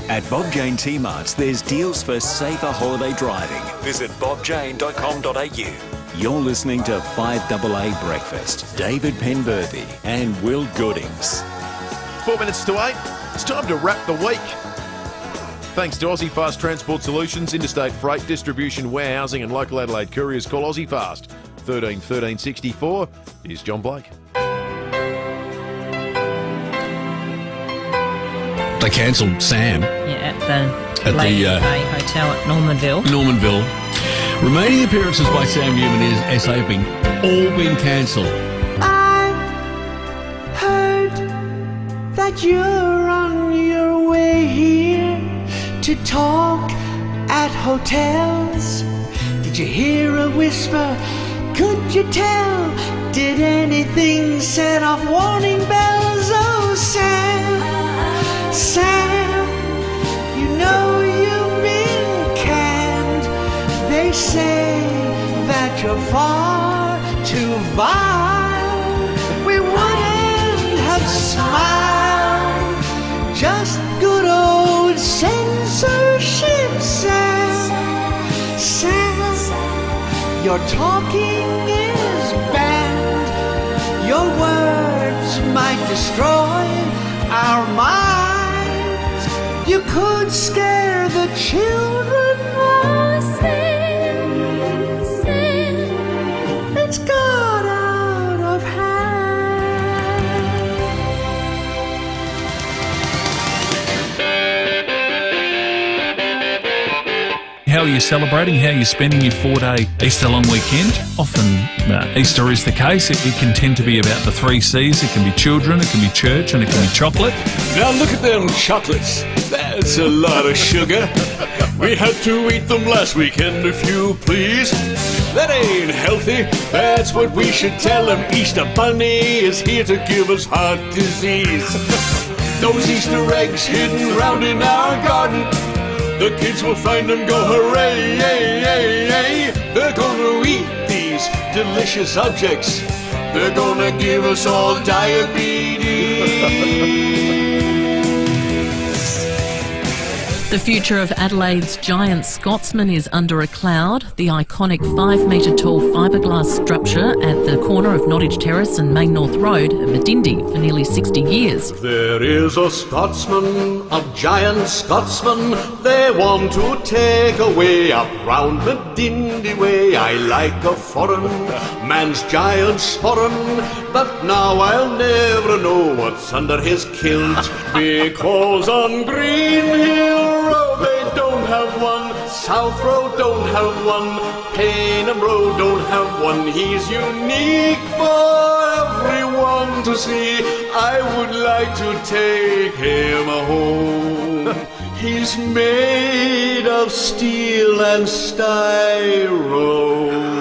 At Bob Jane T-Marts, there's deals for safer holiday driving. Visit bobjane.com.au. You're listening to 5AA Breakfast. David Penberthy and Will Goodings. 4 minutes to 8. It's time to wrap the week. Thanks to Aussie Fast Transport Solutions, Interstate Freight, Distribution, Warehousing and Local Adelaide Couriers. Call Aussie Fast 13 13 64. Here's John Blake. They cancelled Sam. Yeah, at the Hotel at Normanville. Remaining appearances by Sam Newman is SA have all been cancelled. I heard that you're on your way here to talk at hotels. Did you hear a whisper? Could you tell? Did anything set off warning bells? Oh, Sam, you know you've been canned. They say that you're far too vile. We wouldn't have smiled. Just good old censorship, Sam. Your talking is banned. Your words might destroy our minds. You could scare the children. Oh, Sam, it's got out of hand. How are you celebrating? How are you spending your 4-day Easter long weekend? Often Easter is the case. It can tend to be about the 3 C's. It can be children, it can be church, and it can be chocolate. Now look at them chocolates. That's a lot of sugar. We had to eat them last weekend, if you please. That ain't healthy. That's what we should tell them. Easter Bunny is here to give us heart disease. Those Easter eggs hidden round in our garden, the kids will find them, go hooray, they're gonna eat these delicious objects. They're gonna give us all diabetes. The future of Adelaide's giant Scotsman is under a cloud. The iconic 5-metre tall fiberglass structure at the corner of Nottage Terrace and Main North Road at Medindi for nearly 60 years. There is a Scotsman, a giant Scotsman, they want to take away up round Medindi way. I like a foreign man's giant sporran, but now I'll never know what's under his kilt, because on Green Hill Road they don't have one, South Road don't have one, Paynham Road don't have one. He's unique for everyone to see. I would like to take him home. He's made of steel and styrofoam.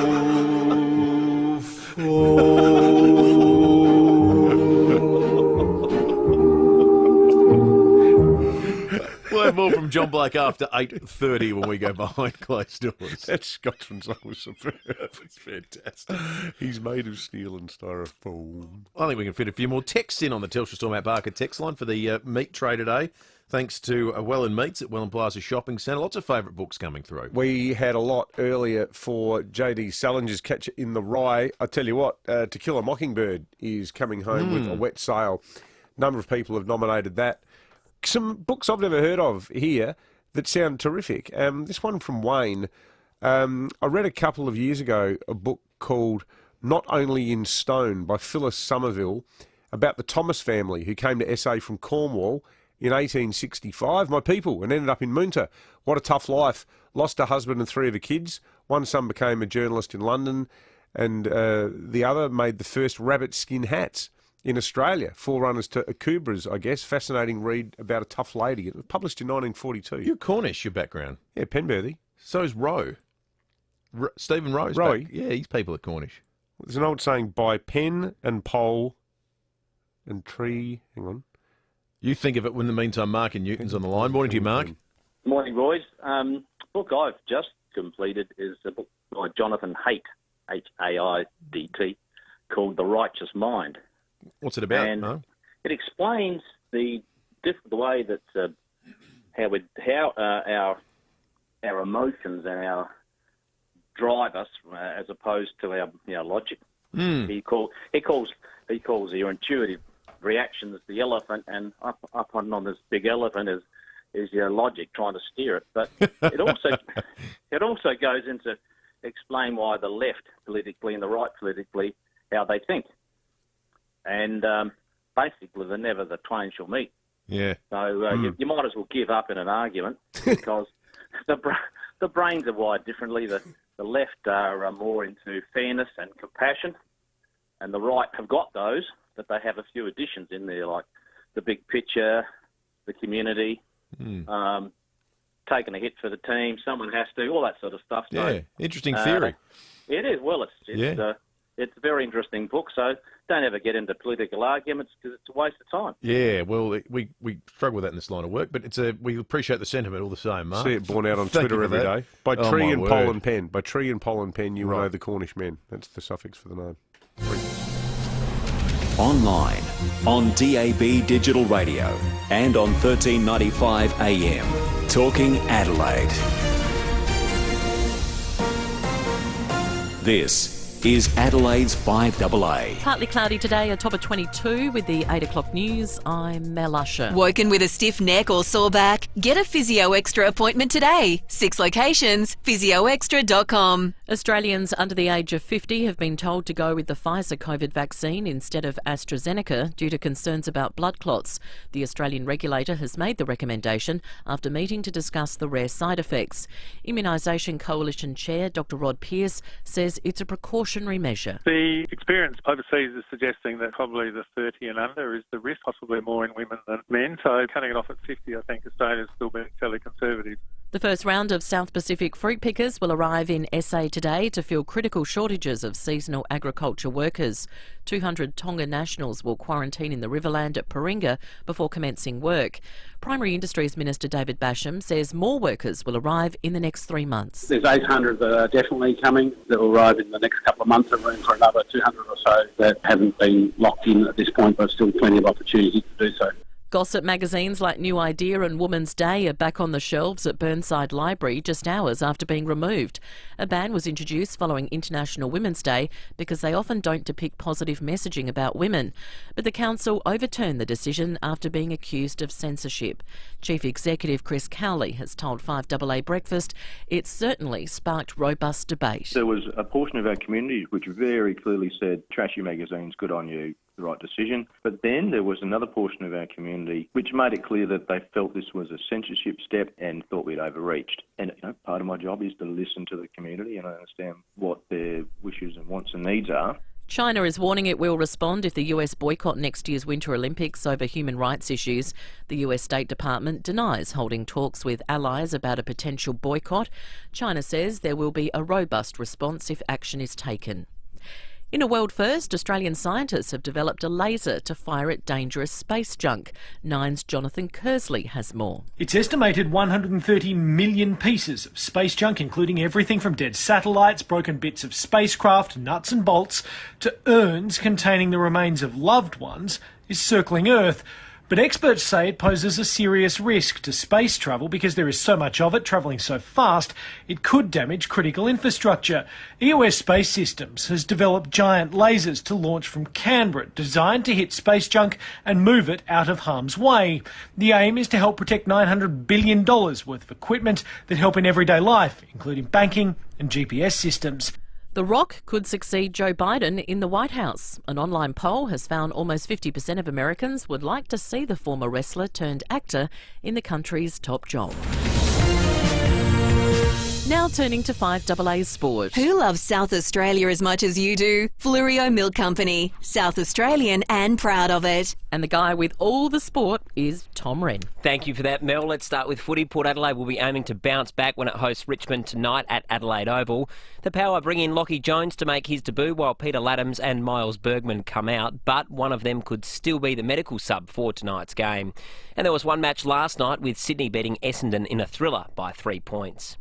We'll have more from John Blake after 8:30 when we go behind closed doors. That Scotsman's always superb. It's fantastic. He's made of steel and styrofoam. I think we can fit a few more texts in on the Telstra Storm Parker text line for the meat tray today. Thanks to Welland Meats at Welland Plaza Shopping Centre. Lots of favourite books coming through. We had a lot earlier for J.D. Salinger's Catcher in the Rye. I tell you what, To Kill a Mockingbird is coming home with a wet sail. A number of people have nominated that. Some books I've never heard of here that sound terrific. This one from Wayne. I read a couple of years ago a book called Not Only in Stone by Phyllis Somerville about the Thomas family who came to SA from Cornwall in 1865. My people, and ended up in Moonta. What a tough life. Lost her husband and 3 of her kids. One son became a journalist in London, and the other made the first rabbit skin hats in Australia, forerunners to Akubras, I guess. Fascinating read about a tough lady. It was published in 1942. You're Cornish, your background. Yeah, Penberthy. So's Rowe. Stephen Rowe's Rowe? back. Yeah, his people are Cornish. There's an old saying, by pen and pole and tree. Hang on. You think of it in the meantime. Mark in Newton's on the line. Morning to you, Mark. Morning, boys. Book I've just completed is a book by Jonathan Haidt, H-A-I-D-T, called The Righteous Mind. What's it about? And it explains the way that how our emotions and our drive us as opposed to our logic. He calls your intuitive reactions the elephant, and up on this big elephant is your logic trying to steer it. But it also goes into explain why the left politically and the right politically how they think. And basically, the twain shall meet. Yeah. So you might as well give up in an argument because the brains are wired differently. The left are more into fairness and compassion, and the right have got those, but they have a few additions in there, like the big picture, the community, taking a hit for the team. Someone has to, all that sort of stuff. Yeah, so, interesting theory. It is. Well, it's a very interesting book, so don't ever get into political arguments because it's a waste of time. Yeah, well, we struggle with that in this line of work, but we appreciate the sentiment all the same, Mark. See it borne out on Twitter every day. By tree and pole and pen. By tree and pole and pen, you will know the Cornish men. That's the suffix for the name. Online, on DAB Digital Radio, and on 1395 AM. Talking Adelaide. This is Adelaide's 5AA. Partly cloudy today, a top of 22 with the 8 o'clock news. I'm Mel Usher. Woken with a stiff neck or sore back? Get a Physio Extra appointment today. 6 locations, physioextra.com. Australians under the age of 50 have been told to go with the Pfizer COVID vaccine instead of AstraZeneca due to concerns about blood clots. The Australian regulator has made the recommendation after meeting to discuss the rare side effects. Immunisation Coalition Chair Dr Rod Pearce says it's a precautionary measure. The experience overseas is suggesting that probably the 30 and under is the risk, possibly more in women than men. So cutting it off at 50, I think Australia's still being fairly conservative. The first round of South Pacific fruit pickers will arrive in SA today to fill critical shortages of seasonal agriculture workers. 200 Tonga nationals will quarantine in the Riverland at Paringa before commencing work. Primary Industries Minister David Basham says more workers will arrive in the next 3 months. There's 800 that are definitely coming that will arrive in the next couple of months, and room for another 200 or so that haven't been locked in at this point, but still plenty of opportunity to do so. Gossip magazines like New Idea and Woman's Day are back on the shelves at Burnside Library just hours after being removed. A ban was introduced following International Women's Day because they often don't depict positive messaging about women. But the council overturned the decision after being accused of censorship. Chief Executive Chris Cowley has told 5AA Breakfast it certainly sparked robust debate. There was a portion of our community which very clearly said, trashy magazines, good on you, the right decision. But then there was another portion of our community which made it clear that they felt this was a censorship step and thought we'd overreached. And part of my job is to listen to the community and understand what their wishes and wants and needs are. China is warning it will respond if the US boycott next year's Winter Olympics over human rights issues. The US State Department denies holding talks with allies about a potential boycott. China says there will be a robust response if action is taken. In a world first, Australian scientists have developed a laser to fire at dangerous space junk. Nine's Jonathan Kersley has more. It's estimated 130 million pieces of space junk, including everything from dead satellites, broken bits of spacecraft, nuts and bolts, to urns containing the remains of loved ones, is circling Earth. But experts say it poses a serious risk to space travel because there is so much of it travelling so fast it could damage critical infrastructure. EOS Space Systems has developed giant lasers to launch from Canberra, designed to hit space junk and move it out of harm's way. The aim is to help protect $900 billion worth of equipment that help in everyday life, including banking and GPS systems. The Rock could succeed Joe Biden in the White House. An online poll has found almost 50% of Americans would like to see the former wrestler turned actor in the country's top job. Now turning to 5AA's sport. Who loves South Australia as much as you do? Fluorio Milk Company. South Australian and proud of it. And the guy with all the sport is Tom Wren. Thank you for that, Mel. Let's start with footy. Port Adelaide will be aiming to bounce back when it hosts Richmond tonight at Adelaide Oval. The Power bring in Lachie Jones to make his debut while Peter Laddams and Miles Bergman come out, but one of them could still be the medical sub for tonight's game. And there was one match last night with Sydney beating Essendon in a thriller by 3 points.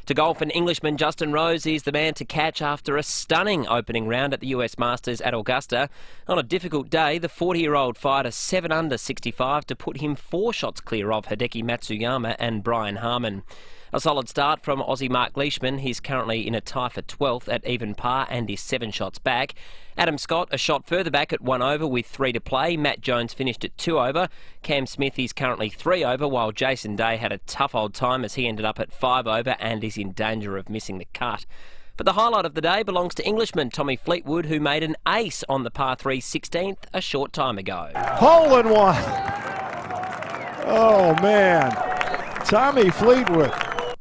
To golf, an Englishman, Justin Rose, is the man to catch after a stunning opening round at the US Masters at Augusta. On a difficult day, the 40-year-old fired a 7-under 65 to put him 4 shots clear of Hideki Matsuyama and Brian Harman. A solid start from Aussie Mark Leishman. He's currently in a tie for 12th at even par and is 7 shots back. Adam Scott a shot further back at 1 over with 3 to play. Matt Jones finished at 2 over. Cam Smith is currently 3 over, while Jason Day had a tough old time as he ended up at 5 over and is in danger of missing the cut. But the highlight of the day belongs to Englishman Tommy Fleetwood, who made an ace on the par 3 16th a short time ago. Hole in one. Oh, man. Tommy Fleetwood.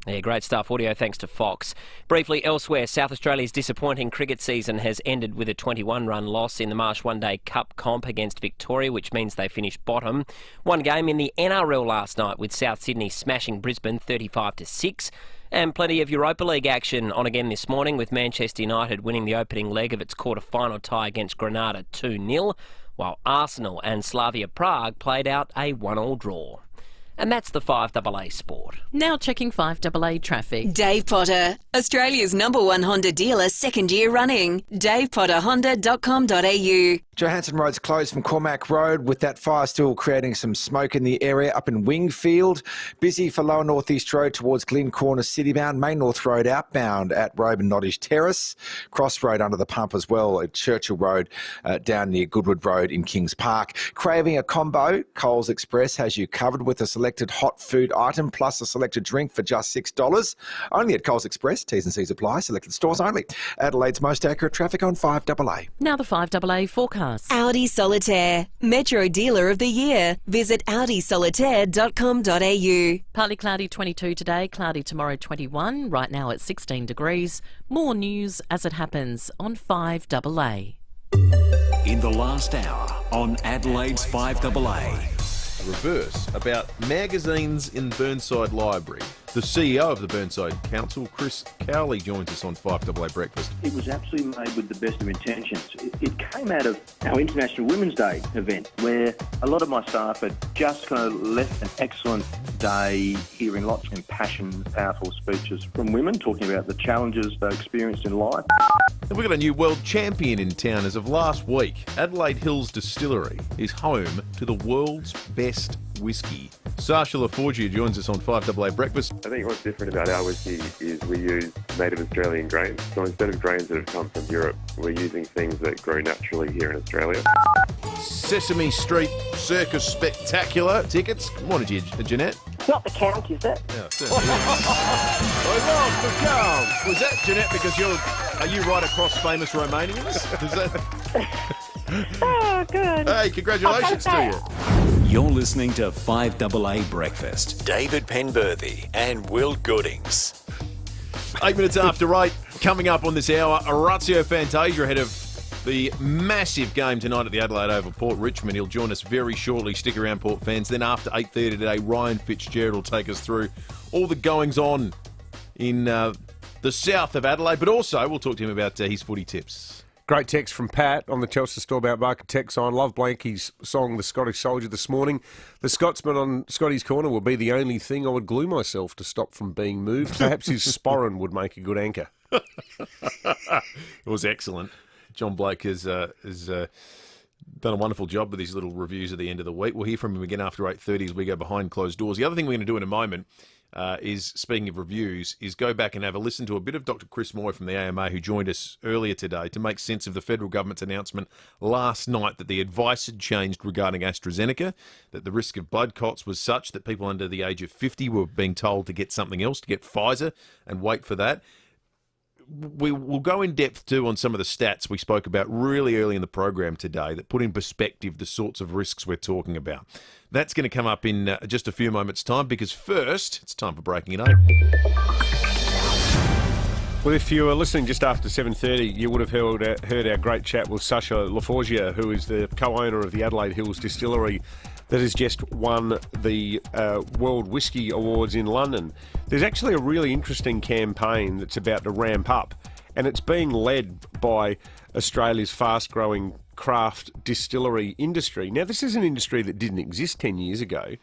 Yeah, great stuff. Audio thanks to Fox. Briefly elsewhere, South Australia's disappointing cricket season has ended with a 21-run loss in the Marsh One Day Cup comp against Victoria, which means they finished bottom. One game in the NRL last night with South Sydney smashing Brisbane 35-6. And plenty of Europa League action on again this morning with Manchester United winning the opening leg of its quarter-final tie against Granada 2-0, while Arsenal and Slavia Prague played out a 1-1 draw. And that's the 5AA Sport. Now checking 5AA traffic. Dave Potter, Australia's #1 Honda dealer, second year running. DavePotterHonda.com.au. Johansson Road's closed from Cormac Road with that fire still creating some smoke in the area up in Wingfield. Busy for Lower North East Road towards Glyn Corner Citybound. Main North Road outbound at Robe and Nottage Terrace. Cross Road under the pump as well at Churchill Road down near Goodwood Road in Kings Park. Craving a combo? Coles Express has you covered with a selected hot food item plus a selected drink for just $6. Only at Coles Express. T's and C's apply. Selected stores only. Adelaide's most accurate traffic on 5AA. Now the 5AA forecast. Audi Solitaire, Metro Dealer of the Year. Visit audisolitaire.com.au. Partly cloudy 22 today, cloudy tomorrow 21, right now at 16 degrees. More news as it happens on 5AA. In the last hour on Adelaide's 5AA. Reverse about magazines in Burnside Library. The CEO of the Burnside Council, Chris Cowley, joins us on 5AA Breakfast. It was absolutely made with the best of intentions. It came out of our International Women's Day event, where a lot of my staff had just kind of left an excellent day hearing lots of impassioned, powerful speeches from women talking about the challenges they experienced in life. And we've got a new world champion in town as of last week. Adelaide Hills Distillery is home to the world's best whiskey. Sasha Laforgia joins us on 5AA Breakfast. I think what's different about our whiskey is we use native Australian grains. So instead of grains that have come from Europe, we're using things that grow naturally here in Australia. Sesame Street Circus Spectacular tickets. Good morning to you, Jeanette. It's not the count, is it? Yeah, I love the count. Was that, Jeanette, because are you right across famous Romanians? Is that... Oh, good. Hey, congratulations to you. You're listening to 5AA Breakfast. David Penberthy and Will Goodings. 8 minutes after 8, coming up on this hour, Orazio Fantasia ahead of the massive game tonight at the Adelaide Oval, Port Richmond. He'll join us very shortly. Stick around, Port fans. Then after 8:30 today, Ryan Fitzgerald will take us through all the goings-on in the south of Adelaide, but also we'll talk to him about his footy tips. Great text from Pat on the Telstra Storebout Market text sign. Love Blanky's song, The Scottish Soldier, this morning. The Scotsman on Scotty's Corner will be the only thing I would glue myself to stop from being moved. Perhaps his sporran would make a good anchor. It was excellent. John Blake has done a wonderful job with his little reviews at the end of the week. We'll hear from him again after 8:30 as we go behind closed doors. The other thing we're going to do in a moment is, speaking of reviews, is go back and have a listen to a bit of Dr. Chris Moy from the AMA, who joined us earlier today to make sense of the federal government's announcement last night that the advice had changed regarding AstraZeneca, that the risk of blood clots was such that people under the age of 50 were being told to get something else, to get Pfizer, and wait for that. We will go in depth too on some of the stats we spoke about really early in the program today that put in perspective the sorts of risks we're talking about. That's going to come up in just a few moments' time, because first, it's time for Breaking It 8. Well, if you were listening just after 7:30, you would have heard our great chat with Sasha Laforgia, who is the co-owner of the Adelaide Hills Distillery that has just won the World Whisky Awards in London. There's actually a really interesting campaign that's about to ramp up, and it's being led by Australia's fast-growing craft distillery industry. Now, this is an industry that didn't exist 10 years ago.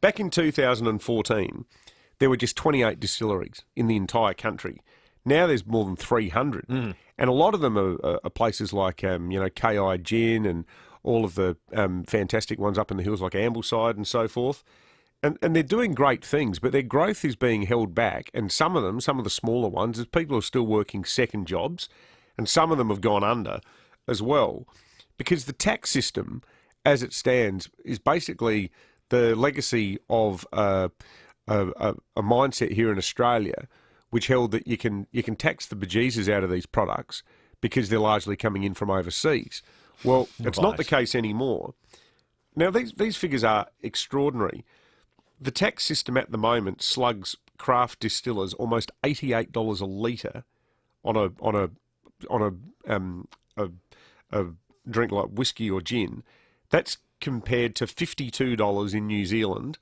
Back in 2014, there were just 28 distilleries in the entire country. Now there's more than 300. And a lot of them are places like, KI Gin and all of the fantastic ones up in the hills like Ambleside and so forth. And they're doing great things, but their growth is being held back. And some of the smaller ones, is people are still working second jobs, and some of them have gone under as well. Because the tax system, as it stands, is basically the legacy of a mindset here in Australia, which held that you can tax the bejesus out of these products because they're largely coming in from overseas. Well, it's not the case anymore. Now, these figures are extraordinary. The tax system at the moment slugs craft distillers almost $88 a litre on a drink like whiskey or gin. That's compared to $52 in New Zealand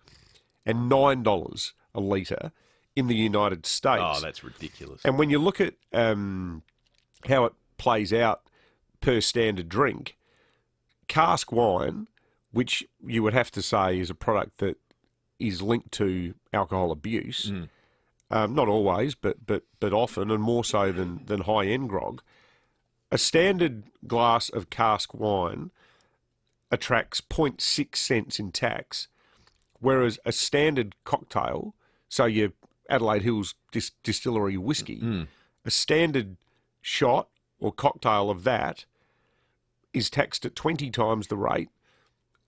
and $9 a litre in the United States. Oh, that's ridiculous. And when you look at how it plays out per standard drink, cask wine, which you would have to say is a product that is linked to alcohol abuse, not always, but often, and more so than high-end grog, a standard glass of cask wine attracts 0.6 cents in tax, whereas a standard cocktail, so your Adelaide Hills Distillery whiskey, a standard shot or cocktail of that is taxed at 20 times the rate,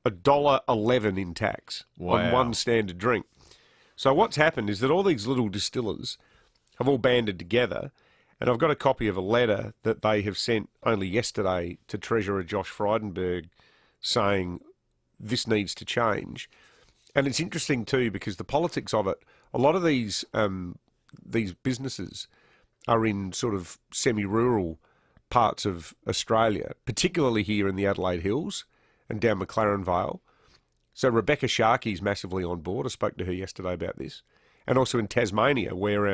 $1.11 in tax on one standard drink. So what's happened is that all these little distillers have all banded together, and I've got a copy of a letter that they have sent only yesterday to Treasurer Josh Frydenberg saying this needs to change. And it's interesting too because the politics of it, a lot of these businesses are in sort of semi-rural parts of Australia, particularly here in the Adelaide Hills and down McLaren Vale. So Rebecca Sharkey's massively on board. I spoke to her yesterday about this. and also in Tasmania, where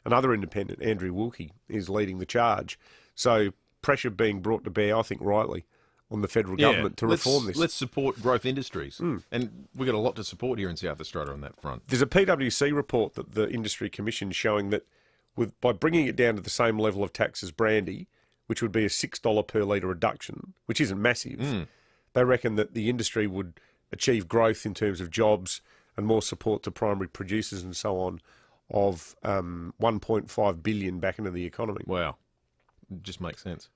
another independent, Andrew Wilkie, is leading the charge. So pressure being brought to bear, I think rightly, on the federal government to reform this. Let's support growth industries. And we've got a lot to support here in South Australia on that front. There's a PwC report that the Industry Commission showing that by bringing it down to the same level of tax as brandy, which would be a $6 per litre reduction, which isn't massive, they reckon that the industry would achieve growth in terms of jobs and more support to primary producers and so on of 1.5 billion back into the economy. Wow. It just makes sense.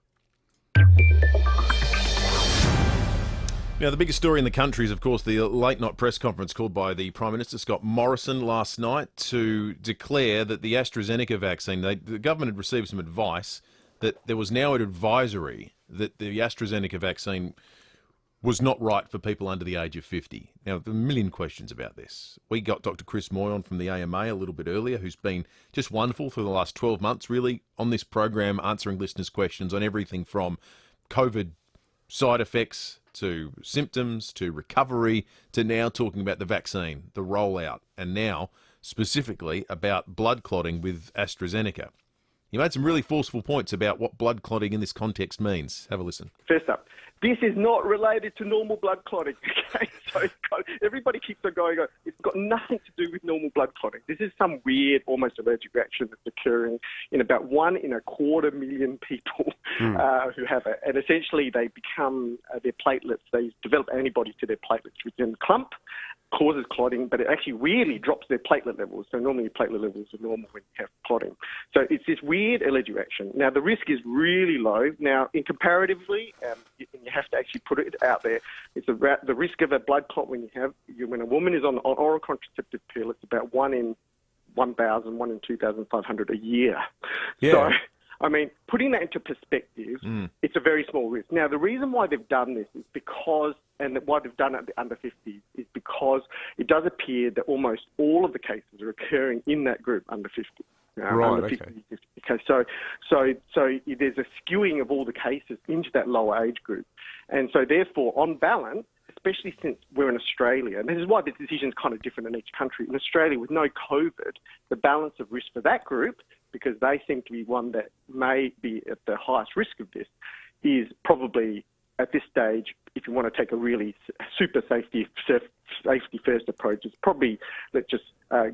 Now, the biggest story in the country is, of course, the late-night press conference called by the Prime Minister, Scott Morrison, last night to declare that the AstraZeneca vaccine, the government had received some advice that there was now an advisory that the AstraZeneca vaccine was not right for people under the age of 50. Now, there are a million questions about this. We got Dr. Chris Moyon from the AMA a little bit earlier, who's been just wonderful for the last 12 months, really, on this program, answering listeners' questions on everything from COVID side effects to symptoms to recovery to now talking about the vaccine, the rollout, and now specifically about blood clotting with AstraZeneca. He made some really forceful points about what blood clotting in this context means. Have a listen. First up, this is not related to normal blood clotting. Okay, so everybody keeps on going. It's got nothing to do with normal blood clotting. This is some weird, almost allergic reaction that's occurring in about 1 in a 250,000 people who have it, and essentially they become their platelets. They develop antibodies to their platelets within the clump. Causes clotting, but it actually really drops their platelet levels. So normally platelet levels are normal when you have clotting. So it's this weird allergic reaction. Now, the risk is really low. Now, in comparatively, you have to actually put it out there, it's the risk of a blood clot when a woman is on oral contraceptive pill, it's about 1 in 1,000, 1 in 2,500 a year. Yeah. So, I mean, putting that into perspective, it's a very small risk. Now, the reason why they've done this is because, and why they've done it at the under 50s, is because it does appear that almost all of the cases are occurring in that group under 50. Right, under 50, okay. 50. Okay, so there's a skewing of all the cases into that lower age group. And so therefore, on balance, especially since we're in Australia, and this is why the decision is kind of different in each country. In Australia, with no COVID, the balance of risk for that group, because they seem to be one that may be at the highest risk of this, is probably, at this stage, if you want to take a really super safety first approach, it's probably, let's just say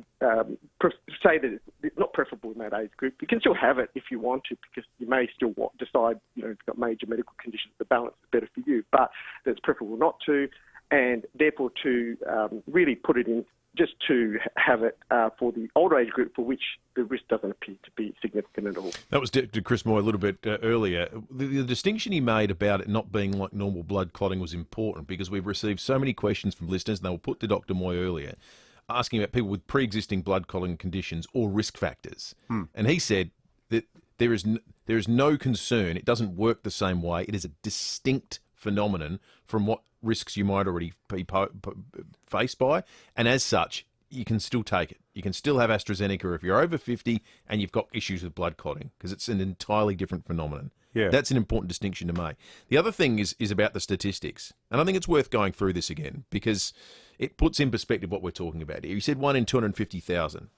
that it's not preferable in that age group. You can still have it if you want to, because you may still decide, if you've got major medical conditions, the balance is better for you, but it's preferable not to, and therefore to really put it in just to have it for the older age group, for which the risk doesn't appear to be significant at all. That was Dr. Chris Moy a little bit earlier. The distinction he made about it not being like normal blood clotting was important, because we've received so many questions from listeners, and they were put to Dr. Moy earlier, asking about people with pre-existing blood clotting conditions or risk factors. And he said that there is no concern. It doesn't work the same way. It is a distinct phenomenon from what risks you might already be faced by, and as such, you can still take it. You can still have AstraZeneca if you're over 50 and you've got issues with blood clotting, because it's an entirely different phenomenon. Yeah. That's an important distinction to make. The other thing is about the statistics, and I think it's worth going through this again, because it puts in perspective what we're talking about here. You said 1 in 250,000.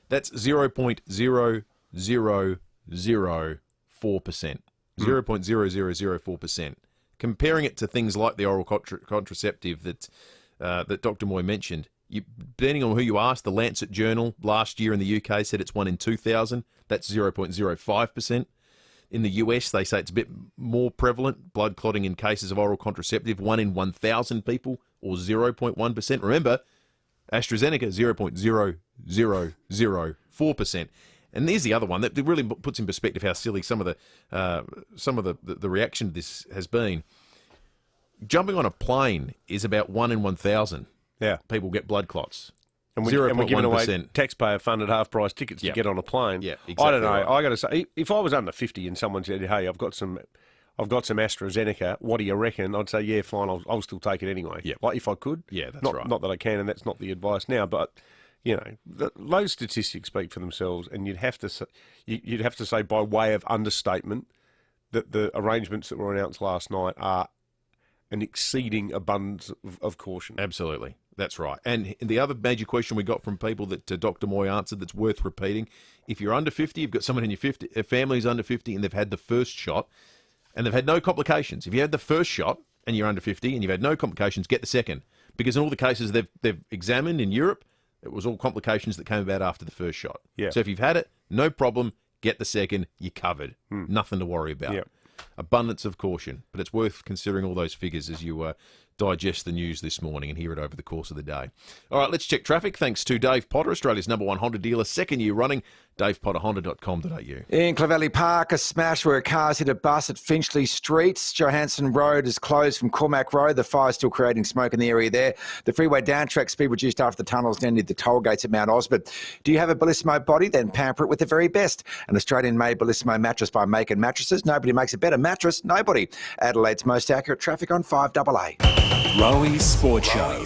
That's 0.0004%. 0.0004%. Comparing it to things like the oral contraceptive that Dr. Moy mentioned, depending on who you ask, the Lancet Journal last year in the UK said it's 1 in 2,000. That's 0.05%. In the US, they say it's a bit more prevalent, blood clotting in cases of oral contraceptive, 1 in 1,000 people, or 0.1%. Remember, AstraZeneca, 0.0004%. And there's the other one that really puts in perspective how silly some of the reaction to this has been. Jumping on a plane is about 1 in 1,000. Yeah, people get blood clots. And we're giving away taxpayer-funded half-price tickets to get on a plane. Yeah, exactly. I don't know. I got to say, if I was under 50 and someone said, "Hey, I've got some AstraZeneca. What do you reckon?" I'd say, "Yeah, fine. I'll still take it anyway." Yeah, like if I could. Yeah, that's not, right. Not that I can, and that's not the advice now, but. Those statistics speak for themselves, and you'd have to say by way of understatement that the arrangements that were announced last night are an exceeding abundance of caution. Absolutely. That's right. And the other major question we got from people that Dr. Moy answered that's worth repeating, if you're under 50, you've got someone in your family who's under 50 and they've had the first shot and they've had no complications. If you had the first shot and you're under 50 and you've had no complications, get the second. Because in all the cases they've examined in Europe, it was all complications that came about after the first shot. Yeah. So if you've had it, no problem, get the second, you're covered. Nothing to worry about. Yep. Abundance of caution. But it's worth considering all those figures as you digest the news this morning and hear it over the course of the day. All right, let's check traffic. Thanks to Dave Potter, Australia's #1 Honda dealer, second year running, davepotterhonda.com.au. In Clovelly Park, a smash where a car's hit a bus at Finchley Street. Johansson Road is closed from Cormac Road. The fire's still creating smoke in the area there. The freeway down track speed reduced after the tunnels near the toll gates at Mount Osbert. Do you have a Bellissimo body? Then pamper it with the very best. An Australian-made Bellissimo mattress by Macon Mattresses. Nobody makes a better mattress. Nobody. Adelaide's most accurate traffic on 5AA. Rowies Sport Show.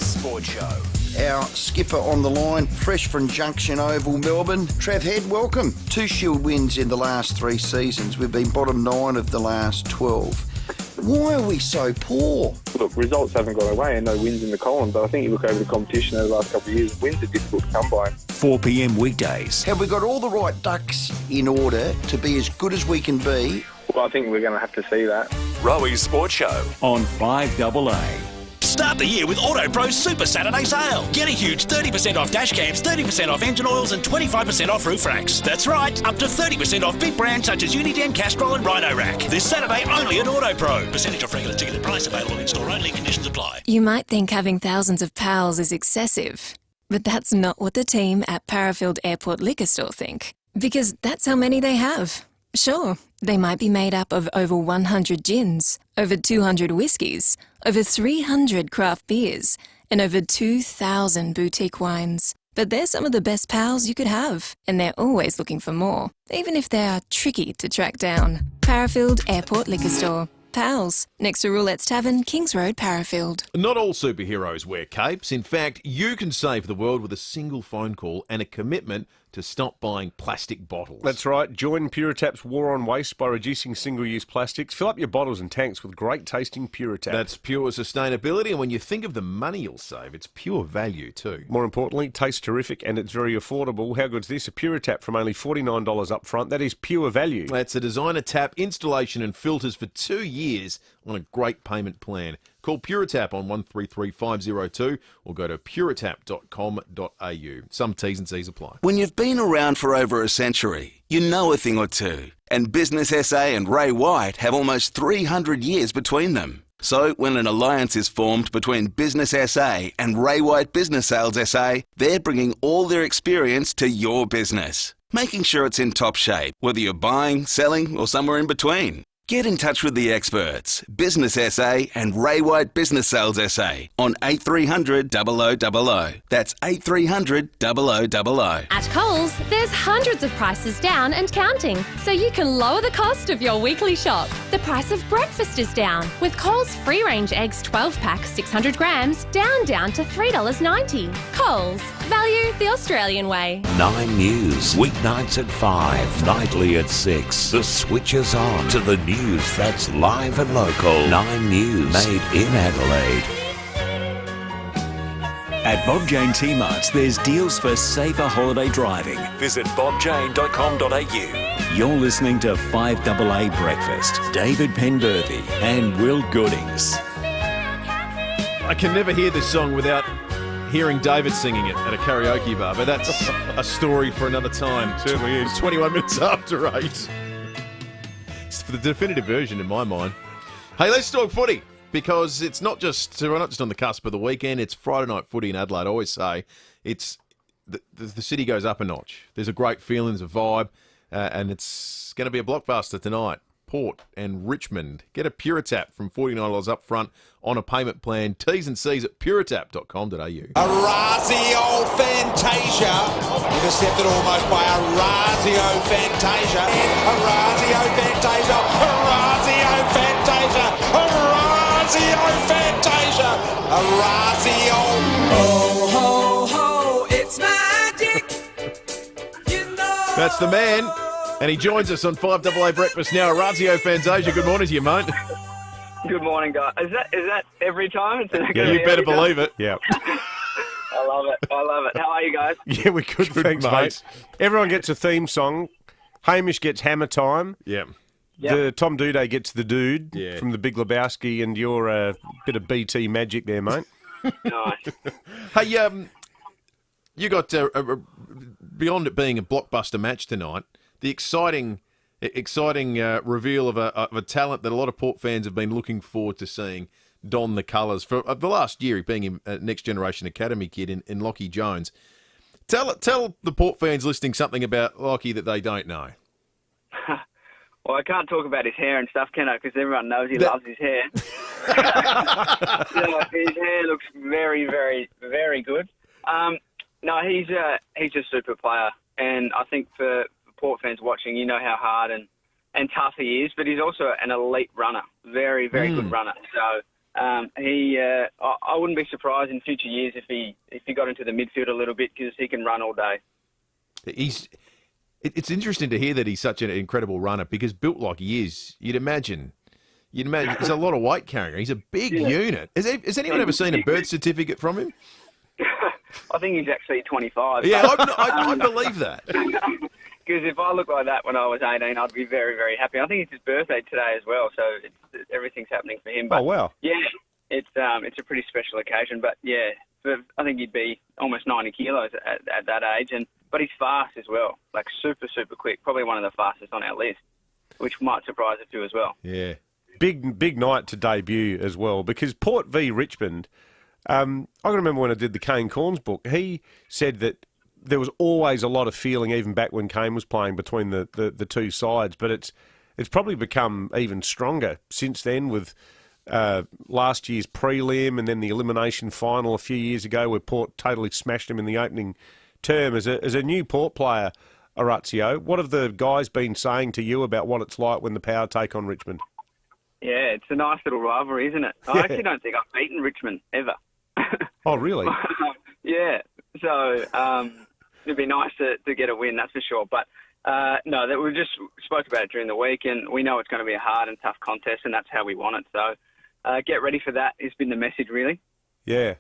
Our skipper on the line, fresh from Junction Oval, Melbourne. Trav Head, welcome. 2 Shield wins in the last 3 seasons. We've been bottom 9 of the last 12. Why are we so poor? Look, results haven't gone away and no wins in the column, but I think you look over the competition over the last couple of years, wins are difficult to come by. 4 p.m. weekdays. Have we got all the right ducks in order to be as good as we can be? Well, I think we're going to have to see that. Rowies Sport Show on 5AA. Start the year with AutoPro's Super Saturday Sale. Get a huge 30% off dash cams, 30% off engine oils and 25% off roof racks. That's right, up to 30% off big brands such as Uniden, Castrol and Rhino Rack. This Saturday only at AutoPro. Percentage off regular ticketed price available in store only. Conditions apply. You might think having thousands of pals is excessive, but that's not what the team at Parafield Airport Liquor Store think. Because that's how many they have. Sure, they might be made up of over 100 gins, over 200 whiskies, over 300 craft beers, and over 2,000 boutique wines. But they're some of the best pals you could have, and they're always looking for more, even if they are tricky to track down. Parafield Airport Liquor Store. Pals, next to Roulette's Tavern, Kings Road, Parafield. Not all superheroes wear capes. In fact, you can save the world with a single phone call and a commitment to stop buying plastic bottles. That's right. Join Puritap's war on waste by reducing single-use plastics. Fill up your bottles and tanks with great-tasting Puritap. That's pure sustainability, and when you think of the money you'll save, it's pure value too. More importantly, tastes terrific and it's very affordable. How good's this? A Puritap from only $49 up front. That is pure value. That's a designer tap, installation and filters for 2 years on a great payment plan. Call Puritap on 133502 or go to puritap.com.au. Some T's and C's apply. When you've been around for over a century, you know a thing or two. And Business SA and Ray White have almost 300 years between them. So when an alliance is formed between Business SA and Ray White Business Sales SA, they're bringing all their experience to your business, making sure it's in top shape, whether you're buying, selling or somewhere in between. Get in touch with the experts, Business SA and Ray White Business Sales SA on 8300 0000. That's 8300 0000. At Coles, there's hundreds of prices down and counting, so you can lower the cost of your weekly shop. The price of breakfast is down, with Coles free-range eggs 12-pack 600 grams down to $3.90. Coles, value the Australian way. 9 News, weeknights at 5, nightly at 6. The switch is on to the news that's live and local. 9 News, made in Adelaide. At Bob Jane T-Marts, there's deals for safer holiday driving. Visit bobjane.com.au. You're listening to 5AA Breakfast. David Penberthy and Will Goodings. I can never hear this song without hearing David singing it at a karaoke bar, but that's a story for another time. It certainly is. 21 minutes after 8. It's the definitive version in my mind. Hey, let's talk footy, because it's we're not just on the cusp of the weekend, it's Friday night footy in Adelaide. I always say it's the city goes up a notch. There's a great feeling, there's a vibe, and it's going to be a blockbuster tonight. Port and Richmond. Get a Puritap from $49 up front on a payment plan. T's and C's at puritap.com.au. Orazio Fantasia. Intercepted almost by Orazio Fantasia. Orazio Fantasia. Orazio Fantasia. Orazio Fantasia. Orazio. Ho, ho, ho. It's magic. You know. That's the man. And he joins us on 5AA Breakfast now. Orazio Fantasia, good morning to you, mate. Good morning, guys. Is that every time? Yeah, you better believe it. Yeah. I love it. I love it. How are you guys? Yeah, we're good, thanks, mate. Everyone gets a theme song. Hamish gets Hammer Time. Yeah. The Tom Duday gets the Dude from the Big Lebowski, and you're a bit of BT magic there, mate. Nice. Hey, you got beyond it being a blockbuster match tonight, the exciting reveal of a talent that a lot of Port fans have been looking forward to seeing don the colours for the last year, being a next generation academy kid in Lockie Jones. Tell the Port fans listening something about Lockie that they don't know. Well, I can't talk about his hair and stuff, can I? Because everyone knows he loves his hair. His hair looks very, very, very good. No, he's a super player, and I think for Port fans watching, you know how hard and tough he is, but he's also an elite runner, very, very good runner. So I wouldn't be surprised in future years if he got into the midfield a little bit, because he can run all day. It's interesting to hear that he's such an incredible runner, because built like he is, you'd imagine there's a lot of weight carrying. He's a big unit. Has anyone ever seen a birth certificate from him? I think he's actually 25. Yeah, I believe that. Because if I looked like that when I was 18, I'd be very, very happy. I think it's his birthday today as well, so everything's happening for him. But, oh, wow. Yeah, it's a pretty special occasion. But, yeah, I think he'd be almost 90 kilos at that age. But he's fast as well, like super, super quick. Probably one of the fastest on our list, which might surprise a few as well. Yeah. Big night to debut as well, because Port v Richmond, I can remember when I did the Kane Corns book, he said that there was always a lot of feeling, even back when Kane was playing, between the two sides. But it's probably become even stronger since then, with last year's prelim and then the elimination final a few years ago, where Port totally smashed them in the opening term. As a new Port player, Orazio, what have the guys been saying to you about what it's like when the Power take on Richmond? Yeah, it's a nice little rivalry, isn't it? I actually don't think I've beaten Richmond ever. Oh, really? Yeah. So it'd be nice to get a win, that's for sure. But no, we just spoke about it during the week, and we know it's going to be a hard and tough contest, and that's how we want it. So get ready for that has been the message, really. Yeah.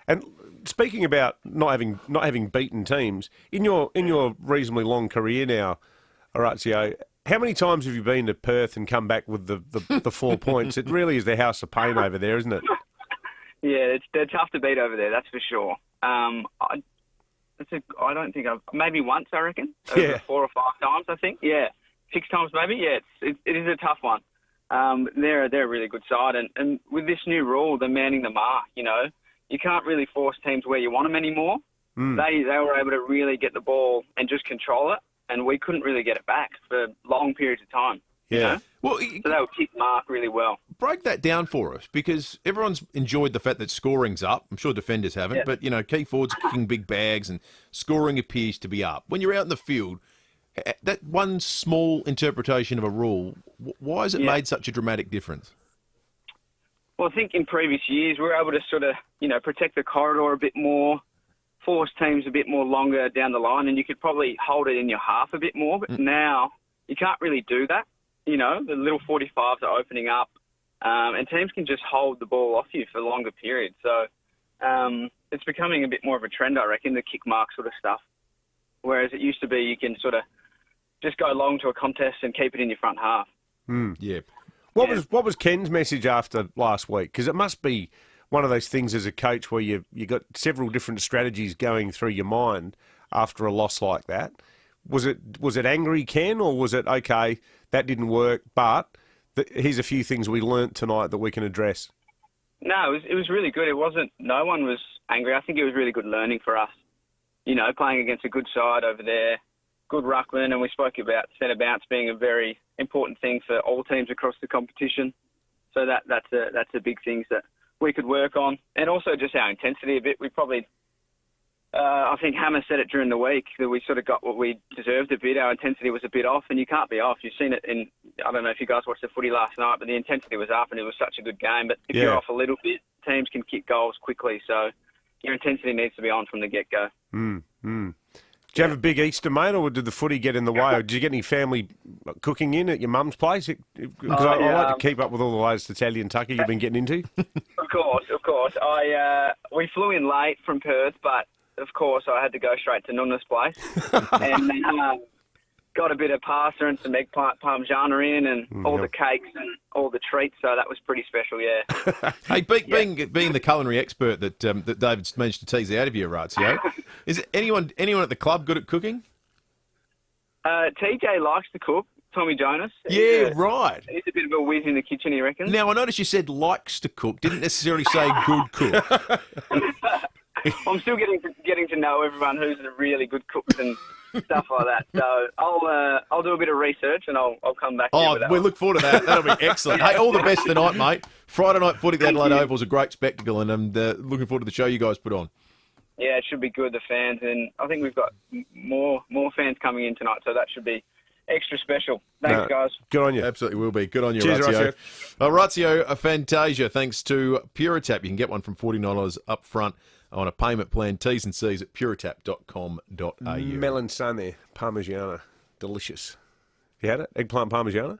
And speaking about not having beaten teams, in your reasonably long career now, Orazio, how many times have you been to Perth and come back with the 4 points? It really is the house of pain over there, isn't it? Yeah, they're tough to beat over there, that's for sure. I don't think maybe once, I reckon. Over 4 or 5 times, I think. Yeah, 6 times maybe. Yeah, it is a tough one. They're a really good side, and with this new rule, the manning the mark, you can't really force teams where you want them anymore. They were able to really get the ball and just control it, and we couldn't really get it back for long periods of time. Yeah. Well, so they would kick mark really well. Break that down for us, because everyone's enjoyed the fact that scoring's up. I'm sure defenders haven't, but key forwards kicking big bags and scoring appears to be up. When you're out in the field, that one small interpretation of a rule, why has it made such a dramatic difference? Well, I think in previous years we were able to sort of, protect the corridor a bit more, force teams a bit more longer down the line, and you could probably hold it in your half a bit more. But now you can't really do that. The little 45s are opening up, and teams can just hold the ball off you for longer periods. So it's becoming a bit more of a trend, I reckon, the kick mark sort of stuff. Whereas it used to be you can sort of just go long to a contest and keep it in your front half. Yeah. What was Ken's message after last week? Because it must be one of those things as a coach where you got several different strategies going through your mind after a loss like that. Was it angry, Ken, or was it, okay, that didn't work, but here's a few things we learnt tonight that we can address? No, it was really good. No one was angry. I think it was really good learning for us. Playing against a good side over there, good ruckman, and we spoke about centre bounce being a very important thing for all teams across the competition. So that's a big thing that we could work on, and also just our intensity a bit. We probably, I think Hammer said it during the week, that we sort of got what we deserved a bit. Our intensity was a bit off, and you can't be off. You've seen it in, I don't know if you guys watched the footy last night, but the intensity was up, and it was such a good game. But if you're off a little bit, teams can kick goals quickly. So your intensity needs to be on from the get-go. Do you have a big Easter, mate, or did the footy get in the way? Or did you get any family cooking in at your mum's place? Because I like to keep up with all the latest Italian tucker you've been getting into. Of course. course. We flew in late from Perth, but of course I had to go straight to Nunna's place and got a bit of pasta and some eggplant parmigiana in and all the cakes and all the treats, so that was pretty special, yeah. Hey, being the culinary expert that David's managed to tease out of you, Ratio, is anyone at the club good at cooking? TJ likes to cook, Tommy Jonas. Right. He's a bit of a whiz in the kitchen, he reckons. Now, I noticed you said likes to cook, didn't necessarily say good cook. I'm still getting to know everyone who's a really good cook and stuff like that. So I'll do a bit of research and I'll come back to you with that. We look forward to that. That'll be excellent. Hey, all the best tonight, mate. Friday night footy at the Adelaide Oval is a great spectacle, and I'm looking forward to the show you guys put on. Yeah, it should be good, the fans, and I think we've got more fans coming in tonight, so that should be extra special. Thanks, guys. Good on you. Absolutely will be. Good on you, Cheers, Ratio. Ratio, a Fantasia, thanks to Puritap. You can get one from $49 up front on a payment plan. T's and C's at puritap.com.au. Melon sundae, Parmigiana. Delicious. You had it? Eggplant Parmigiana?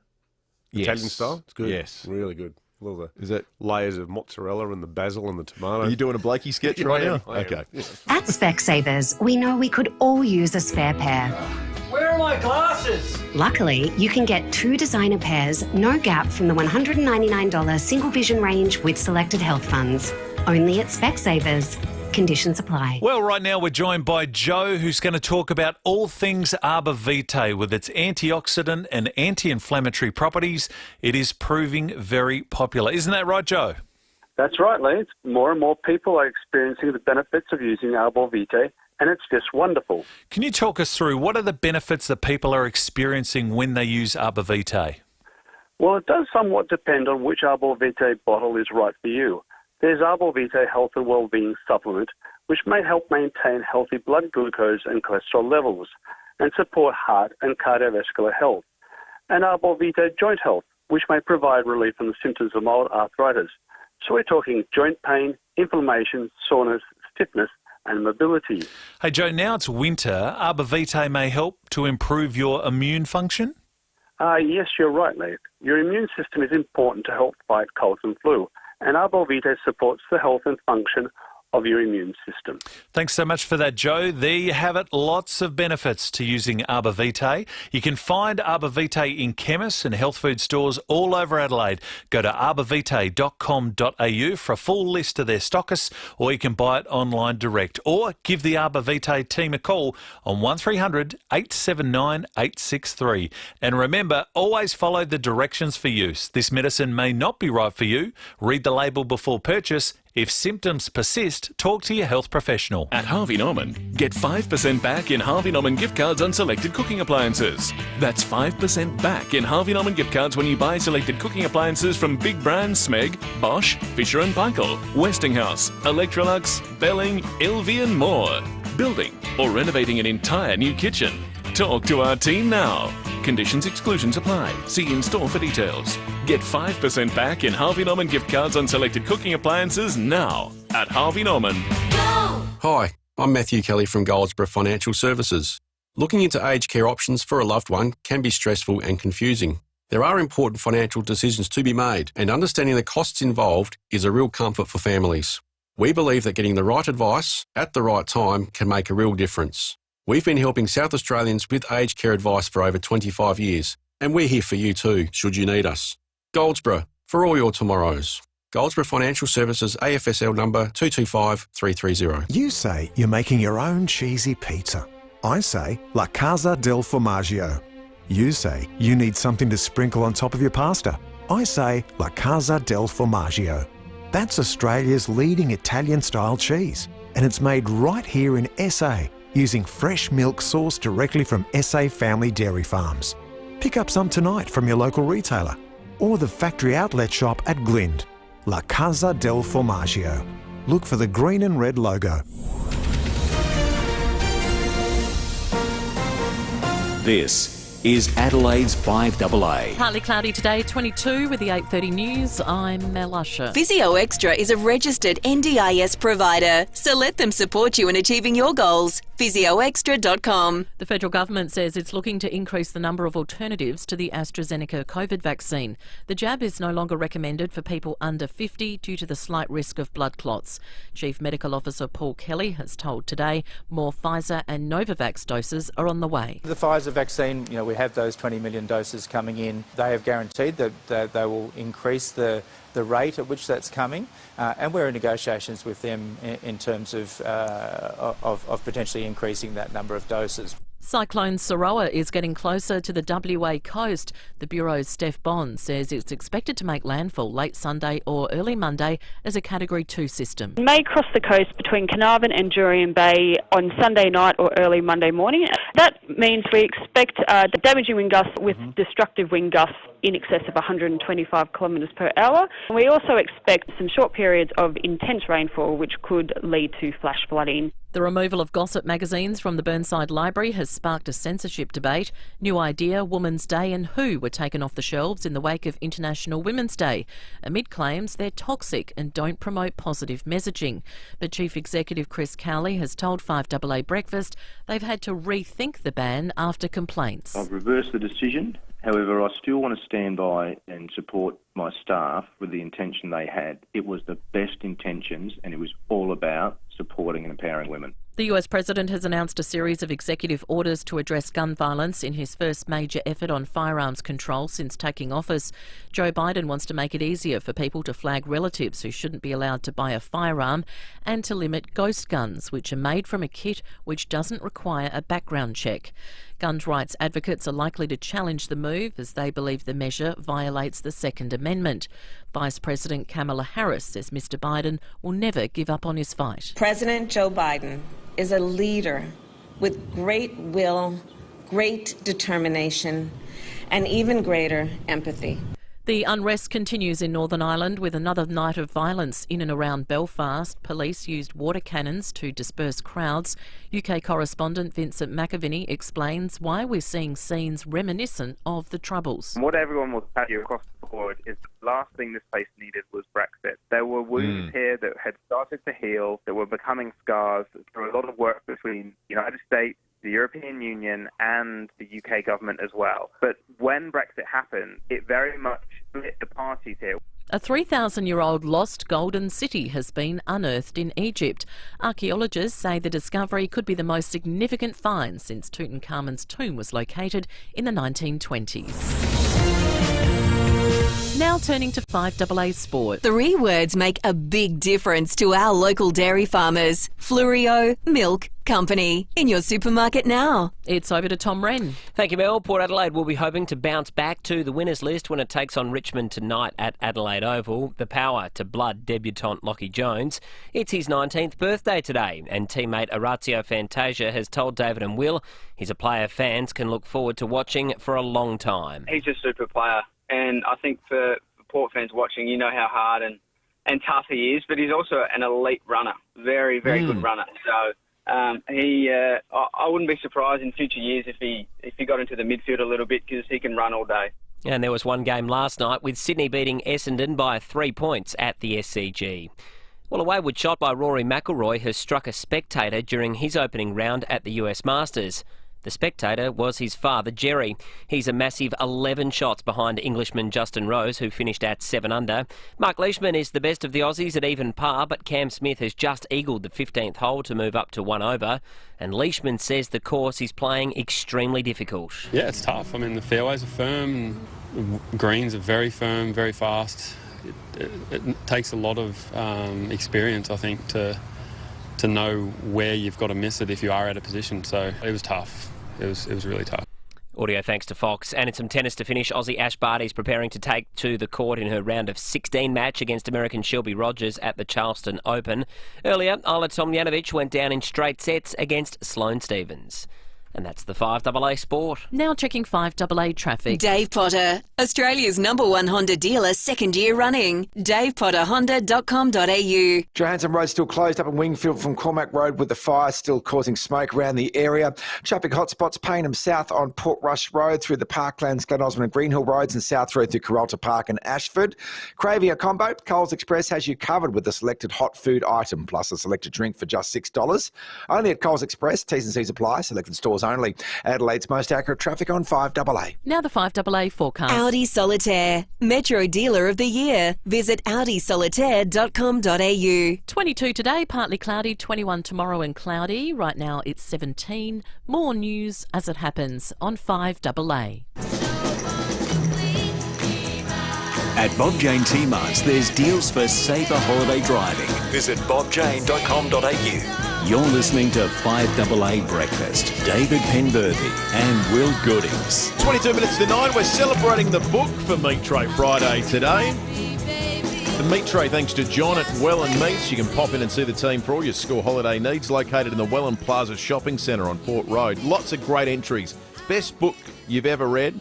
Yes. Italian style? It's good. Yes. Really good. All the Is it layers of mozzarella and the basil and the tomato. Are you doing a Blakey sketch right now? I am. Okay. At Specsavers, we know we could all use a spare pair. Where are my glasses? Luckily, you can get 2 designer pairs, no gap, from the $199 single vision range with selected health funds. Only at Specsavers. Conditions apply. Well, right now we're joined by Joe, who's going to talk about all things Arbor Vitae. With its antioxidant and anti-inflammatory properties, it is proving very popular. Isn't that right, Joe? That's right, Lee. More and more people are experiencing the benefits of using Arbor Vitae, and it's just wonderful. Can you talk us through what are the benefits that people are experiencing when they use Arbor Vitae? Well, it does somewhat depend on which Arbor Vitae bottle is right for you. There's Arbor Vitae Health and Wellbeing Supplement, which may help maintain healthy blood glucose and cholesterol levels and support heart and cardiovascular health. And Arbor Vitae Joint Health, which may provide relief from the symptoms of mild arthritis. So we're talking joint pain, inflammation, soreness, stiffness, and mobility. Hey, Joe, now it's winter. Arbor Vitae may help to improve your immune function? Yes, you're right, Lee. Your immune system is important to help fight colds and flu. And Arbor Vitae supports the health and function of your immune system. Thanks so much for that, Joe. There you have it. Lots of benefits to using Arbor Vitae. You can find Arbor Vitae in chemists and health food stores all over Adelaide. Go to arborvitae.com.au for a full list of their stockists, or you can buy it online direct. Or give the Arbor Vitae team a call on 1300 879 863. And remember, always follow the directions for use. This medicine may not be right for you. Read the label before purchase. If symptoms persist, talk to your health professional. At Harvey Norman, get 5% back in Harvey Norman gift cards on selected cooking appliances. That's 5% back in Harvey Norman gift cards when you buy selected cooking appliances from big brands Smeg, Bosch, Fisher & Paykel, Westinghouse, Electrolux, Belling, Ilvi and more. Building or renovating an entire new kitchen? Talk to our team now. Conditions, exclusions apply. See in-store for details. Get 5% back in Harvey Norman gift cards on selected cooking appliances now at Harvey Norman. Hi, I'm Matthew Kelly from Goldsborough Financial Services. Looking into aged care options for a loved one can be stressful and confusing. There are important financial decisions to be made, and understanding the costs involved is a real comfort for families. We believe that getting the right advice at the right time can make a real difference. We've been helping South Australians with aged care advice for over 25 years, and we're here for you too, should you need us. Goldsborough, for all your tomorrows. Goldsborough Financial Services, AFSL number 225330. You say you're making your own cheesy pizza. I say La Casa del Formaggio. You say you need something to sprinkle on top of your pasta. I say La Casa del Formaggio. That's Australia's leading Italian-style cheese, and it's made right here in SA, using fresh milk sourced directly from SA family dairy farms. Pick up some tonight from your local retailer or the factory outlet shop at Glynde. La Casa del Formaggio. Look for the green and red logo. This is Adelaide's 5AA. Partly cloudy today, 22 with the 8:30 news. I'm Mel Usher. FIVEaa Extra is a registered NDIS provider, so let them support you in achieving your goals. FIVEaAextra.com. The federal government says it's looking to increase the number of alternatives to the AstraZeneca COVID vaccine. The jab is no longer recommended for people under 50 due to the slight risk of blood clots. Chief Medical Officer Paul Kelly has told Today more Pfizer and Novavax doses are on the way. The Pfizer vaccine, we have those 20 million doses coming in. They have guaranteed that they will increase the rate at which that's coming, and we're in negotiations with them in terms of potentially increasing that number of doses. Cyclone Saroa is getting closer to the WA coast. The Bureau's Steph Bond says it's expected to make landfall late Sunday or early Monday as a Category 2 system. It may cross the coast between Carnarvon and Jurien Bay on Sunday night or early Monday morning. That means we expect the damaging wind gusts with destructive wind gusts in excess of 125 kilometres per hour. We also expect some short periods of intense rainfall which could lead to flash flooding. The removal of gossip magazines from the Burnside Library has sparked a censorship debate. New Idea, Woman's Day and Who were taken off the shelves in the wake of International Women's Day, amid claims they're toxic and don't promote positive messaging. But Chief Executive Chris Cowley has told 5AA Breakfast they've had to rethink the ban after complaints. I've reversed the decision. However, I still want to stand by and support my staff with the intention they had. It was the best intentions and it was all about supporting and empowering women. The US President has announced a series of executive orders to address gun violence in his first major effort on firearms control since taking office. Joe Biden wants to make it easier for people to flag relatives who shouldn't be allowed to buy a firearm and to limit ghost guns, which are made from a kit which doesn't require a background check. Guns rights advocates are likely to challenge the move as they believe the measure violates the Second Amendment. Vice President Kamala Harris says Mr Biden will never give up on his fight. President Joe Biden is a leader with great will, great determination, and even greater empathy. The unrest continues in Northern Ireland with another night of violence in and around Belfast. Police used water cannons to disperse crowds. UK correspondent Vincent McAviney explains why we're seeing scenes reminiscent of the Troubles. What everyone will tell you across the board is the last thing this place needed was Brexit. There were wounds here that had started to heal, that were becoming scars. There were a lot of work between the United States, the European Union and the UK government as well. But when Brexit happened, it very much split the parties here. A 3,000-year-old lost golden city has been unearthed in Egypt. Archaeologists say the discovery could be the most significant find since Tutankhamun's tomb was located in the 1920s. Now turning to 5AA Sport. 3 words make a big difference to our local dairy farmers. Flurio Milk Company. In your supermarket now. It's over to Tom Wren. Thank you, Mel. Port Adelaide will be hoping to bounce back to the winners list when it takes on Richmond tonight at Adelaide Oval. The power to blood debutant Lockie Jones. It's his 19th birthday today, and teammate Orazio Fantasia has told David and Will he's a player fans can look forward to watching for a long time. He's a super player, and I think for Port fans watching, you know how hard and tough he is, but he's also an elite runner, very, very good runner. So I wouldn't be surprised in future years if he got into the midfield a little bit because he can run all day. And there was one game last night with Sydney beating Essendon by 3 points at the SCG. Well, a wayward shot by Rory McIlroy has struck a spectator during his opening round at the US Masters. The spectator was his father, Jerry. He's a massive 11 shots behind Englishman Justin Rose, who finished at 7 under. Mark Leishman is the best of the Aussies at even par, but Cam Smith has just eagled the 15th hole to move up to 1 over. And Leishman says the course is playing extremely difficult. Yeah, it's tough. I mean, the fairways are firm, the greens are very firm, very fast. It takes a lot of experience, I think, to know where you've got to miss it if you are out of position. So it was tough. It was really tough. Audio thanks to Fox. And in some tennis to finish, Aussie Ash Barty is preparing to take to the court in her round of 16 match against American Shelby Rogers at the Charleston Open. Earlier, Isla Tomljanovic went down in straight sets against Sloane Stephens. And that's the 5AA Sport. Now checking 5AA traffic. Dave Potter, Australia's #1 Honda dealer, second year running. DavePotterHonda.com.au. Johansson Road still closed up in Wingfield from Cormac Road with the fire still causing smoke around the area. Traffic hotspots, Payneham South on Port Rush Road through the Parklands, Glen Osmond and Greenhill Roads, and South Road through Carolta Park and Ashford. Craving a combo? Coles Express has you covered with a selected hot food item plus a selected drink for just $6. Only at Coles Express. T's and C's apply. Selected stores only. Adelaide's most accurate traffic on 5AA. Now the 5AA forecast. Audi Solitaire, Metro Dealer of the Year. Visit audisolitaire.com.au. 22 today, partly cloudy, 21 tomorrow and cloudy. Right now it's 17. More news as it happens on 5AA. At Bob Jane T-Marts, there's deals for safer holiday driving. Visit bobjane.com.au. You're listening to 5AA Breakfast. David Penberthy and Will Goodings. 22 minutes to 9. We're celebrating the book for Meat Tray Friday today. The Meat Tray, thanks to John at Welland Meats. You can pop in and see the team for all your school holiday needs. Located in the Welland Plaza Shopping Centre on Port Road. Lots of great entries. Best book you've ever read?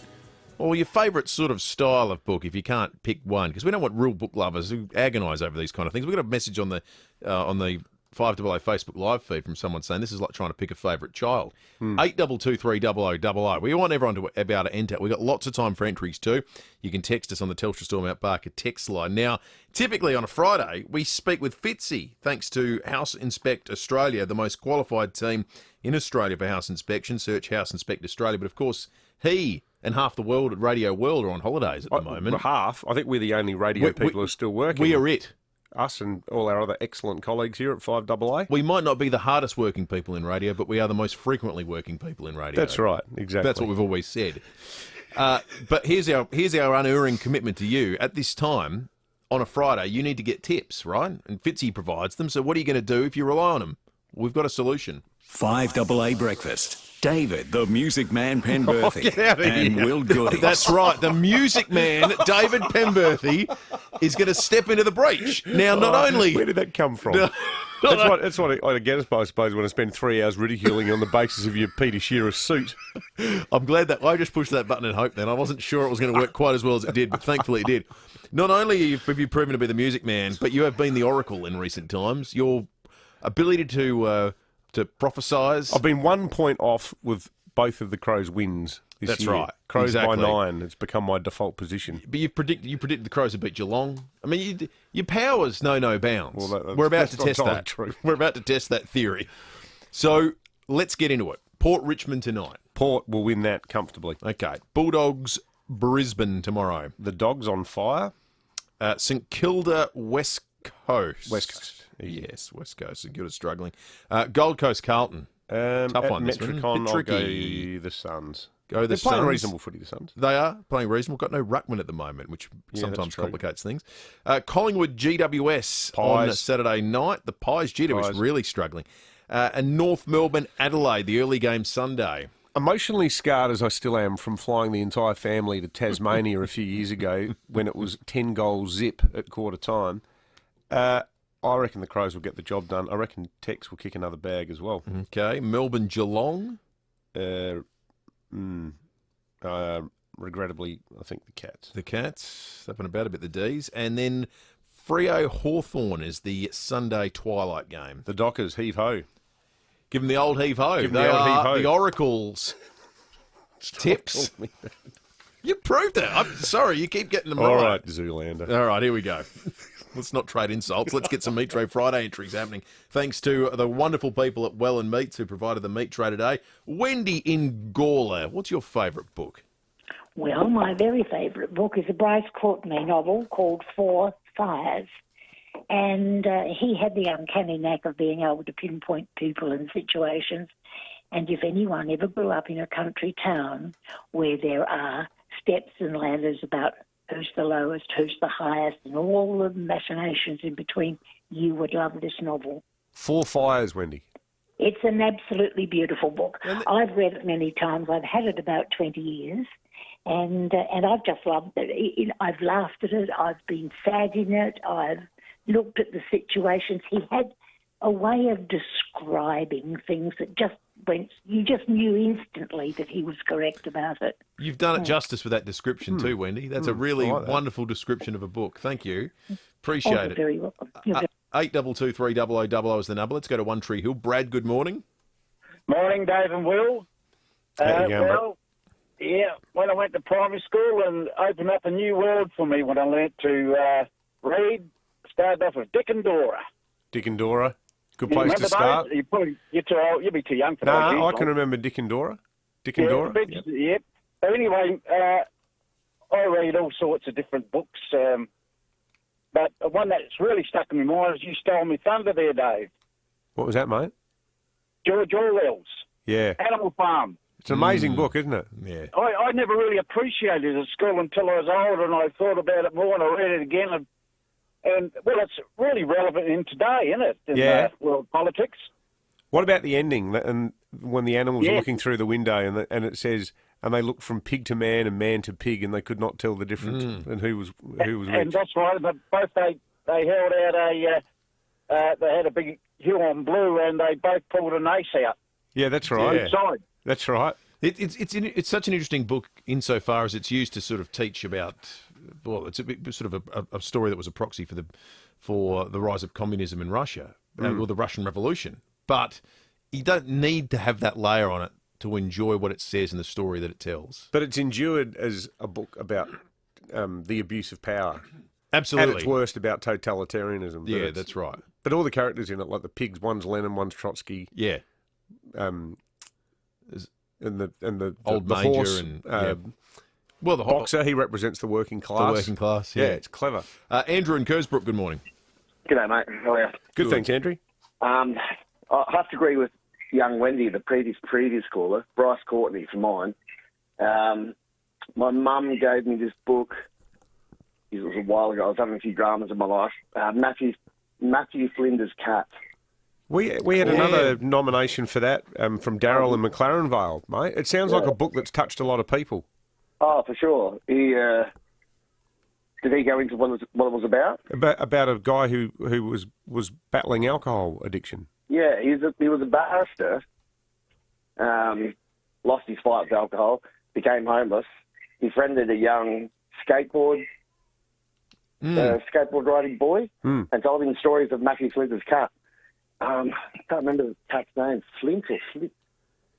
Or your favourite sort of style of book, if you can't pick one, because we don't want real book lovers who agonise over these kind of things. We've got a message on the 5AA Facebook live feed from someone saying this is like trying to pick a favourite child. 82230000. We want everyone to be able to enter. We've got lots of time for entries too. You can text us on the Telstra Store Mount Barker text line. Now, typically on a Friday, we speak with FIVEaa, thanks to House Inspect Australia, the most qualified team in Australia for house inspection. Search House Inspect Australia. But of course, he and half the world at Radio World are on holidays at the moment. Half. I think we're the only radio people who are still working. We are it. Us and all our other excellent colleagues here at 5AA. We might not be the hardest working people in radio, but we are the most frequently working people in radio. That's right, exactly. That's what we've always said. But here's our unerring commitment to you. At this time, on a Friday, you need to get tips, right? And FIVEaa provides them. So what are you going to do if you rely on them? We've got a solution. 5AA Breakfast. David, the Music Man Penberthy, and here. Will Goodings. That's right. The Music Man, David Penberthy, is going to step into the breach. Now, not only... Where did that come from? That's what I get, I suppose, when I spend 3 hours ridiculing you on the basis of your Peter Shearer suit. I'm glad that I just pushed that button in hope then. I wasn't sure it was going to work quite as well as it did, but thankfully it did. Not only have you proven to be the Music Man, but you have been the Oracle in recent times. Your ability to prophesise. I've been 1 point off with both of the Crows' wins this That's year. right. Crows exactly. by 9. It's become my default position. But you predicted the Crows would beat Geelong. I mean, your powers know no bounds. Well, We're about to test entirely that. True. We're about to test that theory. So let's get into it. Port Richmond tonight. Port will win that comfortably. Okay. Bulldogs Brisbane tomorrow. The Dogs on fire. St Kilda West Coast. West Coast. Yes, West Coast. St Kilda struggling. Gold Coast Carlton. Tough one. Metricon, Bit tricky. I'll go the Suns. They're playing reasonable footy, the Suns. They are playing reasonable. Got no ruckman at the moment, which sometimes complicates things. Collingwood GWS on Saturday night. The Pies GWS really struggling. And North Melbourne Adelaide, the early game Sunday. Emotionally scarred as I still am from flying the entire family to Tasmania a few years ago when it was 10 goal zip at quarter time. I reckon the Crows will get the job done. I reckon Tex will kick another bag as well. Okay. Melbourne Geelong. Regrettably, I think the Cats. The Cats. Up and about a bit, the D's. And then Freo Hawthorn is the Sunday twilight game. The Dockers, heave-ho. Give them the old heave-ho. Give them the old heave-ho. The Oracle's tips. You proved it. I'm sorry, you keep getting them right. All right, Zoolander. All right, here we go. Let's not trade insults. Let's get some Meat Tray Friday entries happening. Thanks to the wonderful people at Welland Meats who provided the Meat Tray today. Wendy in Gawler, what's your favourite book? Well, my very favourite book is a Bryce Courtenay novel called Four Fires. And he had the uncanny knack of being able to pinpoint people and situations. And if anyone ever grew up in a country town where there are steps and ladders about who's the lowest, who's the highest, and all the machinations in between, you would love this novel. Four Fires, Wendy. It's an absolutely beautiful book. I've read it many times. I've had it about 20 years, and I've just loved it. I've laughed at it. I've been sad in it. I've looked at the situations. He had a way of describing things that just you just knew instantly that he was correct about it. You've done it justice with that description too, Wendy. That's a really I like that. wonderful description of a book. Thank you. Appreciate it. Very welcome. You're very- 822 300 is the number. Let's go to One Tree Hill. Brad, good morning. Morning, Dave and Will. How you going, well, yeah, when I went to primary school and opened up a new world for me when I learnt to read, started off with Dick and Dora. Dick and Dora. Good You place remember to start. those? You're too old. You'll be too young for those. No, I years, can like. remember Dick and Dora. Dick and Yeah, Dora. but- Yep. But anyway, I read all sorts of different books, but one that's really stuck in my mind is You Stole Me Thunder there, Dave. What was that, mate? George Orwell's Yeah. Animal Farm. It's an amazing book, isn't it? Yeah. I never really appreciated it at school until I was older, and I thought about it more and I read it again. And well, it's really relevant in today, isn't it? In Yeah. world politics. What about the ending? And when the animals are Yeah. looking through the window, and it says, and they looked from pig to man and man to pig, and they could not tell the difference, and who was And which. that's right. But both they held out they had a big hue on blue, and they both pulled an ace out. Yeah, that's right. Inside. That's right. It's such an interesting book insofar as it's used to sort of teach about. Well, it's a bit sort of a story that was a proxy for the rise of communism in Russia or the Russian Revolution. But you don't need to have that layer on it to enjoy what it says in the story that it tells. But it's endured as a book about the abuse of power. Absolutely. At its worst, about totalitarianism. But Yeah, that's right. But all the characters in it, like the pigs, one's Lenin, one's Trotsky. Yeah. And the Old the Major horse, and well, the boxer, he represents the working class. The working class, yeah. It's clever. Andrew in Kersbrook, good morning. G'day, mate. How are you? Good, thanks, Andrew. I have to agree with young Wendy, the previous caller, Bryce Courtney for mine. My mum gave me this book. It was a while ago. I was having a few dramas in my life. Matthew Flinder's Cat. We had another nomination for that from Darryl in McLaren Vale, mate. It sounds like a book that's touched a lot of people. Oh, for sure. Did he go into what it was about? About a guy who was battling alcohol addiction. Yeah, he was a barrister. Lost his fight with alcohol, became homeless, befriended a young skateboard riding boy, and told him stories of Matthew Flinder's cat. I can't remember the cat's name, Flint or Flint,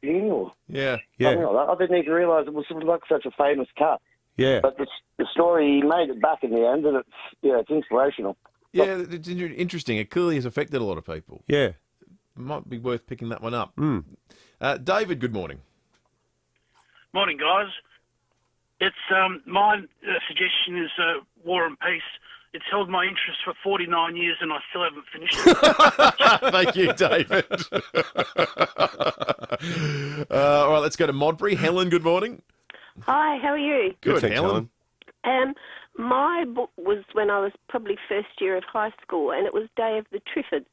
or yeah, something like that. I didn't even realise it was sort of like such a famous cat. Yeah, but the story, he made it back in the end, and it's inspirational. Yeah, it's interesting. It clearly has affected a lot of people. Yeah, might be worth picking that one up. David, good morning. Morning, guys. It's my suggestion is War and Peace. It's held my interest for 49 years and I still haven't finished it. Thank you, David. All right, let's go to Modbury. Helen, good morning. Hi, how are you? Good, Helen. My book was when I was probably first year of high school, and it was Day of the Triffids.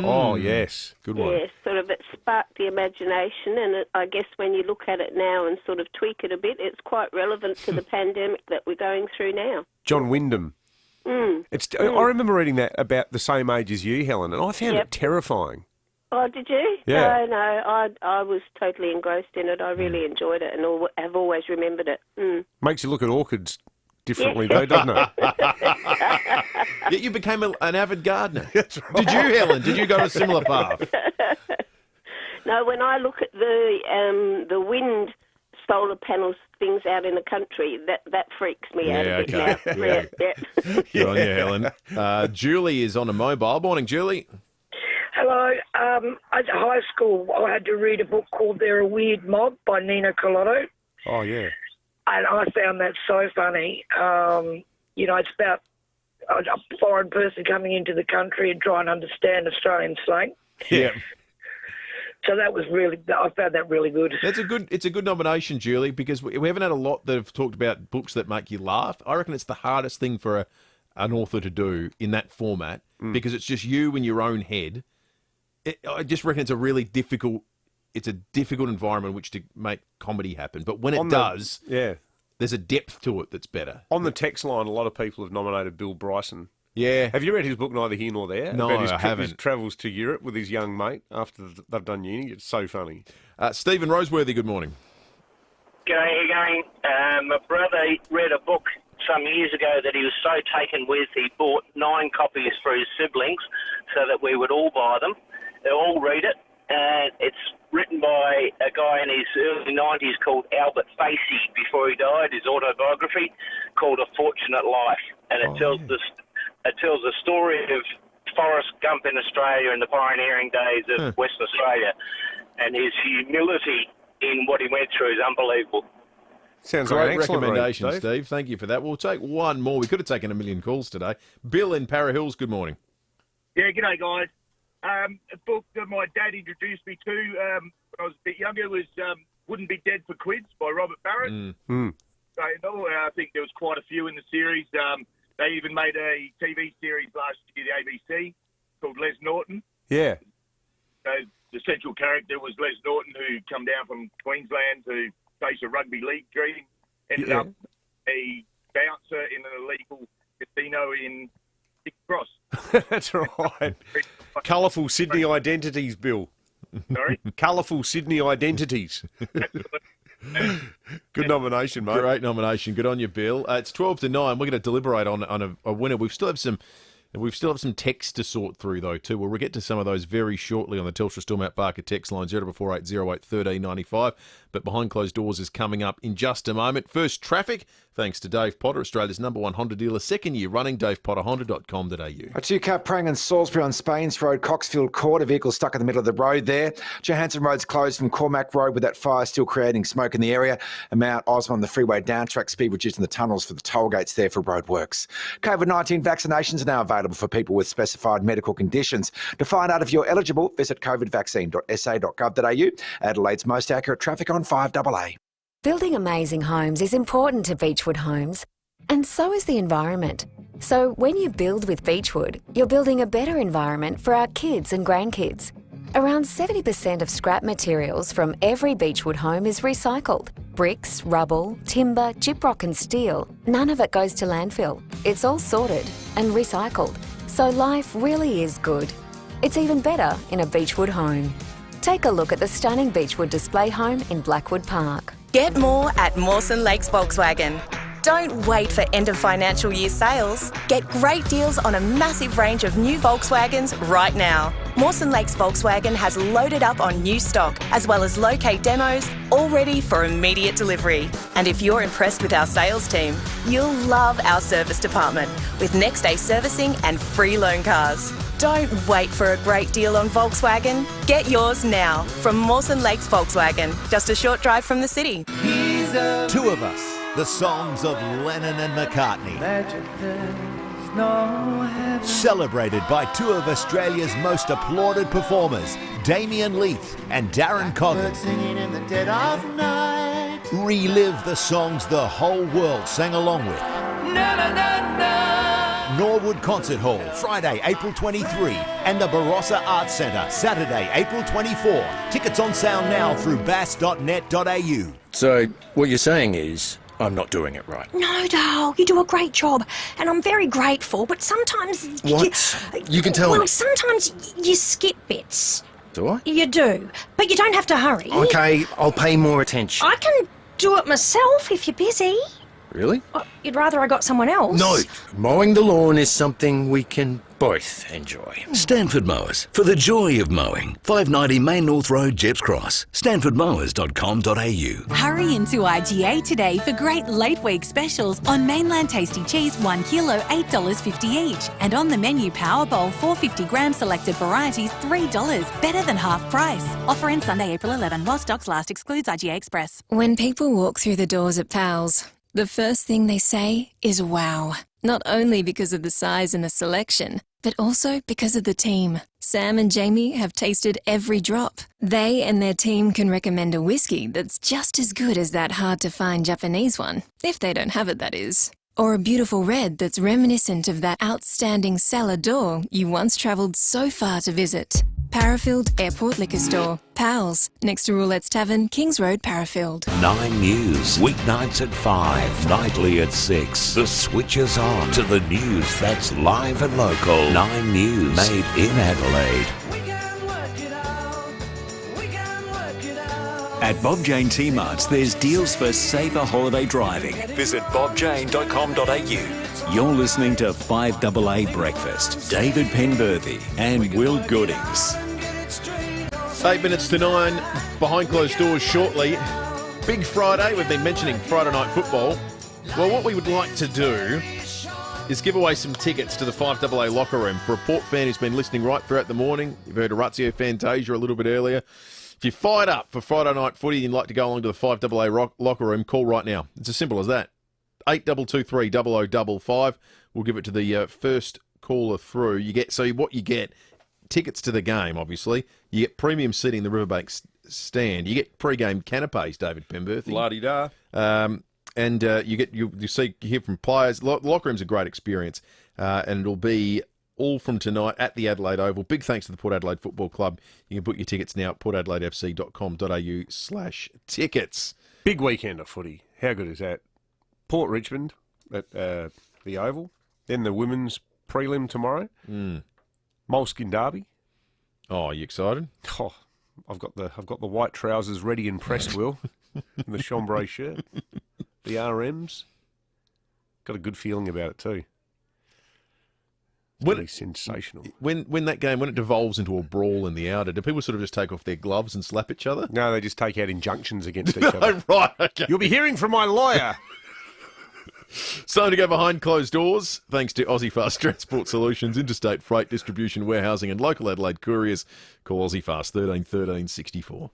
Oh, yes. Good one. Yeah, sort of it sparked the imagination, and I guess when you look at it now and sort of tweak it a bit, it's quite relevant to the pandemic that we're going through now. John Wyndham. I remember reading that about the same age as you, Helen, and I found it terrifying. Oh, did you? Yeah. No, I was totally engrossed in it. I really enjoyed it and have always remembered it. Makes you look at orchids differently, though, doesn't it? Yet you became an avid gardener. That's right. Did you, Helen? Did you go a similar path? No, when I look at the wind solar panels things out in the country, that freaks me out a bit now. Yeah. Good on you, Helen. Julie is on a mobile. Morning, Julie. Hello. At high school, I had to read a book called They're a Weird Mob by Nina Colotto. Oh, yeah. And I found that so funny. It's about a foreign person coming into the country and trying to understand Australian slang. Yeah. So I found that really good. It's a good nomination, Julie, because we haven't had a lot that have talked about books that make you laugh. I reckon it's the hardest thing for an author to do in that format because it's just you in your own head. I just reckon it's a difficult environment in which to make comedy happen. But when it does, there's a depth to it that's better. On the text line, a lot of people have nominated Bill Bryson Yeah. Have you read his book, Neither Here Nor There? No, about his I haven't. His travels to Europe with his young mate after they've done uni. It's so funny. Stephen Roseworthy, good morning. G'day again. My brother read a book some years ago that he was so taken with, he bought 9 copies for his siblings so that we would all buy them. They'll all read it. And it's written by a guy in his early 90s called Albert Facey before he died, his autobiography called A Fortunate Life. And it tells the story of Forrest Gump in Australia in the pioneering days of Western Australia. And his humility in what he went through is unbelievable. Sounds Great like an excellent recommendation, read, Steve. Steve. Thank you for that. We'll take one more. We could have taken a million calls today. Bill in Para Hills, good morning. Yeah, g'day, guys. A book that my dad introduced me to when I was a bit younger was Wouldn't Be Dead for Quids by Robert Barrett. Great novel. I think there was quite a few in the series. They even made a TV series last year, the ABC, called Les Norton. Yeah. So the central character was Les Norton, who come down from Queensland to face a rugby league dream. Ended up a bouncer in an illegal casino in Big Cross. That's right. Colourful Sydney identities, Bill. Sorry? Colourful Sydney identities. Good nomination, mate. Great nomination. Good on you, Bill. It's 12 to 9. We're going to deliberate on a winner. We still have some text to sort through, though, too. We'll get to some of those very shortly on the Telstra Stormont Parker text line 0448 08 1395. But Behind Closed Doors is coming up in just a moment. First, traffic, thanks to Dave Potter, Australia's #1 Honda dealer, second year running, davepotterhonda.com.au. A 2-car prang in Salisbury on Spains Road, Coxfield Court. A vehicle stuck in the middle of the road there. Johansson Road's closed from Cormac Road with that fire still creating smoke in the area. And Mount Osmond, the freeway down track speed reduced in the tunnels for the toll gates there for roadworks. COVID-19 vaccinations are now available for people with specified medical conditions. To find out if you're eligible, visit covidvaccine.sa.gov.au. Adelaide's most accurate traffic on 5AA. Building amazing homes is important to Beechwood Homes, and so is the environment. So when you build with Beechwood, you're building a better environment for our kids and grandkids. Around 70% of scrap materials from every Beechwood home is recycled. Bricks, rubble, timber, gyprock and steel, none of it goes to landfill. It's all sorted and recycled. So life really is good. It's even better in a Beechwood home. Take a look at the stunning Beechwood display home in Blackwood Park. Get more at Mawson Lakes Volkswagen. Don't wait for end of financial year sales. Get great deals on a massive range of new Volkswagens right now. Mawson Lakes Volkswagen has loaded up on new stock, as well as locate demos, all ready for immediate delivery. And if you're impressed with our sales team, you'll love our service department, with next day servicing and free loan cars. Don't wait for a great deal on Volkswagen. Get yours now from Mawson Lakes Volkswagen, just a short drive from the city. Two of Us, the songs of Lennon and McCartney. Celebrated by two of Australia's most applauded performers, Damien Leith and Darren Coggan. Relive the songs the whole world sang along with. Norwood Concert Hall, Friday, April 23, and the Barossa Arts Centre, Saturday, April 24. Tickets on sale now through bass.net.au. So, what you're saying is, I'm not doing it right. No, Dale, you do a great job, and I'm very grateful, but sometimes... What? You can tell me. Well, sometimes you skip bits. Do I? You do, but you don't have to hurry. Okay, I'll pay more attention. I can do it myself if you're busy. Really? You'd rather I got someone else? No. Mowing the lawn is something we can both enjoy. Stanford Mowers, for the joy of mowing. 590 Main North Road, Jeps Cross. stanfordmowers.com.au. Hurry into IGA today for great late week specials on mainland tasty cheese, 1 kilo, $8.50 each. And on the menu Powerball, 450 gram selected varieties, $3, better than half price. Offer ends Sunday, April 11, while stocks last, excludes IGA Express. When people walk through the doors at Pals, the first thing they say is wow. Not only because of the size and the selection, but also because of the team. Sam and Jamie have tasted every drop. They and their team can recommend a whiskey that's just as good as that hard-to-find Japanese one, if they don't have it, that is. Or a beautiful red that's reminiscent of that outstanding cellar door you once travelled so far to visit. Parafield Airport Liquor Store. Pals, next to Roulette's Tavern, Kings Road, Parafield. 9 News, weeknights at 5, nightly at 6. The switch is on to the news that's live and local. 9 News, made in Adelaide. At Bob Jane T-Marts, there's deals for safer holiday driving. Visit bobjane.com.au. You're listening to 5AA Breakfast. David Penberthy and Will Goodings. 8 minutes to 9, behind closed doors shortly. Big Friday, we've been mentioning Friday night football. Well, what we would like to do is give away some tickets to the 5AA locker room for a Port fan who's been listening right throughout the morning. You've heard Orazio Fantasia a little bit earlier. If you're fired up for Friday night footy and you'd like to go along to the 5AA locker room, call right now. It's as simple as that. 8223 0055. We'll give it to the first caller through. What you get, tickets to the game, obviously. You get premium seating in the Riverbank stand. You get pre-game canapes, David Penberthy. La-di-da. And you hear from players. Locker room's a great experience, and it'll be all from tonight at the Adelaide Oval. Big thanks to the Port Adelaide Football Club. You can book your tickets now at portadelaidefc.com.au/tickets. Big weekend of footy. How good is that? Port Richmond at the Oval. Then the women's prelim tomorrow. Moleskin Derby. Oh, are you excited? Oh, I've got the white trousers ready and pressed, Will, and the chambray shirt, the RMs. Got a good feeling about it too. Really sensational. When that game, when it devolves into a brawl in the outer, do people sort of just take off their gloves and slap each other? No, they just take out injunctions against each other. Right, okay. You'll be hearing from my lawyer. So to go behind closed doors, thanks to Aussie Fast Transport Solutions, interstate freight distribution, warehousing and local Adelaide couriers. Call Aussie Fast 13 13 64.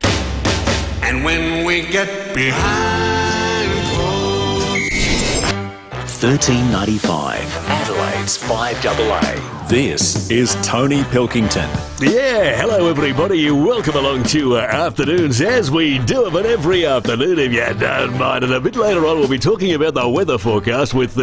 And when we get behind closed 13.95, Adelaide's 5AA. This is Tony Pilkington. Yeah, hello everybody. Welcome along to Afternoons, as we do it every afternoon, if you don't mind. And a bit later on, we'll be talking about the weather forecast with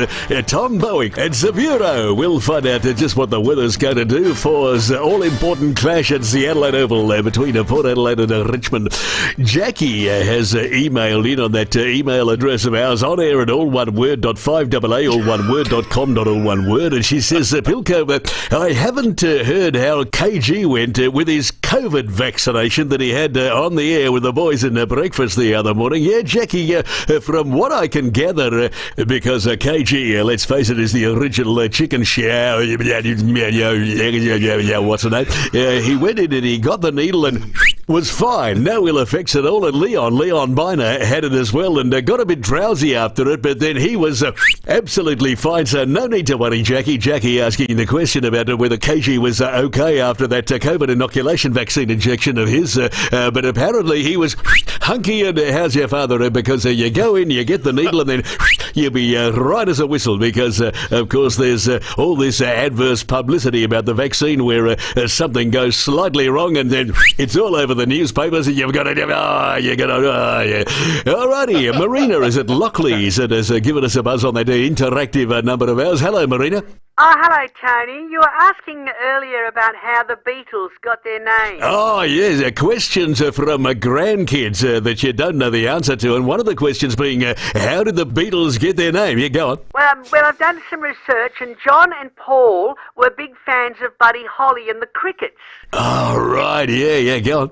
Tom Bowick at Bureau. We'll find out just what the weather's going to do for us. All-important clash at the Adelaide Oval between Port Adelaide and Richmond. Jackie has emailed in on that email address of ours, on air at all one word, .5AA, all one word, .com, all one word. And she says, Pilko, I haven't heard how KG went with his COVID vaccination that he had on the air with the boys in breakfast the other morning. Yeah, Jackie, from what I can gather, because KG, let's face it, is the original chicken show. What's the name? He went in and he got the needle and was fine. No ill effects at all. And Leon Biner had it as well and got a bit drowsy after it, but then he was absolutely fine. So no need to worry, Jackie. Jackie asking the question about whether KG was okay after that COVID inoculation vaccine injection of his, but apparently he was hunky. And how's your father? Because you go in, you get the needle, and then you'll be right as a whistle, because of course there's all this adverse publicity about the vaccine where something goes slightly wrong and then it's all over the newspapers and you've got to Alrighty, Marina is at Lockleys and has given us a buzz on that interactive number of ours. Hello, Marina. Oh, hello, Tony. You were asking earlier about how the Beatles got their name. Oh, yes. Questions from grandkids that you don't know the answer to. And one of the questions being, how did the Beatles get their name? Yeah, go on. Well, I've done some research, and John and Paul were big fans of Buddy Holly and the Crickets. Oh, right. Yeah, go on.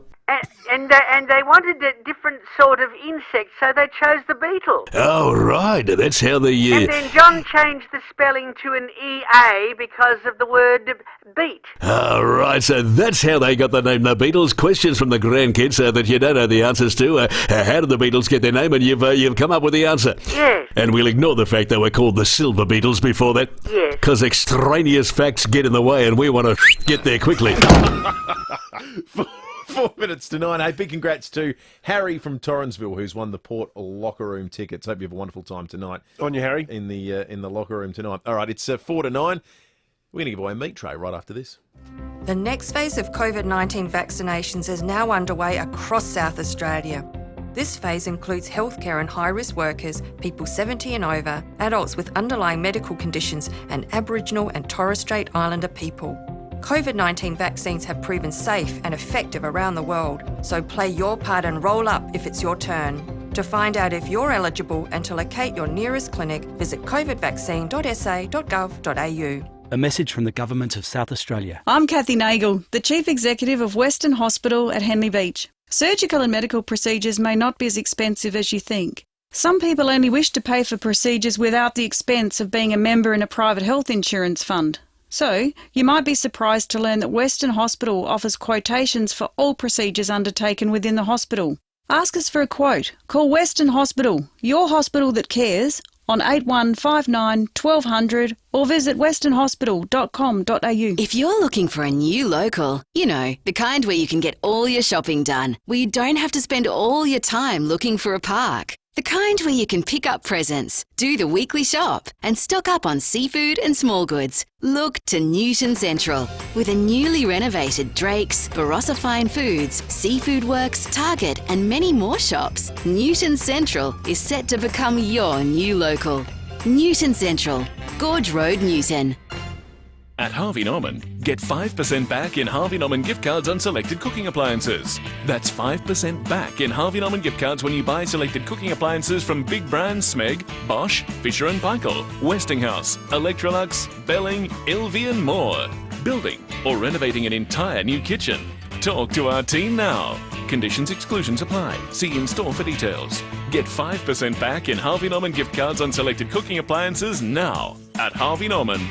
And they wanted a different sort of insect, so they chose the beetle. Oh, right. That's how they... And then John changed the spelling to an EA because of the word beat. Oh, right. So that's how they got the name the Beatles. Questions from the grandkids that you don't know the answers to. How did the Beatles get their name? And you've come up with the answer. Yes. And we'll ignore the fact they were called the Silver Beatles before that. Yes. Because extraneous facts get in the way and we want to get there quickly. 4 minutes to 9. Hey, big congrats to Harry from Torrensville, who's won the Port locker room tickets. Hope you have a wonderful time tonight. On you, Harry. In the locker room tonight. All right, it's 4 to 9. We're going to give away a meat tray right after this. The next phase of COVID-19 vaccinations is now underway across South Australia. This phase includes healthcare and high-risk workers, people 70 and over, adults with underlying medical conditions, and Aboriginal and Torres Strait Islander people. COVID-19 vaccines have proven safe and effective around the world, so play your part and roll up if it's your turn. To find out if you're eligible and to locate your nearest clinic, visit covidvaccine.sa.gov.au. A message from the Government of South Australia. I'm Kathy Nagel, the Chief Executive of Western Hospital at Henley Beach. Surgical and medical procedures may not be as expensive as you think. Some people only wish to pay for procedures without the expense of being a member in a private health insurance fund. So, you might be surprised to learn that Western Hospital offers quotations for all procedures undertaken within the hospital. Ask us for a quote. Call Western Hospital, your hospital that cares, on 8159 1200 or visit westernhospital.com.au. If you're looking for a new local, you know, the kind where you can get all your shopping done, where you don't have to spend all your time looking for a park. The kind where you can pick up presents, do the weekly shop, and stock up on seafood and small goods. Look to Newton Central. With a newly renovated Drake's, Barossa Fine Foods, Seafood Works, Target, and many more shops, Newton Central is set to become your new local. Newton Central, Gorge Road, Newton. At Harvey Norman, get 5% back in Harvey Norman gift cards on selected cooking appliances. That's 5% back in Harvey Norman gift cards when you buy selected cooking appliances from big brands Smeg, Bosch, Fisher & Paykel, Westinghouse, Electrolux, Belling, LV and more. Building or renovating an entire new kitchen? Talk to our team now. Conditions, exclusions apply. See in-store for details. Get 5% back in Harvey Norman gift cards on selected cooking appliances now at Harvey Norman.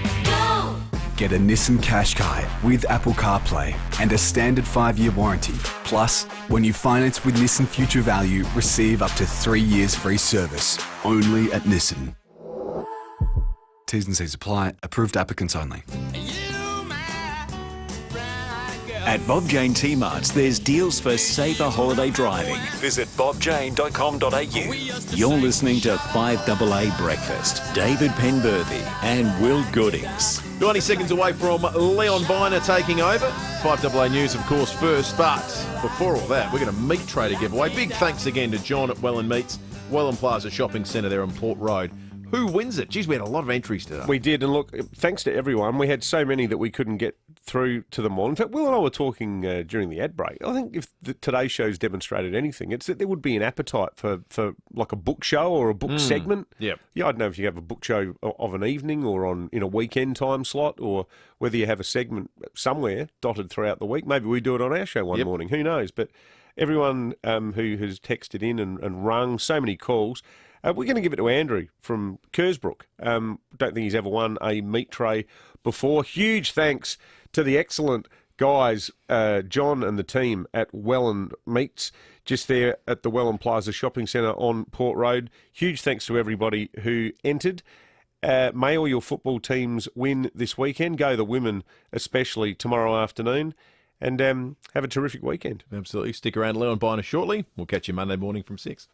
Get a Nissan Qashqai with Apple CarPlay and a standard 5-year warranty. Plus, when you finance with Nissan Future Value, receive up to 3 years free service. Only at Nissan. T's and C's apply. Approved applicants only. At Bob Jane T-Marts, there's deals for safer holiday driving. Visit bobjane.com.au. You're listening to 5AA Breakfast. David Penberthy and Will Goodings. 90 seconds away from Leon Biner taking over. 5AA News, of course, first. But before all that, we're going to meat tray to give away. Big thanks again to John at Welland Meats, Welland Plaza Shopping Centre there on Port Road. Who wins it? Geez, we had a lot of entries today. We did, and look, thanks to everyone. We had so many that we couldn't get through to them all. In fact, Will and I were talking during the ad break. I think if today's show's demonstrated anything, it's that there would be an appetite for like a book show or a book segment. Yep. Yeah, I don't know if you have a book show of an evening or in a weekend time slot, or whether you have a segment somewhere dotted throughout the week. Maybe we do it on our show one morning. Who knows? But everyone who has texted in and rung, so many calls. We're going to give it to Andrew from Kersbrook. Don't think he's ever won a meat tray before. Huge thanks to the excellent guys, John and the team at Welland Meats, just there at the Welland Plaza Shopping Centre on Port Road. Huge thanks to everybody who entered. May all your football teams win this weekend. Go the women, especially tomorrow afternoon. And have a terrific weekend. Absolutely. Stick around, Leon Biner, shortly. We'll catch you Monday morning from 6.